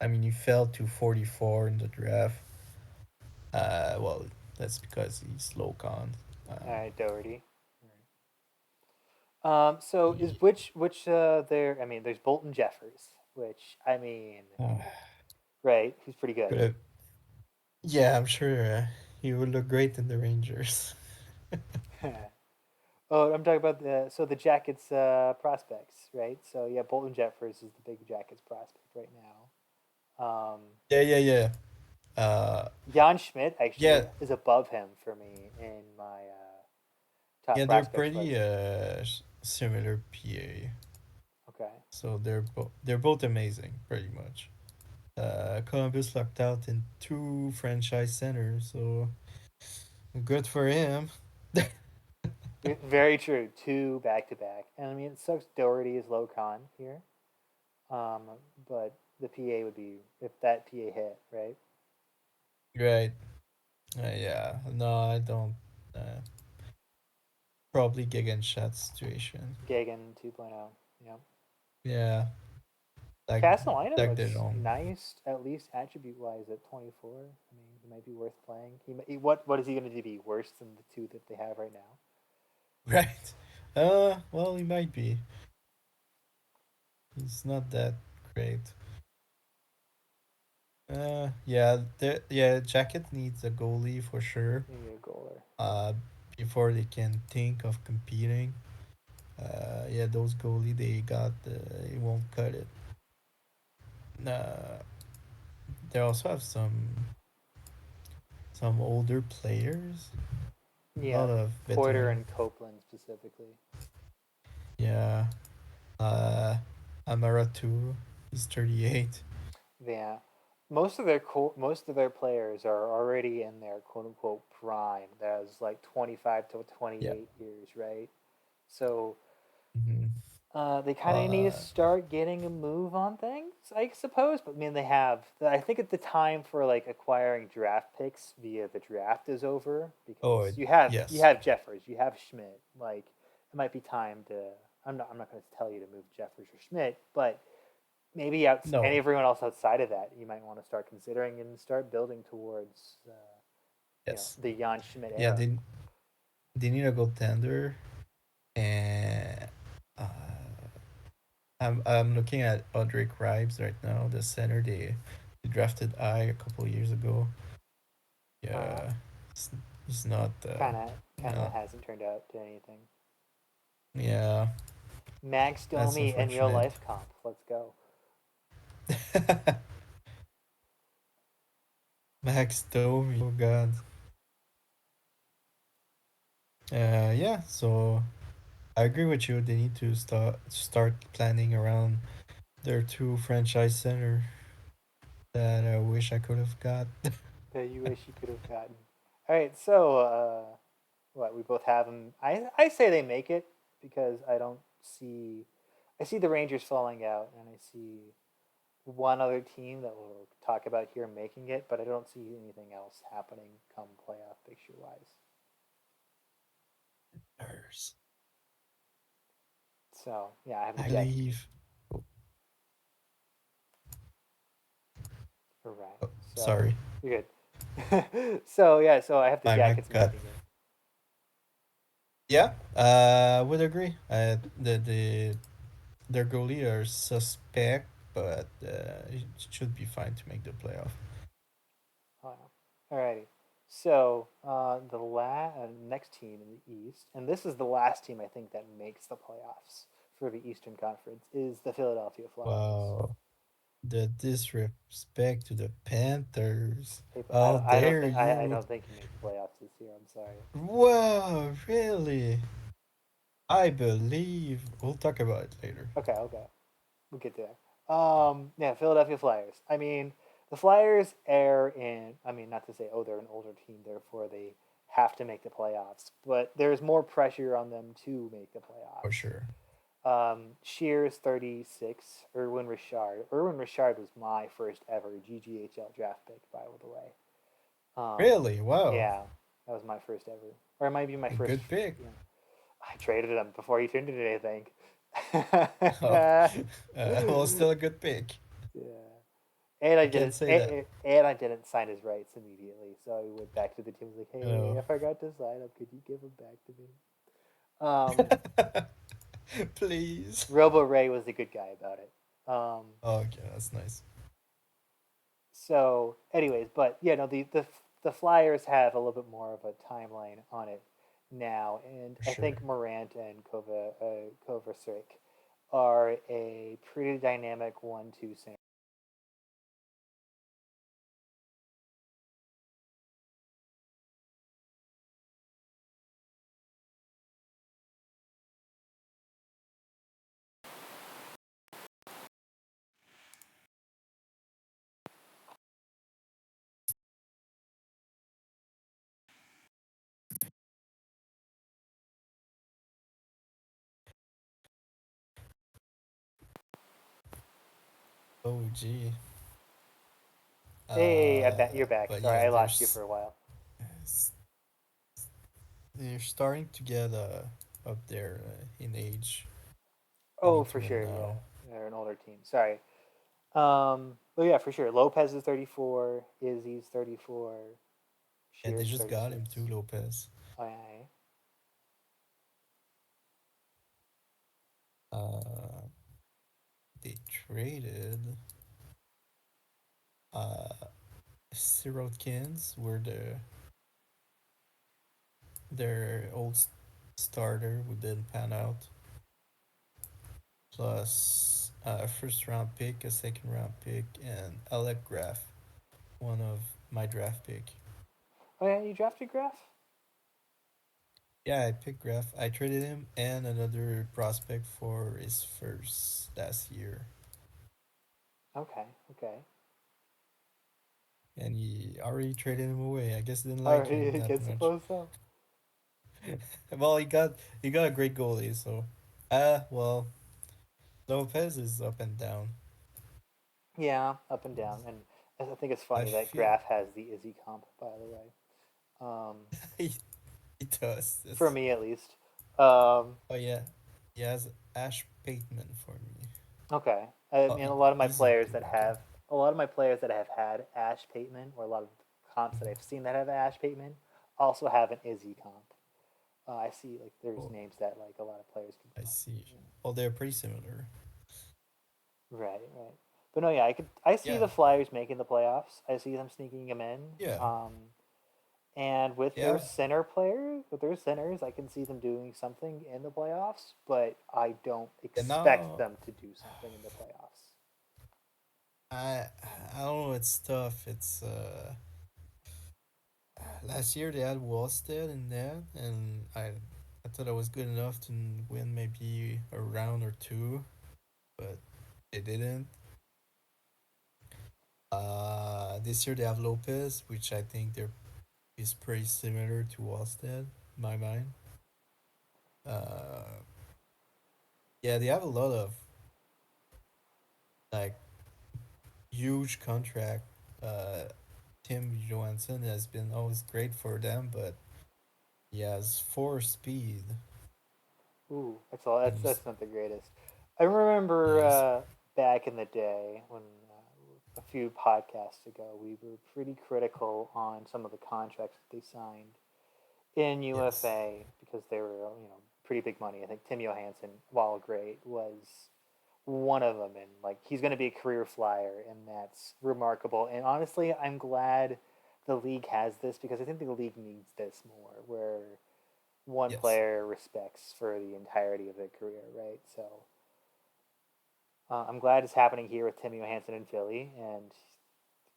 I mean, he fell to 44 in the draft. Well, that's because he's low con. All Uh, right, Doherty. So is he, which there? I mean, there's Bolton Jeffers, which I mean, uh, right? He's pretty good. could have, yeah, I'm sure he would look great in the Rangers. Oh, I'm talking about the Jackets prospects, right? So yeah, Bolton Jeffers is the big Jackets prospect right now. Yeah. Uh, Jan Schmidt actually yeah, is above him for me in my top yeah, they're prospects pretty list. similar PA. Okay. So they're both amazing, pretty much. Columbus lucked out in two franchise centers, so good for him. Very true. Two back to back, and I mean it sucks. Doherty is low con here, um, but the PA would be if that PA hit right. Right. Yeah. No, I don't. Uh, Probably shot situation. Gagan 2.0. Yeah. Yeah. Like Castellano like they looks don't. nice, at least attribute wise, at 24. I mean, he might be worth playing. What is he going to be worse than the two that they have right now? Right. Well, he might be. He's not that great. Yeah. Jacket needs a goalie for sure. Maybe a goaler. Uh, Before they can think of competing. Yeah, those goalie they got, it won't cut it. Uh, they also have some older players. A Yeah, lot of Porter veteran. and Copeland specifically. Yeah. Uh, Amara too. He's 38. Yeah, most of their players are already in their quote unquote prime. That's like 25 to Yeah. 28 years, right? So Hmm. they kind of need to Uh, start getting a move on things, I suppose. But I mean, they have. I think at the time for like acquiring draft picks via the draft is over oh, because you yes. have Jeffers, you have Schmidt. Like it might be time to. I'm not going to tell you to move Jeffers or Schmidt, but maybe No. everyone else outside of that you might want to start considering and start building towards Yes. the Jan Schmidt Yeah, era. they need a goaltender, and uh, I'm looking at Audric Rives right now, the center they drafted I a couple years ago. Uh, Yeah, it's, he's not. kind of Yeah, hasn't turned out to anything. yeah, Max that's Domi in real unfortunate. life comp. Let's go. Max Domi, oh god. Yeah. So I agree with you. They need to start planning around their two franchise center that I wish I could have got. That you wish you could have gotten. All right, so what we both have them. I say they make it because I don't see. I see the Rangers falling out, and I see one other team that we'll talk about here making it, but I don't see anything else happening come playoff picture wise. Nurse. So yeah, I have the I Jack. leave. Right. Oh, So sorry. you're good. So yeah, so I have the My Jackets God. making it. Yeah, would agree. Their goalie are suspect, but it should be fine to make the playoff. Wow. Alrighty. So next team in the East, and this is the last team I think that makes the playoffs for the Eastern Conference, is the Philadelphia Flyers. Wow, the disrespect to the Panthers. I How don't, I don't dare think I you? don't think you make the playoffs this year. I'm sorry. Wow, really? I believe we'll talk about it later. Okay, we'll get there. Yeah, Philadelphia Flyers. I mean, the Flyers are in. I mean, not to say they're an older team, therefore they have to make the playoffs, but there's more pressure on them to make the For playoffs. sure. Shears 36, Erwin Richard. Erwin Richard was my first ever GGHL draft pick, by the way. Um, Really? Wow. yeah, that was my first ever, or it might be my A first. good pick. You know, I traded him before he turned it, I think. Oh, well, still a good pick. Yeah, and I You can't didn't, say that. and I didn't sign his rights immediately. So I went back to the team. Was like, hey, Oh. I forgot to sign him. Could you give him back to me? Um, Please. Robo Ray was the good guy about it. Okay, that's nice. So, anyways, but yeah, no, the Flyers have a little bit more of a timeline on it now, and For I sure. think Morant and Kovacic are a pretty dynamic 1-2 center. Oh, gee. Hey, I bet you're back. But Sorry, yeah, I lost you for a while. s- they're starting to get up there in age, Oh, getting for to win sure. Yeah, now. they're an older team. Sorry. But yeah, for sure. Lopez is 34. Izzy's 34. And they Shear's just got 36. him too, Lopez. Oh, yeah. Uh, they traded uh Sirotkin's were their starter who didn't pan out, plus a first round pick, a second round pick, and Alec Graf, one of my draft pick. Oh, yeah, you drafted Graf? Yeah, I picked Graf. I traded him and another prospect for his first last year, Okay, okay. and he already traded him away. I guess he didn't All like right, him I that guess much. suppose so. Well, he got a great goalie, so well, Lopez is up and down. Yeah, up and down. And I think it's I funny that feel Graf has the Izzy comp, by the way. Um, he, he does. for It's, me, at least. Um, oh yeah, he has Ash Bateman for me. okay. I Oh, mean, a lot of my he's up players there that again. have a lot of my players that have had Ash Pateman, or a lot of comps that I've seen that have Ash Pateman, also have an Izzy comp. I see like there's Oh, names that like a lot of players can I come up see. with. Well, they're pretty similar. Right, right. But no, yeah, I see Yeah, the Flyers making the playoffs. I see them sneaking them in. yeah, And with their yeah. center player, with their centers, I can see them doing something in the playoffs, but I don't And expect now them to do something in the playoffs. I I don't know. It's tough. It's last year they had Wallstead in there, and I thought I was good enough to win maybe a round or two, but they didn't. This year they have Lopez, which I think they're is pretty similar to Wallstead, in my mind. Uh, yeah, they have a lot of like huge contract. Uh, Tim Johansson has been always great for them, but he has four speed, Ooh, that's all. and That's not the greatest. I remember he's back in the day when a few podcasts ago we were pretty critical on some of the contracts that they signed in yes, UFA because they were pretty big money. I think Tim Johansson, while great, was one of them, and like he's going to be a career flyer, and that's remarkable. And honestly, I'm glad the league has this because I think the league needs this more, where one yes, player respects for the entirety of their career, right? So I'm glad it's happening here with Tim Johansson in Philly, and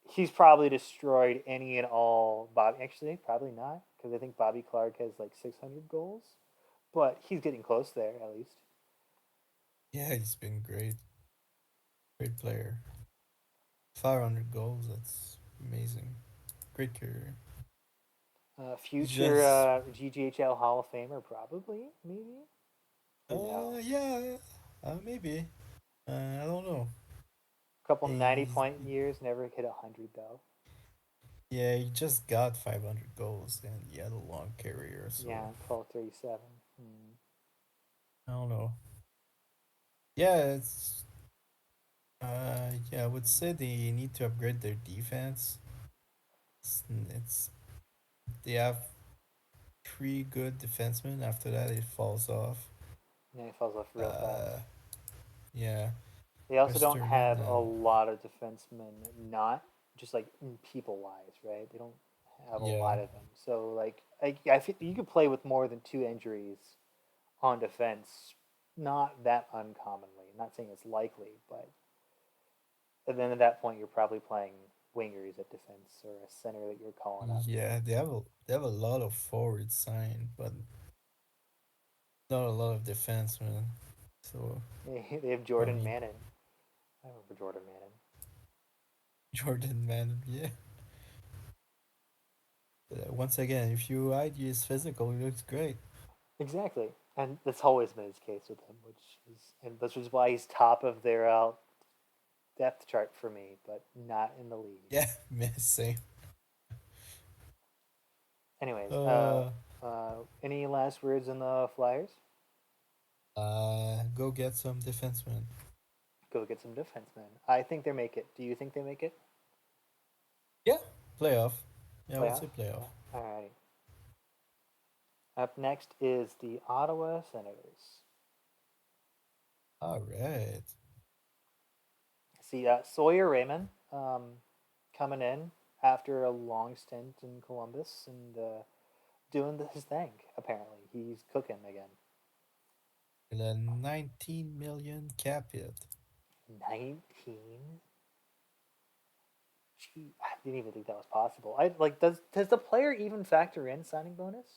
he's probably destroyed any and all Bobby. Actually, probably not, because I think Bobby Clark has like 600 goals, but he's getting close there at least. yeah, he's been great, great player. 500 goals, that's amazing. Great career. He's Future just GGHL Hall of Famer, probably, maybe, or no? yeah, maybe. I don't know. Couple 90 He's point years, never hit 100 though. Yeah, he just got 500 goals and he had a long career, so Yeah, 1237. Hmm. I don't know. Yeah, it's yeah, I would say they need to upgrade their defense. It's they have three good defensemen. After that, it falls off. Yeah, he falls off real fast. Uh, yeah, They also don't Westerman have a and lot of defensemen, not just like people wise, right? They don't have a yeah, lot of them. So, like, I think you could play with more than two injuries on defense, not that uncommonly. I'm not saying it's likely, but and then at that point, you're probably playing wingers at defense or a center that you're calling up. yeah. They have a lot of forwards signed, but not a lot of defensemen. So They have for Jordan me, Mannon. I remember Jordan Mannon. Jordan Mann, yeah. Once again, if you hide his physical, he looks great. Exactly, and that's always been his case with him, which is why he's top of their depth chart for me, but not in the league. Yeah, same. Anyways, Uh, any last words on the Flyers? go get some defensemen. Go get some defensemen. I think they make it. Do you think they make it? Yeah, playoff. Yeah, I would Playoff? say playoff. Yeah. Alrighty. Up next is the Ottawa Senators. All right. See, Sawyer Raymond coming in after a long stint in Columbus and doing his thing. Apparently, he's cooking again. With a 19 million cap hit. 19. Gee, I didn't even think that was possible. I like. Does the player even factor in signing bonus?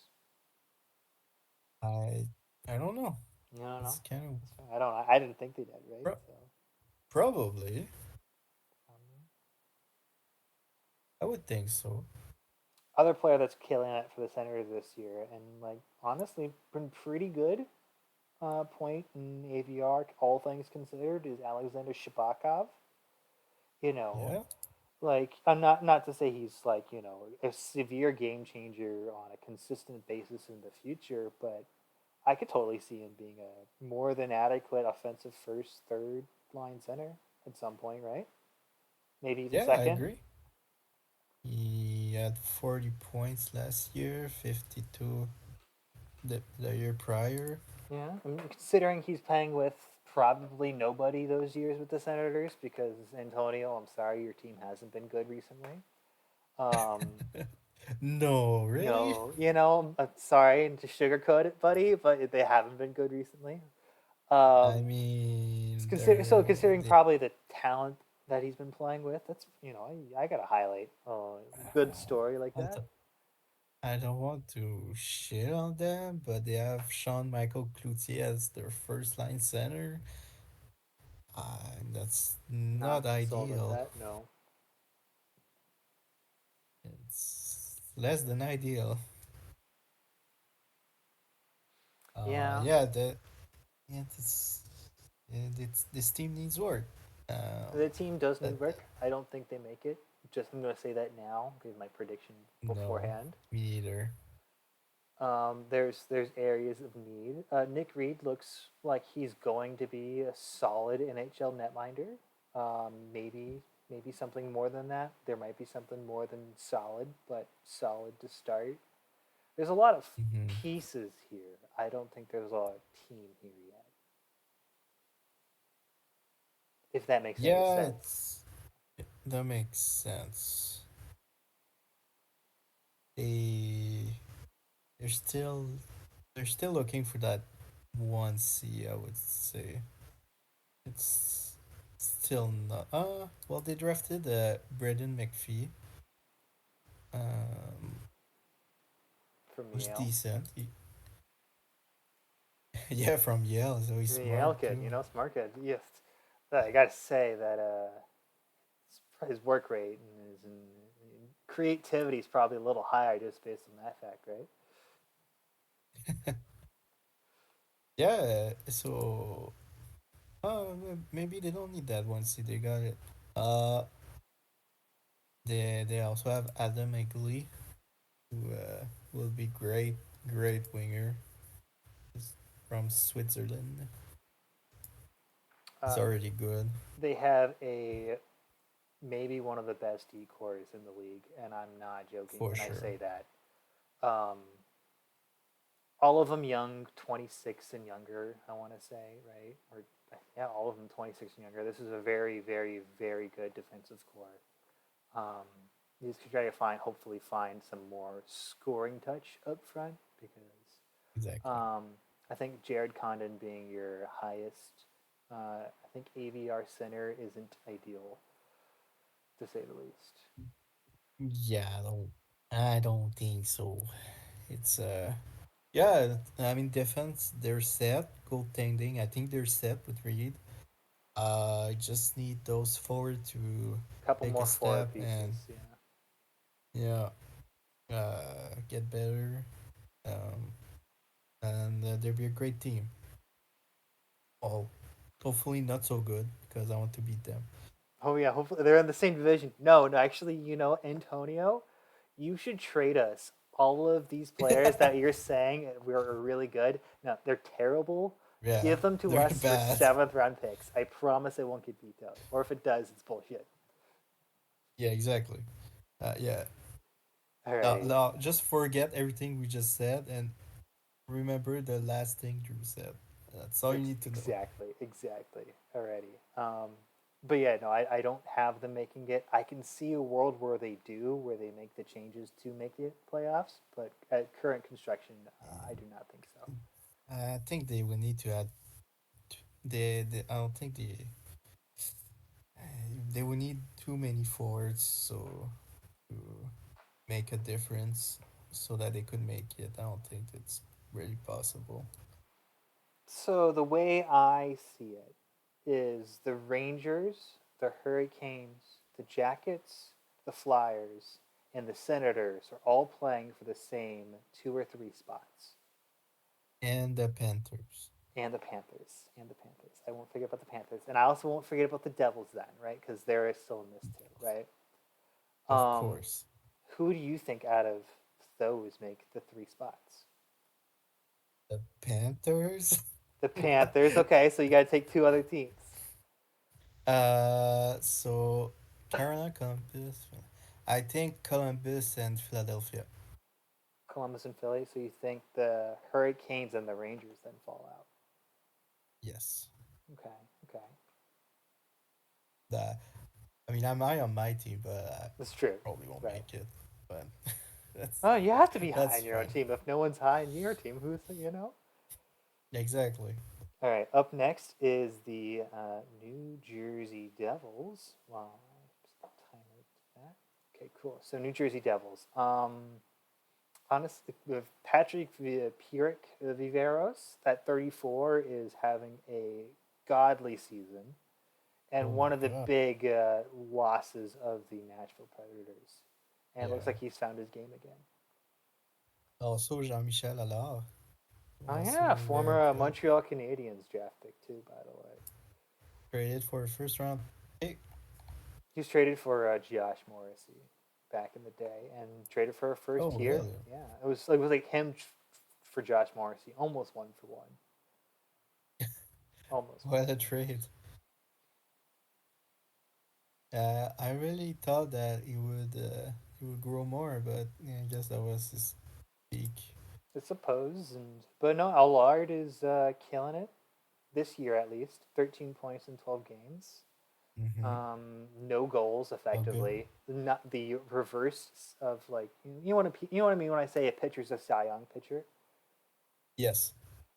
I I don't know. No, no. It's kind of I don't know. I didn't think they did. Right. So. probably. Um, I would think so. Other player that's killing it for the Senators this year, and like honestly, been pretty good. Point in AVR, all things considered, is Alexander Shabakov. You know, Yeah. like I'm not to say he's like a severe game changer on a consistent basis in the future, but I could totally see him being a more than adequate offensive first, third line center at some point, right? Maybe even Yeah, I second. agree. He had 40 points last year, 52 the year prior. Yeah, I mean, considering he's playing with probably nobody those years with the Senators because Antonio, I'm sorry, your team hasn't been good recently. Um, No, really? no, I'm sorry to sugarcoat it, buddy, but they haven't been good recently. Um, I mean, considering probably the talent that he's been playing with, that's I got to highlight a good story like I that. don't, I don't want to shit on them, but they have Sean Michael Cloutier as their first line center. That's Not not sold on ideal. that. No. It's less than ideal. Yeah, Yeah, yeah, this team needs work. the team does That need work. I don't think they make it. Just I'm going to say that now. Give my prediction no, beforehand. me either. There's areas of need. Nick Reed looks like he's going to be a solid NHL netminder. Maybe something more than that. There might be something more than solid, but solid to start. There's a lot of Hmm. pieces here. I don't think there's a team here yet. If that makes any Yeah, sense. that makes sense. They they're still they're still looking for that 1C, I would say. It's still not. Well, they drafted Braden McPhee. Um, From who's Yale. decent. Yeah, from Yale, so he's He's a smart Yale kid, too. smart kid. Yes, I got to say that his work rate and his creativity is probably a little higher just based on that fact, right? Yeah, so maybe they don't need that 1C. They got it. Uh, they also have Adam Egley, who will be great winger. He's from Switzerland. He's Uh, already good they have a maybe one of the best decors in the league, and I'm not joking for when I sure. say that. Um, all of them young, 26 and younger. I want to say, right? Or yeah, all of them 26 and younger. This is a very, very, very good defensive core. Um, you just try to hopefully find some more scoring touch up front because Exactly. um, I think Jared Condon being your highest, I think AVR center isn't ideal to say the least. Yeah, I don't think so. It's yeah, I mean defense, they're set. Goaltending, I think they're set with Reed. I just need those forward to A couple take a more forward step and pieces, yeah. yeah, get better. Um, and they'll be a great team. Oh, hopefully not so good because I want to beat them. Oh yeah, hopefully they're in the same division. No, no, actually, Antonio, you should trade us all of these players that you're saying are really good. No, they're terrible. Yeah, Give them to they're us for bad. seventh round picks. I promise it won't get vetoed. Or if it does, it's bullshit. Yeah, exactly. Yeah. Alrighty. Now, just forget everything we just said and remember the last thing Drew said. That's all you need to know. Exactly. Alrighty. But yeah, no, I don't have them making it. I can see a world where they do, where they make the changes to make the playoffs. But at current construction, I do not think so. I think they will need to add. I don't think they will need too many forwards so to make a difference so that they could make it. I don't think it's really possible. So the way I see it is the Rangers, the Hurricanes, the Jackets, the Flyers, and the Senators are all playing for the same two or three spots. And the Panthers, And the Panthers. And the Panthers. I won't forget about the Panthers. And I also won't forget about the Devils then, right? Because they're still in this too, right? of Um, course. who do you think out of those make the three spots? The Panthers. The Panthers. Okay, so you got to take two other teams. So Carolina, Columbus. I think Columbus and Philadelphia. Columbus and Philly. So you think the Hurricanes and the Rangers then fall out? Yes. Okay, okay, The I mean, I'm high on my team, but I that's true. probably won't Right. make it. But that's Oh, you have to be high that's in your own fine. team. If no one's high in your team, who's? Exactly. All right. Up next is the New Jersey Devils. Wow. Timer that. Okay, cool. So New Jersey Devils. Honestly, with Patrick Pierrick Viveros, that 34 is having a godly season Oh and my one of the god. big losses of the Nashville Predators. And it looks Yeah. like he's found his game again. Also, Jean-Michel Allard. Oh yeah, Also very former good. Montreal Canadiens draft pick too, by the way. Traded for a first round pick. He was traded for Josh Morrissey back in the day, and traded for a first Oh, tier. really? Yeah, it was like him for Josh Morrissey, almost 1 for 1, almost one What a for one. trade. I really thought that he would grow more, but yeah, I guess that was his peak. I suppose, but no, Allard is killing it this year at least. 13 points in 12 games. Mm-hmm. No goals Oh, good. effectively. Not the reverse of like you know what I mean when I say a pitcher's a Cy Young pitcher. Yes.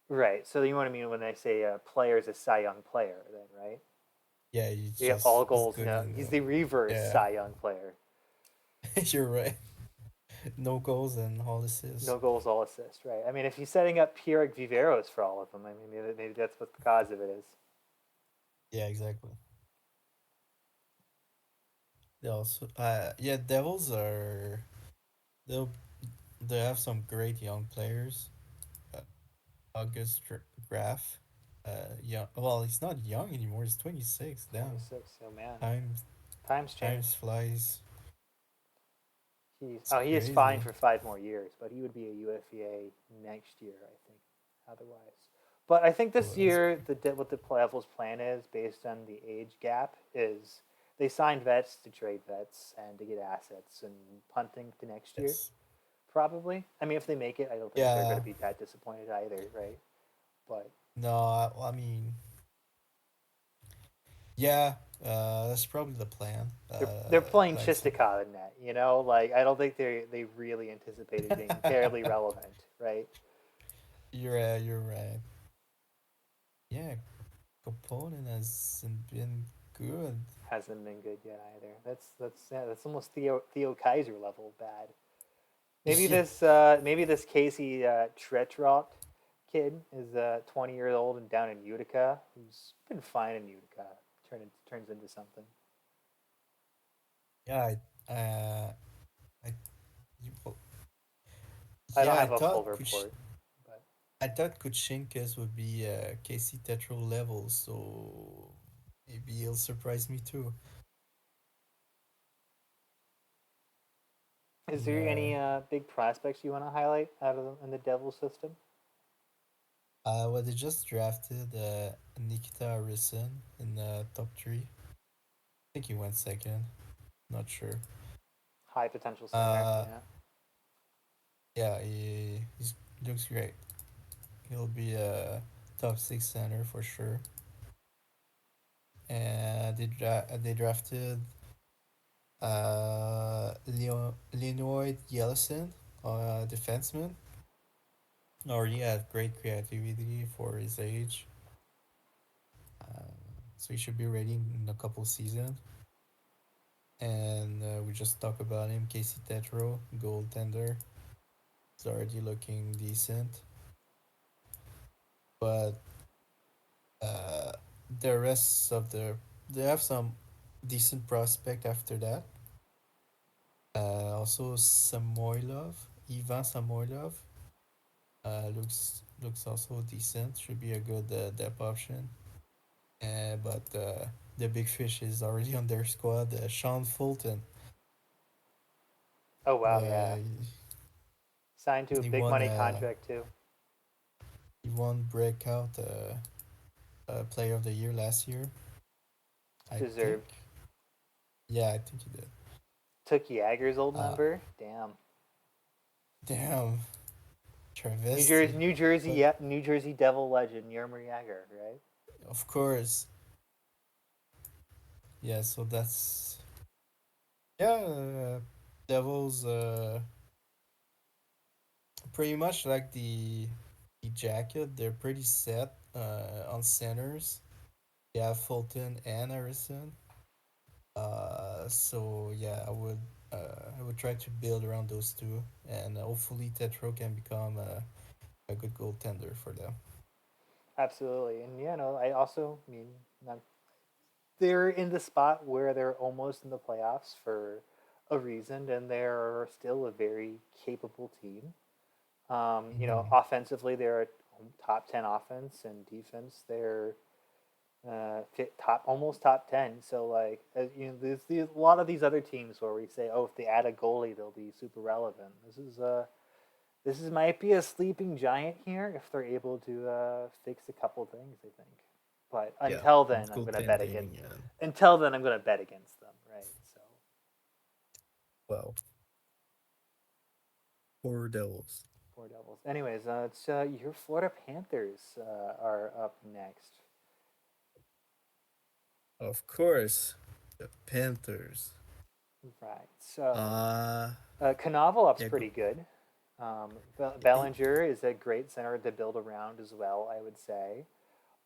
Right. So you know what I mean when I say a player is a Cy Young player, then right? Yeah, he's Yeah, all just he's goals. good No, in he's the. the reverse Yeah, Cy Young player. you're right. No goals and all assists. No goals, all assists. Right. I mean, if he's setting up Pierre Viveros for all of them, I mean, maybe that's what the cause of it is. Yeah, exactly. They also, yeah, Devils are they'll they have some great young players. Uh, August Graf, young. Well, he's not young anymore. He's 26. Damn, 26. Oh man, time times change. times flies. It's He is fine crazy. for 5 more years, but he would be a UFA next year, I think. Otherwise, but I think Oh, this that's year great. what the Devils' plan is, based on the age gap, is they signed vets to trade vets and to get assets and punting to next year. Yes. Probably. I mean, if they make it, I don't think they're going Yeah. to be that disappointed either, right? But No, I mean, yeah. That's probably the plan. they're playing Like some. Chistica in that, Like I don't think they really anticipated being barely relevant, right? You're right. Yeah, Component hasn't been good. Hasn't been good yet either. That's almost Theo Kaiser level bad. Yeah. Maybe this Casey Tretrot kid is 20 years old and down in Utica, who's been fine in Utica. Turns into something. Yeah, I, you, I don't yeah, have a full report, but I thought Kuchinkas would be KC Tetro level, so maybe he'll surprise me too. Is there Yeah. any big prospects you want to highlight out of in the Devils system? Well, they just drafted Nikita Harrison in the top three. I think he went second. Not sure. High potential center. Uh, Yeah. yeah, he looks great. He'll be a top six center for sure. And they drafted Leonid Yeltsin, defenseman. Already had great creativity for his age. Uh, so he should be ready in a couple seasons. And we just talked about him, Casey Tetro, goaltender. He's already looking decent. But uh, the rest of they have some decent prospect after that. Also Samoylov, Ivan Samoylov, looks also decent. Should be a good depth option. But the big fish is already on their squad. Sean Fulton. Oh wow, yeah. Uh, Signed to a he big won money contract too. he won breakout player of the year last year. I think. Deserved. Yeah, I think he did. Took Jagger's old Uh, number. Damn. damn, travesty. New Jersey, But yeah, New Jersey Devil legend Yermer Jagger, right? of course, yeah. So that's yeah. Devils pretty much like the jacket. They're pretty set on centers. They have Fulton and Harrison. So yeah, I would try to build around those two, and hopefully Tetro can become a good goaltender for them. Absolutely, and I also mean they're in the spot where they're almost in the playoffs for a reason, and they're still a very capable team. Mm-hmm. Offensively, they're a top 10 offense, and defense, they're almost top 10. So like there's a lot of these other teams where we say, oh, if they add a goalie, they'll be super relevant. This is might be a sleeping giant here if they're able to fix a couple things. I think, but Yeah, until then, I'm gonna bet against. goaltending and Until then, I'm gonna bet against them, right? So well, poor Devils. poor Devils. Anyways, it's your Florida Panthers are up next. Of course, the Panthers. Right. So Uh Knovolov's yeah, pretty good. he- Bellinger is a great center to build around as well, I would say.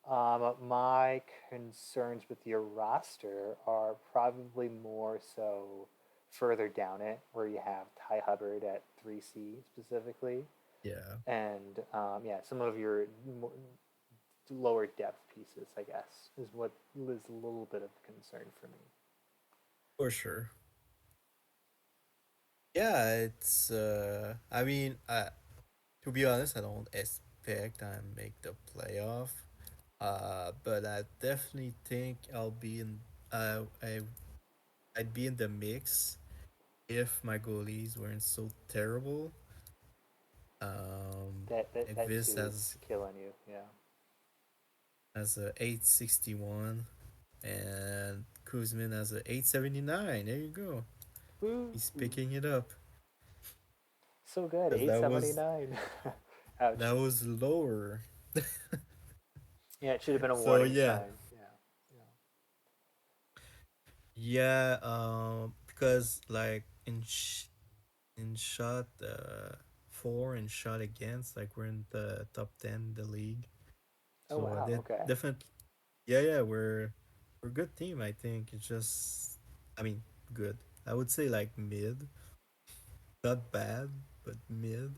My concerns with your roster are probably more so further down it, where you have Ty Hubbard at 3C specifically, yeah, and yeah, some of your lower depth pieces, I guess, is what is a little bit of concern for me. for sure. Yeah, it's I mean, to be honest, I don't expect I make the playoff. But I definitely think I'll be in. I'd be in the mix if my goalies weren't so terrible. That Ekvis too is killing you. Yeah. has a 861 and Kuzmin has a 879. There you go. Woo! He's picking it up So good. because 879. Ouch. that was lower. Yeah, it should have been a So warning yeah, sign. Yeah. Yeah. yeah. Because like in shot for and shot against, like we're in the top 10 in the league. Oh So wow. they Okay. definitely, yeah, we're a good team. I think it's just, I mean, good. I would say like mid, not bad, but mid.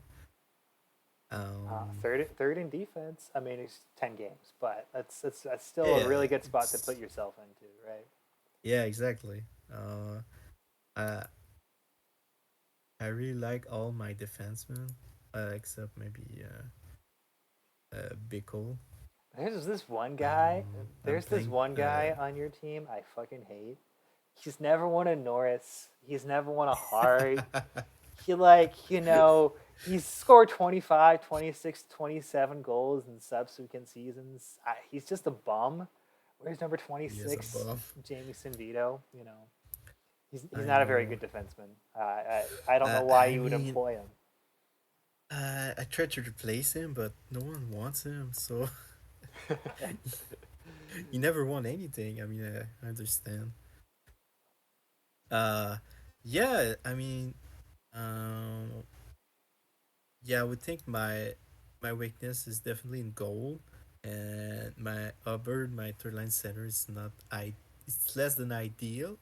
Um, Third in defense. I mean, it's 10 games, but that's still a yeah, really good spot to put it's yourself into, right? yeah, exactly. I I really like all my defensemen, except maybe Bickle. There's this one guy. I'm There's this playing one guy on your team I fucking hate. He's never won a Norris. He's never won a Hart. he he's scored 25, 26, 27 goals in subsequent seasons. He's just a bum. Where's number He is 26, above. Jamison Vito? He's I not a very know. good defenseman. I don't know why I you would mean, employ him. I tried to replace him, but no one wants him, so he never won anything. I mean, I understand. Uh, yeah, I mean, um, yeah, I would think my weakness is definitely in goal, and my Hubbard, my third line center, is not I. It's less than ideal,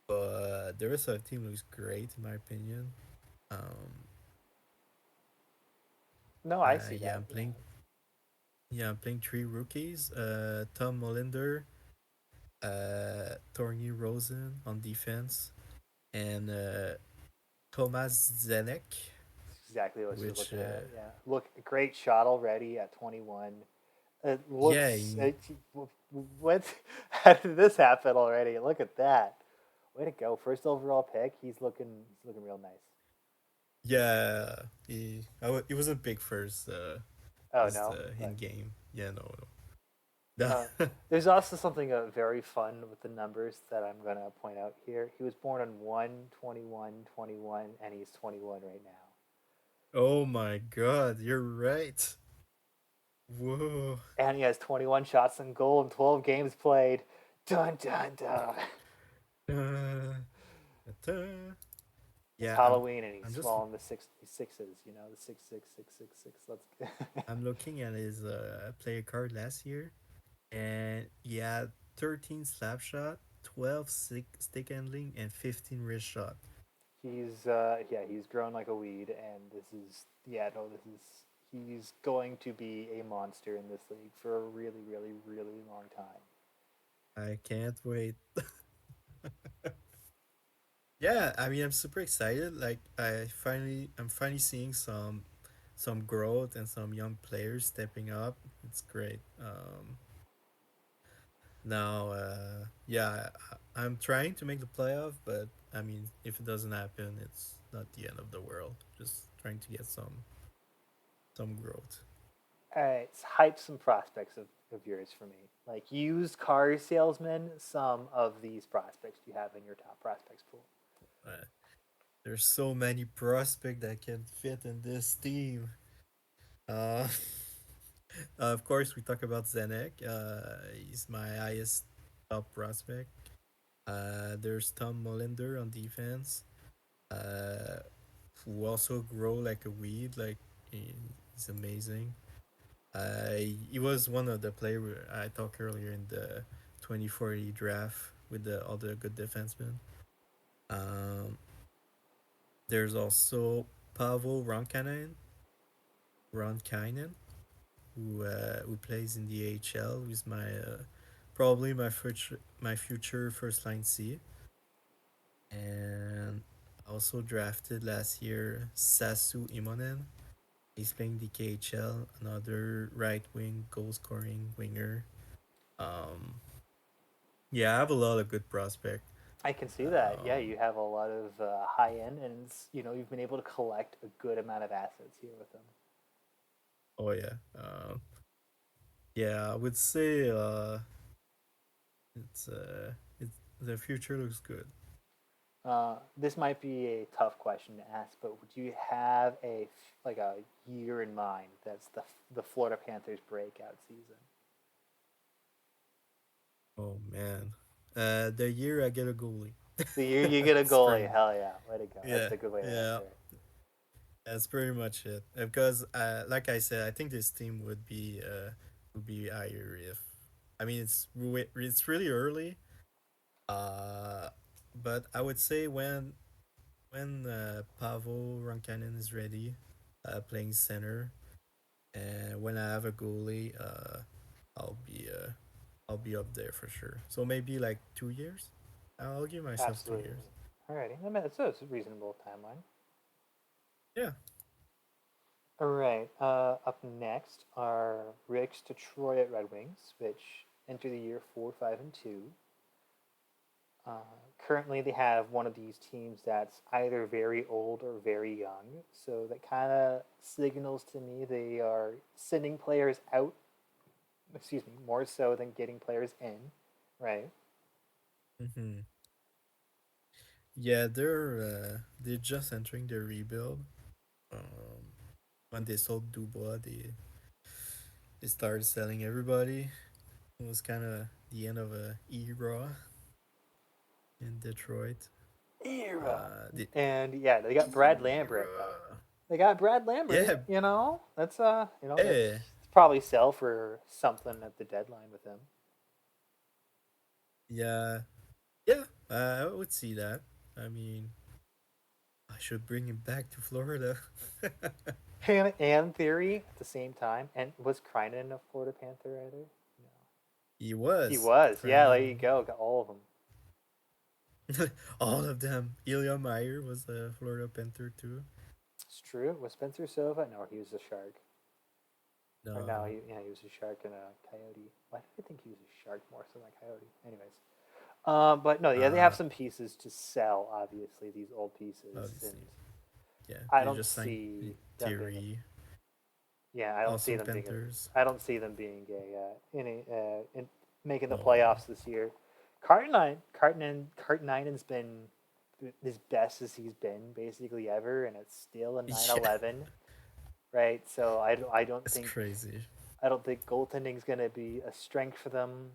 but the rest of the team looks great in my opinion. Um, No, I see yeah, that. Yeah. I'm playing three rookies. Tom Molinder, Torny Rosen on defense, and Thomas Zenek, That's exactly what you're which looking at. Yeah. Look, great shot already at 21. It yeah, looks. What? How did this happen already? Look at that. Way to go! First overall pick. He's looking real nice. yeah, it wasn't big first, Oh just no. in Like, game. Yeah, no, uh, no. there's also something very fun with the numbers that I'm gonna point out here. He was born on 1/21/21, and he's 21 right now. Oh my God, you're right. Whoa. And he has 21 shots on goal in 12 games played. Dun dun dun. Uh, ta- It's yeah, Halloween and he's I'm just swallowing the sixes, the 66666. Let's I'm looking at his player card last year, and he had 13 slap shot, 12 stick handling, and 15 wrist shot. he's grown like a weed, and he's going to be a monster in this league for a really, really, really long time. I can't wait. Yeah, I mean, I'm super excited. Like, I'm finally seeing some growth and some young players stepping up. It's great. Now, yeah, I'm trying to make the playoff, but I mean, if it doesn't happen, it's not the end of the world. Just trying to get some growth. All right, hype some prospects of yours for me. Like used car salesman, some of these prospects you have in your top prospects pool. Uh, there's so many prospects that can fit in this team. Uh, of course, we talk about Zenek. He's my highest top prospect. There's Tom Molinder on defense, uh, who also grow like a weed. Like he's amazing. He was one of the players I talked earlier in the 2040 draft with all the good defensemen. Um, there's also Pavel Ronkainen, who plays in the AHL, who's probably my future first line C. And also drafted last year Sasu Imonen. He's playing the KHL, another right wing goal scoring winger. Um, yeah, I have a lot of good prospect. I can see that. Yeah, Um, you have a lot of high end, and you've been able to collect a good amount of assets here with them. oh yeah, yeah. I would say it's the future looks good. This might be a tough question to ask, but would you have a year in mind that's the Florida Panthers breakout season? Oh man, the year I get a goalie. The year you get a It's pretty goalie, much, hell yeah, way to go. That's yeah, a good way to yeah. answer it. That's pretty much it. Because, like I said, I think this team would be higher if, I mean, it's really early. Uh, but I would say when Pavel Rankanen is ready, playing center, and when I have a goalie, I'll be uh, I'll be up there for sure. So maybe like 2 years. I'll give myself 2 years. Absolutely. Alrighty, I mean, that's a reasonable timeline. Yeah. All right. Up next are Rick's Detroit Red Wings, which enter the year 4-5-2. currently they have one of these teams that's either very old or very young. So that kind of signals to me they are sending players out, excuse me, more so than getting players in, right? Mm-hmm. Yeah, they're just entering their rebuild. When they sold Dubois, they started selling everybody. It was kind of the end of a era in Detroit. Era. The And yeah, they got Brad Lambert though. era. They got Brad Lambert, Yeah, That's that's yeah, probably sell for something at the deadline with him. yeah, yeah. I would see that. I mean, I should bring him back to Florida. And Theory at the same time. And was Krynen a Florida Panther either? No. He He was was. Yeah, there you Cronin. go. Got all of them. All of them. Ilya Meyer was a Florida Panther too. It's true. Was Spencer Sova? No, he was a Shark. Or no, No, he was a Shark and a Coyote. Why did I think he was a Shark more so than a Coyote? Anyways. But no, yeah, they have uh, some pieces to sell, obviously, these old pieces. And obviously, yeah. I They don't just signed see them being Theory. yeah, I don't see Also them being Panthers. I don't see them being in making the No, playoffs this year. Cartonen's been as best as he's been basically ever, and it's still a yeah, 9-11, right? So it's crazy. I don't think goaltending is going to be a strength for them.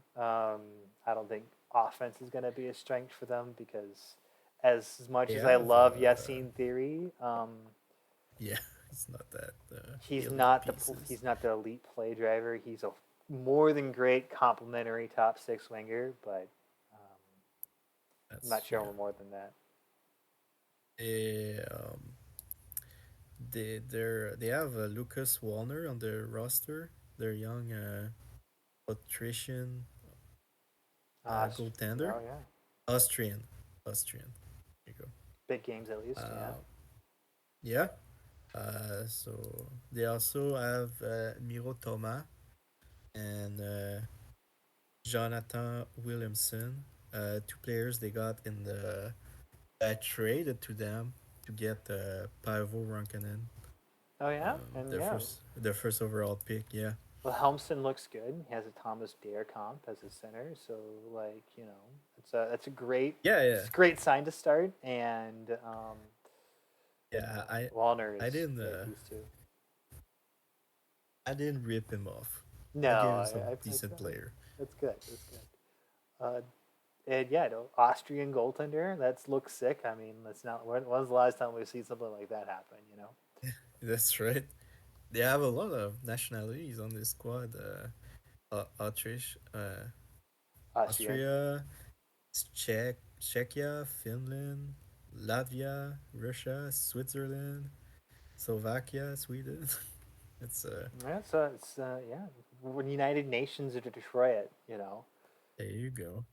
I don't think offense is going to be a strength for them because as much They as I have, love Yassine Theory, yeah, it's not that he's elite not pieces. he's not the elite play driver. He's a more than great complimentary top six winger, but I'm not That's sure yeah. we're more than that. They they have Lucas Wallner on their roster. Their young Austrian goaltender. Oh yeah, Austrian, Austrian. There you big games at go. least. Yeah. Yeah. So they also have Miro Thomas and Jonathan Williamson. Two players they got in the traded to them to get Paavo Rankanen. Oh yeah, and yeah. Their first overall pick. Yeah. Well, Helmston looks good. He has a Thomas Dare comp as a center, so like that's a great Yeah, yeah, it's a great sign to start. And yeah. Wallner I is a didn't great piece too. I didn't rip him off. I No, gave him some decent player. that's good. That's good. Uh, and yeah, no, Austrian goaltender. That looks sick. I mean, that's not. When's the last time we've seen something like that happen? That's right. They have a lot of nationalities on this squad. Autrish, Austrian. Austria, Czechia, Finland, Latvia, Russia, Switzerland, Slovakia, Sweden. It's Yeah, so it's yeah, when United Nations to destroy it. There you go.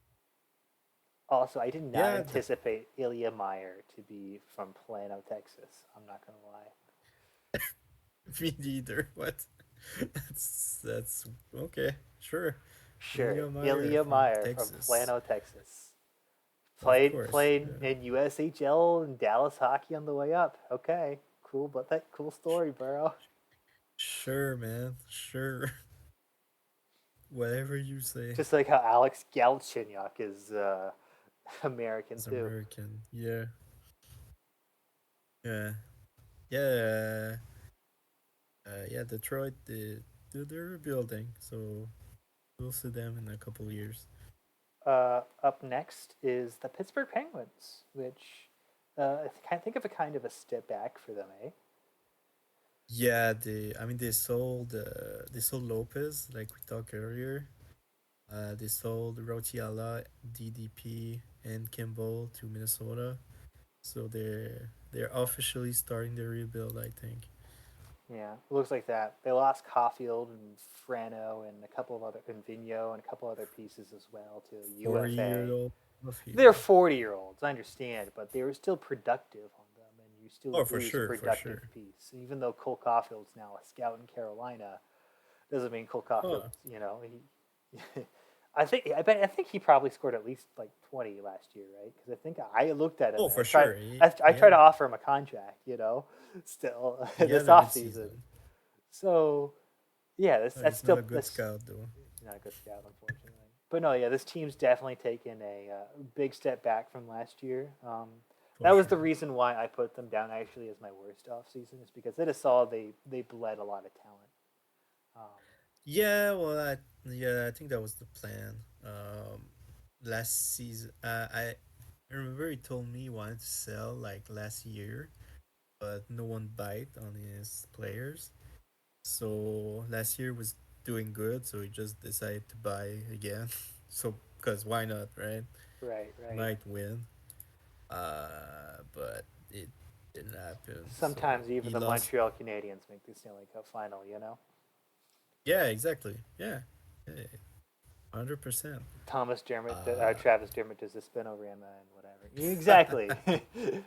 Also, I did not Yeah, anticipate Ilya Meyer to be from Plano, Texas. I'm not gonna lie. me neither. What? That's okay. Sure. Sure, Ilya Meyer Ilya from Meyer from Texas, Plano, Texas. of course. Played in USHL and Dallas hockey on the way up. Okay, cool, but that cool story, bro. Sure, man. Sure. Whatever you say. Just like how Alex Galchenyuk is American It's too. American. Yeah. Yeah. Yeah. Yeah. Detroit. They're rebuilding, so we'll see them in a couple years. Up next is the Pittsburgh Penguins, which I think of a kind of a step back for them, eh? Yeah, I mean they sold Lopez like we talked earlier. They sold Rotiala, DDP, and Kimball to Minnesota. So they're officially starting their rebuild, I think. Yeah, it looks like that. They lost Caulfield and Frano and a couple of other and Vigneault and a couple other pieces as well to 40 year UFA. old They're field. 40-year-olds, I understand, but they were still productive on them, and you still Oh, for lose a sure, for productive sure. piece. Even though Cole Caulfield's now a scout in Carolina, doesn't mean Cole Caulfield, Oh, he I think he probably scored at least like 20 last year, right? Because I think I looked at him Oh, and for sure. I tried to offer him a contract, still He this had a good off season. season. So yeah, that's He's not still a good scout though. he's not a good scout, unfortunately. But no, yeah, this team's definitely taken a big step back from last year. For That was the sure. reason why I put them down actually as my worst off season, is because I just saw they bled a lot of talent. Um, Yeah, well, I think that was the plan. Last season, I remember he told me he wanted to sell like last year, but no one bite on his players. So last year was doing good, so he just decided to buy again. So because why not, right? right, right. Might win. But it didn't happen. So Sometimes even he the lost. Montreal Canadiens make the Stanley Cup final. Yeah, exactly. Yeah, 100%. Thomas Dermott, Uh, Travis Dermott does the spin over Emma and whatever. Exactly.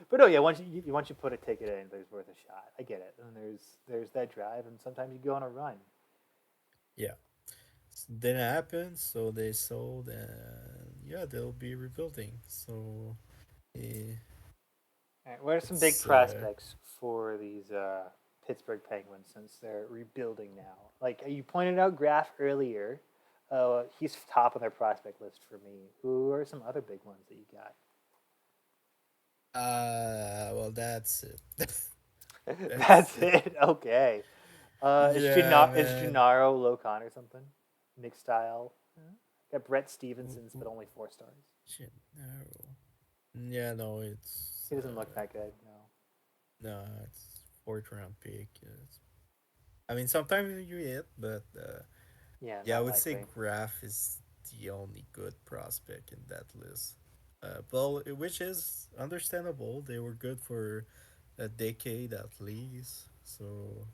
But no, yeah, once you put a ticket in, there's worth a shot. I get it, and there's that drive, and sometimes you go on a run. yeah, didn't happen. So they sold, and yeah, they'll be rebuilding. So eh, All right, what are some big it's prospects for these Pittsburgh Penguins since they're rebuilding now? Like you pointed out, Graf earlier. He's top on their prospect list for me. Who are some other big ones that you got? well, that's it. That's That's it. it. Okay. Yeah, Is man. Gennaro Locan or something? Nick Style. Got Brett Who- Stevenson's, but who- only 4 stars. Shit, no. Yeah, no, it's He doesn't look that good. No. no, it's fourth round pick. I mean, sometimes you hit, but Yeah, yeah, I not would say likely. Graf is the only good prospect in that list. Well, which is understandable. They were good for a decade at least. So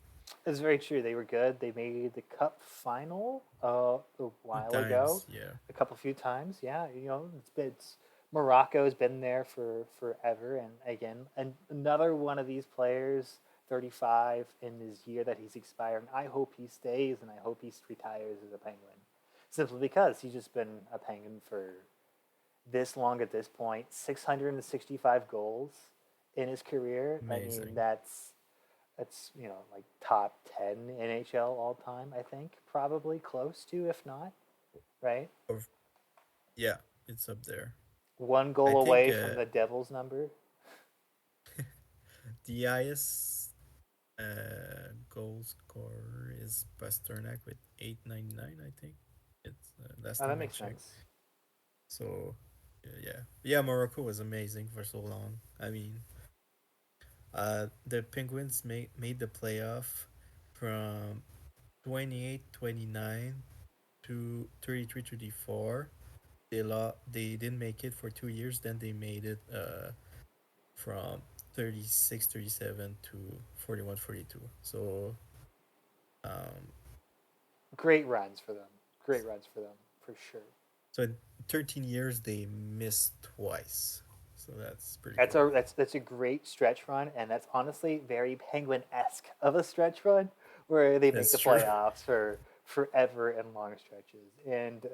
It's very true. They were good. They made the Cup final a two while ago, times, yeah. few times. Yeah, it's Morocco's been there for forever, and again, another one of these players, 35 in his year that he's expiring. I hope he stays, and I hope he retires as a Penguin, simply because he's just been a Penguin for this long at this point. 665 goals in his career. I mean, Amazing. that's like top 10 NHL all time. I think probably close to, if not, right. Or yeah, it's up there. One I goal think away from the Devils number. the highest goal scorer is Pasternak with 899. I think it's last Oh, that time I makes checked. sense. So yeah, Morocco was amazing for so long. I mean, the Penguins made the playoff from 28-29 to 33-34. They didn't make it for 2 years. Then they made it from 36-37 to 41-42. So um, Great runs for them. Great runs for them for sure. so in 13 years they missed twice. So that's pretty That's cool. a great stretch run, and that's honestly very Penguin esque of a stretch run, where they make That's the true. playoffs for forever and long stretches. And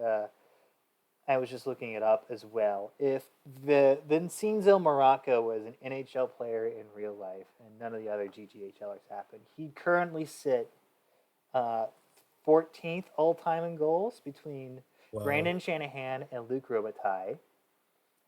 I was just looking it up as well. If the Vincenzo Morocco was an NHL player in real life, and none of the other GGHLers happened, he'd currently sit uh, 14th all time in goals between Wow. Brandon Shanahan and Luc Robitaille.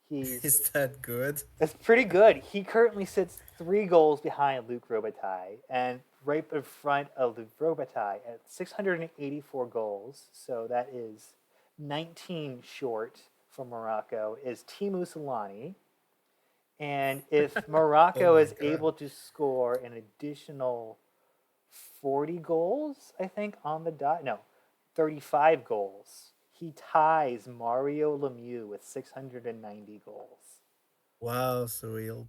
He's Is that good? It's pretty good. He currently sits 3 goals behind Luc Robitaille and right in front of Luc Robitaille at 684 goals. So that is 19 short from Morocco is Timu Solani. And if Oh Morocco my is god. able to score an additional 40 goals, I think, on the dot, no, 35 goals, he ties Mario Lemieux with 690 goals. Wow, so he'll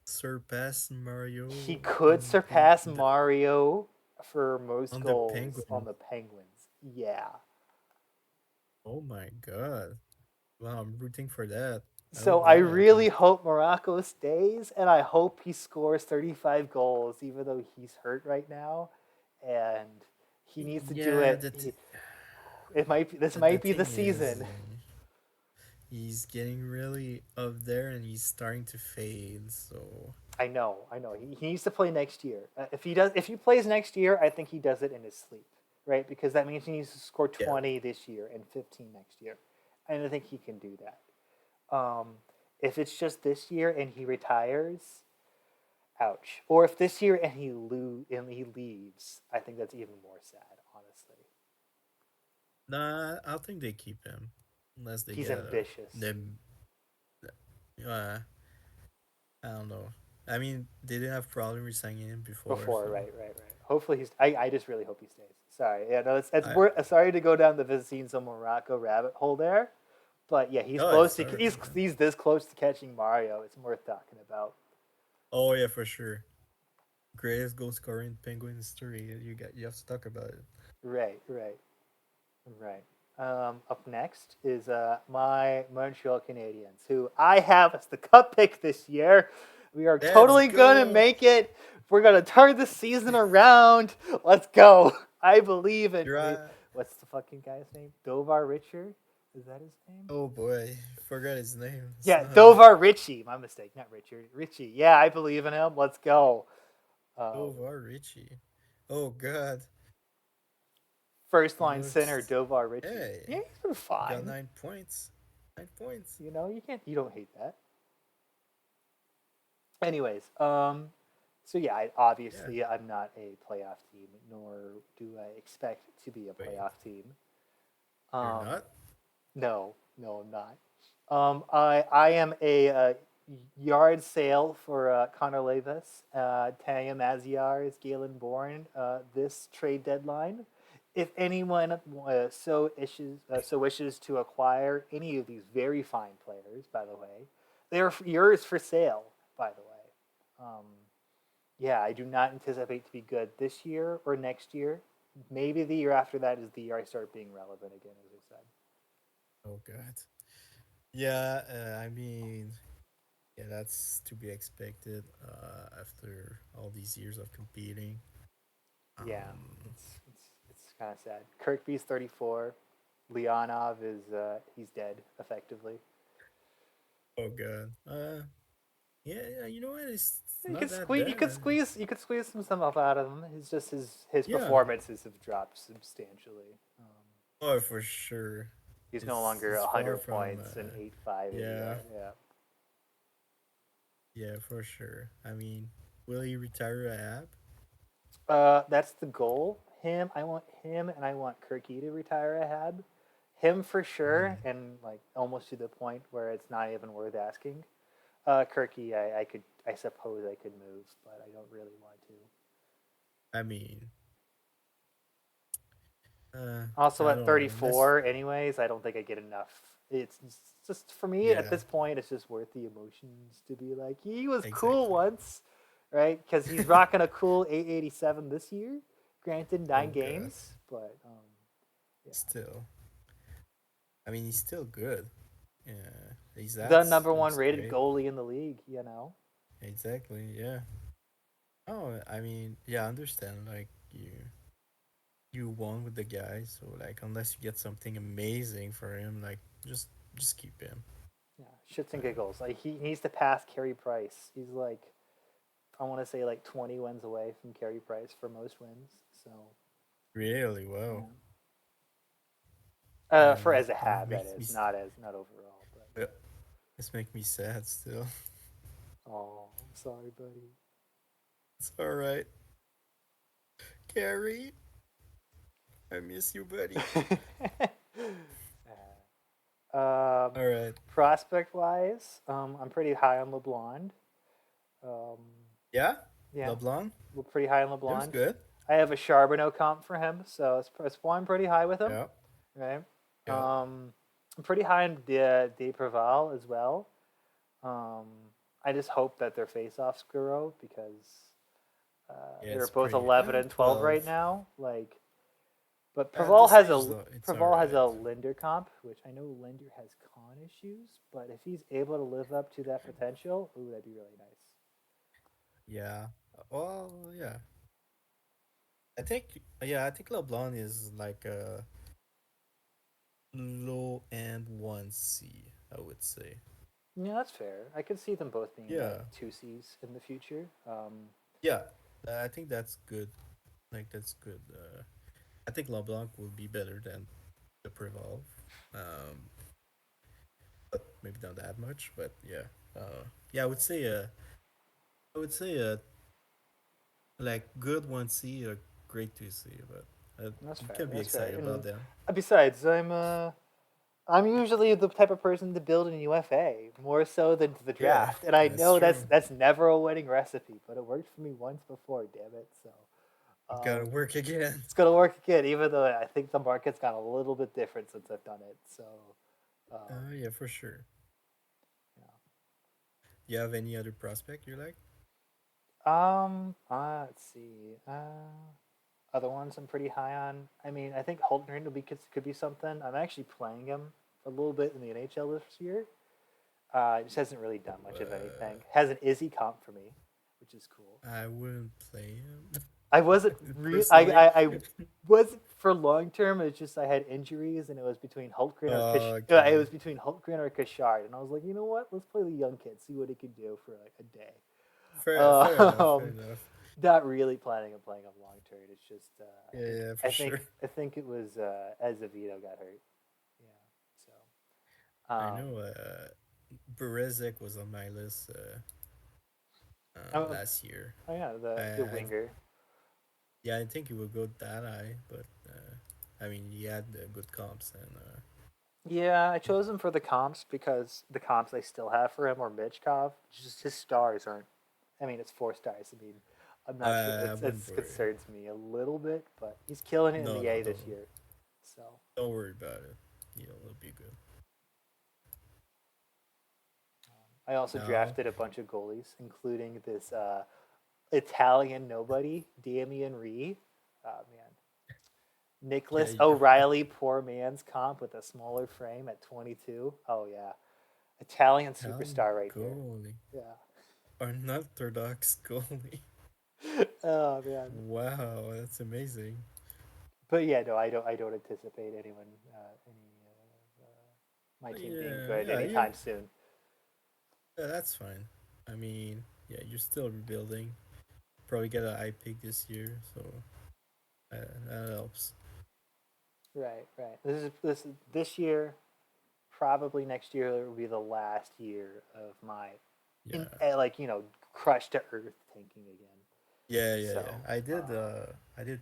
surpass He Mario could surpass Mario for most on the goals on Penguin. the Penguins. Yeah. Oh my god. Wow, I'm rooting for that. I So hope I that really happens. hope Morocco stays, and I hope he scores 35 goals, even though he's hurt right now. And he needs to do Yeah, it. that This The might be the thing is, season. he's getting really up there and he's starting to fade. So I know, I know. He needs to play next year. If he plays next year, I think he does it in his sleep, right? Because that means he needs to score yeah, 20 this year and 15 next year, and I think he can do that. If it's just this year and he retires, ouch. Or if this year and he leaves, I think that's even more sad. Honestly, nah, I think they keep him unless they he's get ambitious. them. Uh, I don't know. I mean, they didn't have problem resigning him before, Before, so right. Hopefully he's. I just really hope he stays. Sorry, yeah, no, it's I. more. Sorry to go down the Vicentino Morocco rabbit hole there, but yeah, he's Oh, close it's to. alright. Yeah. He's this close to catching Mario. It's worth talking about. Oh yeah, for sure. Greatest goal scorer in Penguin history. You have to talk about it. Right. Up next is my Montreal Canadiens, who I have as the cup pick this year. We are Let's totally gonna go. make it. We're gonna turn the season around. Let's go. I believe in. You're right. What's the fucking guy's name? Dovar Richard? Is that his name? Oh boy, forgot his name. Yeah, Son. Dovar Richie. My mistake, not Richard. Richie. Yeah, I believe in him. Let's go. Uh, Dovar Richie. Oh god. First He line center, looks. Dovar Richie. Yeah, Hey, he's been he got fine. 9 points. 9 points. You know, you can't. You don't hate that. Anyways, so yeah, Yeah. obviously I'm not a playoff team, nor do I expect to be a Wait, playoff team. you're Um, not? no, I'm not. I am a yard sale for Connor Levis, Tanya Maziar's, Galen Bourne this trade deadline. If anyone so wishes to acquire any of these very fine players, by the way, they are yours for sale. By the way, um, yeah, I do not anticipate to be good this year or next year. Maybe the year after that is the year I start being relevant again, as I said. Oh god. Yeah, I mean, yeah, that's to be expected after all these years of competing. Yeah, Um, it's kind of sad. Kirkby's 34. Leonov is he's dead effectively. oh god. Yeah, yeah. You know what? It's You not could that squeeze bad. you could squeeze some stuff out of him. It's just his Yeah. performances have dropped substantially. Oh, for sure. He's no longer It's far 100 from. points and 8.5 Yeah, ADR. Yeah. yeah, for sure. I mean, will he retire a app? That's the goal. I want him, and I want Kirky to retire a Hab. Him for sure, Hmm. and like almost to the point where it's not even worth asking. Kirky, I suppose I could move, but I don't really want to. I mean, uh, Also I at don't know. Unless, 34, anyways, I don't think I get enough. It's just for me at yeah, this point, it's just worth the emotions to be like he was cool exactly. once, right? Because he's rocking a cool 887 this year. Granted, Oh nine god. games, but yeah, Still, I mean, he's still good. Yeah, his the stats number one looks rated great. goalie in the league. You know. Exactly. Yeah. Oh, I mean, yeah, I understand. Like you won with the guy, so like unless you get something amazing for him, like just keep him. Yeah, shits and Uh, giggles. Like he needs to pass Carey Price. He's like I want to say like 20 wins away from Carey Price for most wins. So really? Wow. yeah, for Uh, as a Hab that makes me is, not overall. But uh, this make me sad still. yeah. Oh, I'm sorry, buddy. It's all right, Carrie. I miss you, buddy. All right. Prospect wise, I'm pretty high on LeBlond. Um, Yeah, yeah, LeBlanc. we're pretty high on It was LeBlond. good. I have a Charbonneau comp for him, so it's why I'm pretty high with him. Yeah, Right. yeah. I'm pretty high on De Preval as well. Um, I just hope that their face-offs grow because Yeah, they're it's both pretty. 11 and 12 right 12. now. Like, but At this age, though, it's all Preval has right. a Linder comp, which I know Linder has con issues, but if he's able to live up to that potential, ooh, that'd be really nice. Yeah. Well, yeah. I think. Yeah, I think LeBlanc is like low end 1C, I would say. Yeah, that's fair. I could see them both being Yeah, two C's in the future. yeah. I think that's good. Like that's good. I think LeBlanc will be better than the Preval. Um, but maybe not that much. But yeah, yeah. I would say like good 1C or great 2C. But That's you fair. can be That's fair. excited about And them. besides, I'm usually the type of person to build in UFA more so than to the Yeah, draft, and I that's know true. that's never a winning recipe, but it worked for me once before. Damn it! So It gotta um, work again. it's gonna work again, even though I think the market's got a little bit different since I've done it. So Yeah, for sure. yeah. You have any other prospect you like? Let's see. Other ones I'm pretty high on. I mean, I think Holtgren could be something. I'm actually playing him a little bit in the NHL this year. Just hasn't really done much of Uh, anything. Has an Izzy comp for me, which is cool. I wouldn't play him I wasn't real. personally. I wasn't for long term. It's just I had injuries, and it was between Hultgren or it Okay, was between Hultgren or Kashard, and I was like, you know what? Let's play the young kid, see what he can do for like a day. fair enough, fair Um, enough. not really planning on playing him long term. It's just Yeah, yeah, for sure. I think it was Azevedo got hurt. Yeah. So I know. Berezek was on my list oh, last year. oh yeah, the I winger. yeah, I think he would go that high, but I mean, he had good comps and Yeah, I chose him for the comps because the comps I still have for him are Mitchkov. Just his stars aren't. I mean, it's 4 stars. I mean, I'm not sure. I wouldn't It's worry. concerns me a little bit, but he's killing it in No, the no, A this year. So don't worry about it. You know, it'll be good. I also Now, drafted a bunch of goalies, including this Italian nobody, Damian Ree. Man, yeah, Nicholas you O'Reilly, poor man's comp with a smaller frame at 22. Oh yeah, Italian Italian superstar right here. goalie. Yeah. Unorthodox goalie. Oh man. Wow, that's amazing. But yeah, no, I don't anticipate anyone, my team being Yeah, good yeah, you. anytime soon. Yeah, that's fine. I mean, yeah, you're still rebuilding. Probably get a high pick this year, so that helps. Right, right. This year, probably next year will be the last year of my, Yeah, like crushed to earth thinking again. yeah, yeah, yeah. So I did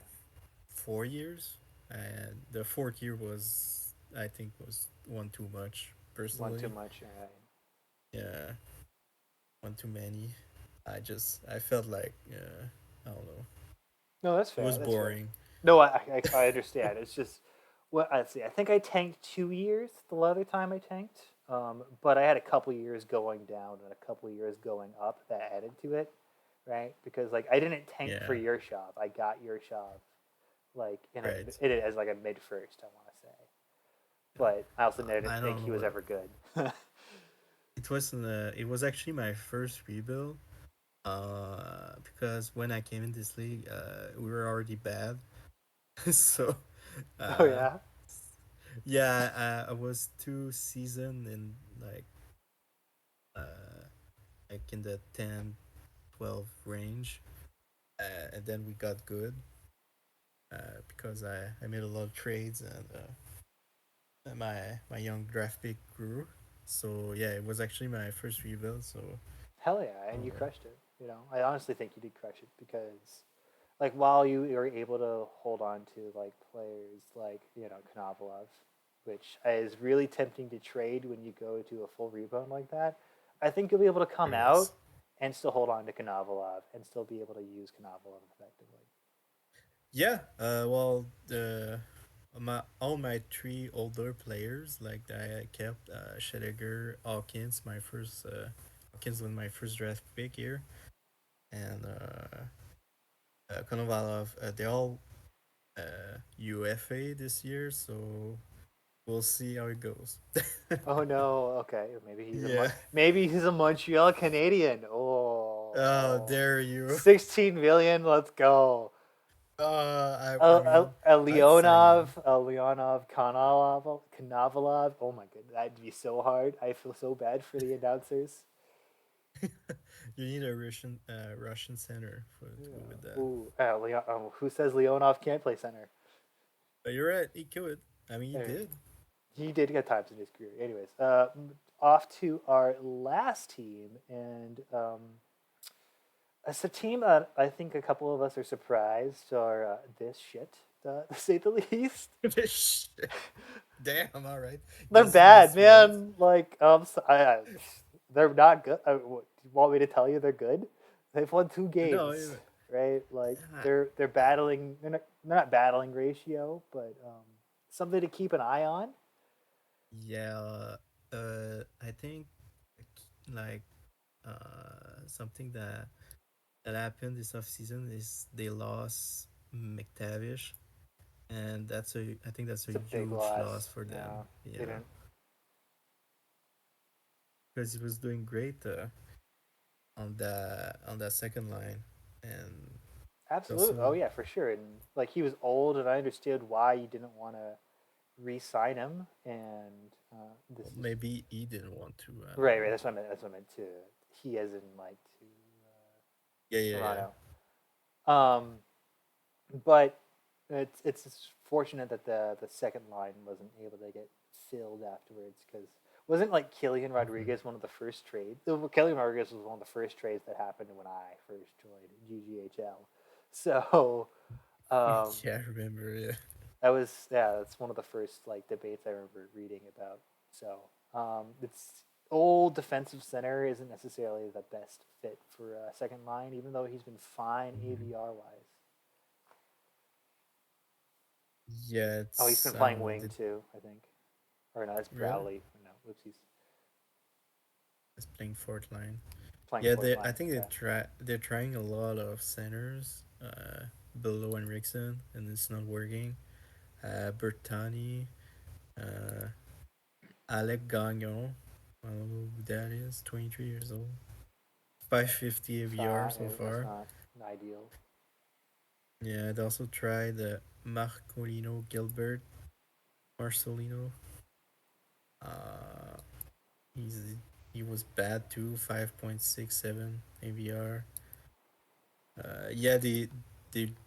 4 years, and the fourth year was, I think, was one too much one too personally. much. Right. Yeah, one too many. I felt like, I don't know. No, that's It fair. was That's fair. boring. No, I understand. It's just what I see. I think I tanked 2 years the other time I tanked, but I had a couple years going down and a couple years going up that added to it, right? Because like I didn't tank for Yeah, your shop. I got your shop like right. in it as like a mid first. I want to say, but I also didn't I think don't he know. was ever good. It wasn't. It was actually my first rebuild. Because when I came in this league, we were already bad. So, Oh uh, yeah. yeah, I was 2 season in uh, like in the 10, 12 range, and then we got good because I made a lot of trades and my young draft pick grew. So yeah, it was actually my first rebuild. So Hell yeah, and you uh, crushed it. I honestly think you did crush it because, like, while you were able to hold on to like players like Konovalov, which is really tempting to trade when you go to a full rebound like that, I think you'll be able to come there out is. and still hold on to Konovalov and still be able to use Konovalov effectively. Yeah, well, the my all my three older players like I kept Shediger, Hawkins, my first Hawkins was my first draft pick here, and Konovalov. They all UFA this year, so we'll see how it goes. Oh no, okay, Yeah. maybe he's a Montreal Canadian. Oh, Oh, dare you? 16 million, let's go. I mean, I'd sign him. Leonov, Konovalov. Oh my god, that'd be so hard. I feel so bad for the announcers. You need a Russian center to go with Yeah. that. Ooh, who says Leonov can't play center? But you're right, he could. I mean, he Anyway, did. he did get times in his career. Anyways, off to our last team, and it's a team that I think a couple of us are surprised are this shit, to say the least. Shit. Damn. All right. They're Guess who bad, this was? man. Like, they're not good. What, you want me to tell you they're good? They've won two No. games, right? Like, Uh, they're battling. They're not battling ratio, but something to keep an eye on. yeah. I think like something that happened this off season is they lost McTavish, and I think that's a It's a big huge loss loss. for Yeah, them. they Yeah, didn't. because he was doing great on that second line, and Absolutely. Oh also yeah, for sure. And like he was old, and I understood why you didn't want to re-sign him. And this is maybe he didn't want to. I don't right, right. know. That's what I meant. That's what I meant to. He as in like to Yeah, yeah, yeah. Toronto. Um, but it's fortunate that the second line wasn't able to get filled afterwards because wasn't like Killian Mhm. Rodriguez one of the first trades? Killian Rodriguez was one of the first trades that happened when I first joined GGHL. So um, Yeah, I remember. Yeah. that was yeah, that's one of the first like debates I remember reading about. So it's old defensive center isn't necessarily the best fit for second line, even though he's been fine Mhm. AVR wise. Yeah, Oh, he's it's been I playing don't know. wing too, I think. Or no, it's Really? Bradley. No, oopsies. It's playing fourth line. Playing Yeah, fourth I line. think Yeah. they're trying a lot of centers below Henriksen, and it's not working. Bertani, uh, Alec Gagnon, I don't know who that is. 23 years old. 550 AVR so That's far. not ideal. Yeah, I'd also tried Marcolino Gilbert, Marcelino. Uh, he's he was bad too. 5.67 AVR. Yeah, they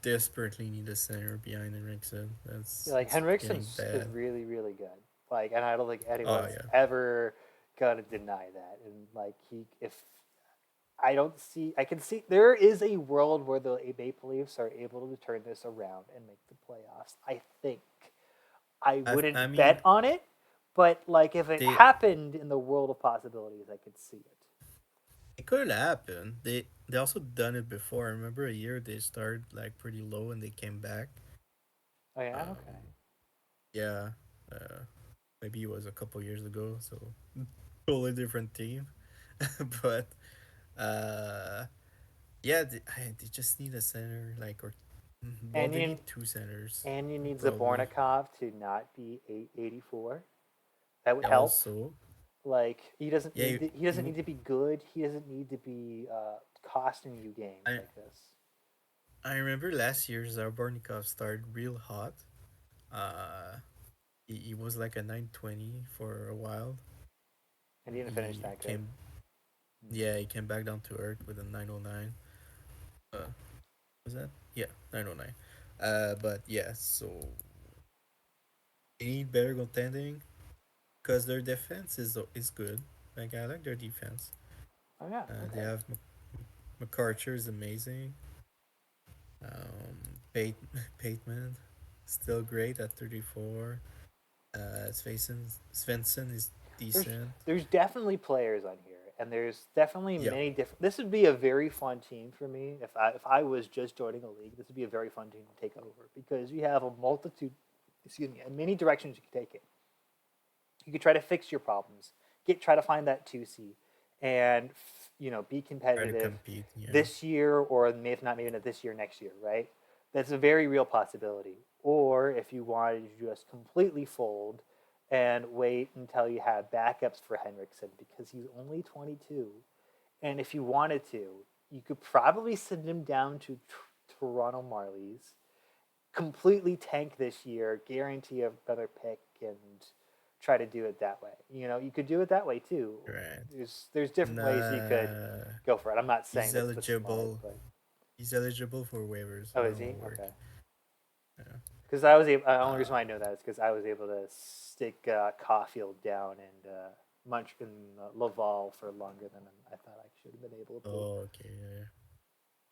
desperately need a center behind Henriksen. Yeah, That's like it's getting Henriksen's is bad. really, really good. Like, and I don't think Oh anyone's yeah. ever gonna deny that. And like if I don't see, I can see there is a world where the Maple Leafs are able to turn this around and make the playoffs. I think I I wouldn't bet mean, on it, but like if it they happened in the world of possibilities, I could see it. it could happen. They also done it before. I remember a year they started like pretty low and they came back. Oh yeah, okay. Um, yeah, uh, maybe it was a couple years ago, so totally different team. But uh, yeah, they just need a center, like or well, And they you need two centers and you need probably. Zabornikov to not be 884. That would Yeah, help. also, Like yeah, he doesn't need to be good. He doesn't need to be costing you games I like this. I remember last year Zabornikov started real hot. Uh, he was like a 920 for a while. And he didn't finish He that good. came, yeah, he came back down to earth with a 909. Uh, was that? Yeah, 909. But yeah, so they need better goaltending because their defense is good. Like I like their defense. Oh yeah, They okay. have McArcher is amazing. Pate Pateman still great at 34. Svensson is There's decent. there's definitely players on here, and there's definitely Yeah, many different. This would be a very fun team for me if I was just joining a league. This would be a very fun team to take over because you have a multitude, excuse me, and many directions you can take it. You could try to fix your problems, try to find that 2C, and be try to competitive compete. Yeah, this year or maybe if not maybe not this year next year, right? That's a very real possibility. Or if you wanted to just completely fold and wait until you have backups for Henriksen because he's only 22, and if you wanted to, you could probably send him down to Toronto Marlies completely tank this year, guarantee another pick, and try to do it that way. You could do it that way too. Right. There's different ways you could Nah, go for it. I'm not saying he's that's the smart, eligible. but He's eligible for waivers, so oh, that is he? won't work. Okay. Yeah. Because I was able. The only reason Uh, why I know that is because I was able to stick Caulfield down and Munch in Laval for longer than I thought I should have been able to. oh, okay. Yeah.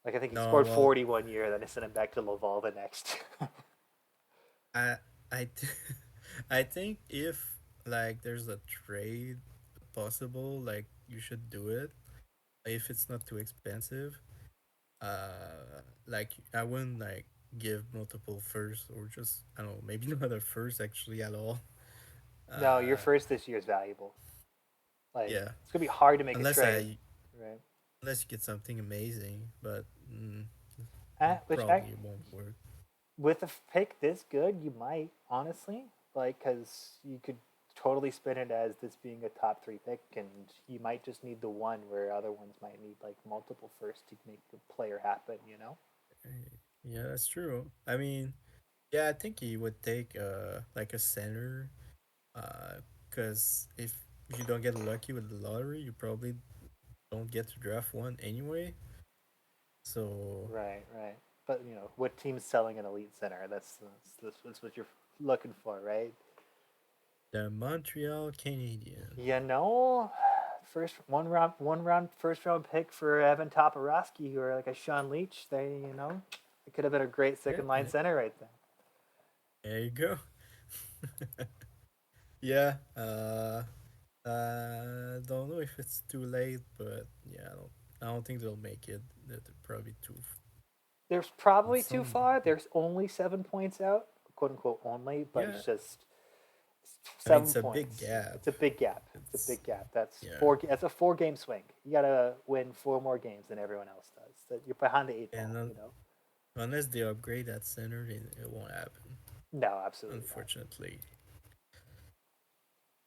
Like I think he No, scored well, 40 one year, then I sent him back to Laval the next. I I I think if like there's a trade possible, like you should do it if it's not too expensive. Like I wouldn't like give multiple first or just I don't know maybe not a first actually at all. No, your Uh, first this year is valuable. Like yeah, it's gonna be hard to make a unless trade, I right? unless you get something amazing, but Which probably it won't work. with a pick this good, you might honestly like because you could totally spin it as this being a top three pick, and you might just need the one where other ones might need like multiple first to make the player happen. Yeah, that's true. I mean, yeah, I think he would take like a center, because if you don't get lucky with the lottery, you probably don't get to draft one anyway. So Right, right. But what team's selling an elite center? That's what you're looking for, right? the Montreal Canadiens. You know, first one round first round pick for Evan Toporowski or like a Sean Leach. It could have been a great Yeah, second line center right there. there you go. Yeah. Don't know if it's too late, but yeah, I don't think they'll make it. They're probably too. There's In probably too some, far. There's only 7 points out, quote unquote only, but yeah. it's just I mean, seven it's a big points. gap. It's a big gap. It's a It's big gap. That's yeah, four. That's a 4 game swing. You gotta win 4 more games than everyone else does. That you're behind the eight and ball. You know. unless they upgrade that center, it won't happen. No, absolutely not. Unfortunately.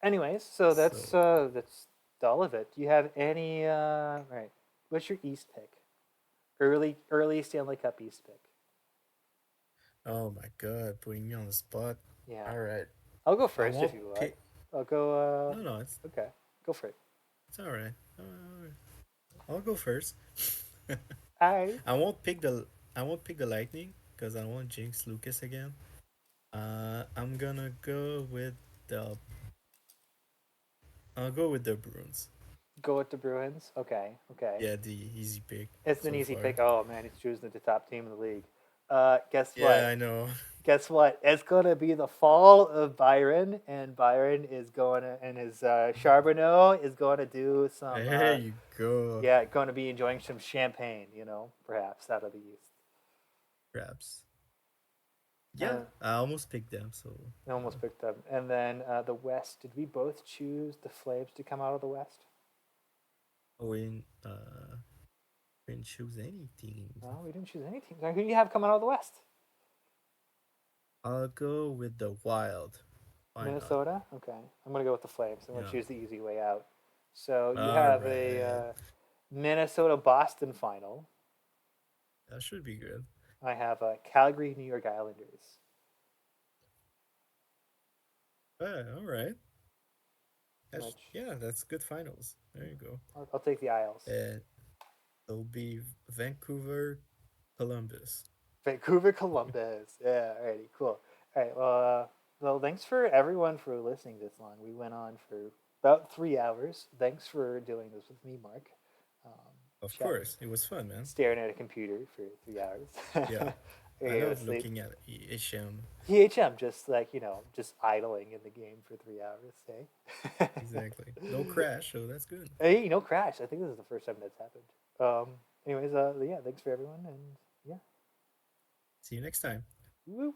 Anyways, so So, that's all of it. Do you have any right? What's your East pick? Early Stanley Cup East pick. oh my God, putting me on the spot. Yeah, All right, I'll go I first if won't you want. pick. I'll go. No, no, Okay, go for it. it's all right. I'll go first. I I won't pick the Lightning because I want Jinx Lucas again. I'm gonna go with the I'll go with the Bruins. go with the Bruins. Okay, okay. Yeah, the easy pick It's an so easy far. pick. Oh man, he's choosing the top team in the league. Guess Yeah, what? I know. Guess what? It's gonna be the fall of Byron, and Byron is going to, and his Charbonneau is going to do some. There you go. Yeah, going to be enjoying some champagne. Perhaps that'll be used. Perhaps. Yeah, Uh, I almost picked them. So I almost picked them. And then the West. Did we both choose the Flames to come out of the West? when didn't choose any teams. No, we didn't choose any teams. Who do you have coming out of the West? I'll go with the Wild. Why not? Minnesota. Okay, I'm gonna go with the Flames. I'm gonna Yeah. choose the easy way out. So you All have a right. Minnesota Boston final. That should be good. I have a Calgary New York Islanders. All right. Which That's good finals. There you go. I'll take the Isles. And it'll be Vancouver, Columbus. Vancouver Columbus. Yeah, alrighty, cool. All right, well, thanks for everyone for listening this long. We went on for about 3 hours. Thanks for doing this with me, Mark. Um, Of chat, course, it was fun, man. staring at a computer for 3 hours. Yeah, You're I gonna go to love sleep. looking at HM. PHM, just like just idling in the game for 3 hours. Hey, Exactly. No crash, so that's good. hey, no crash. I think this is the first time that's happened. Anyways, yeah, thanks for everyone, and yeah, See you next time. woo.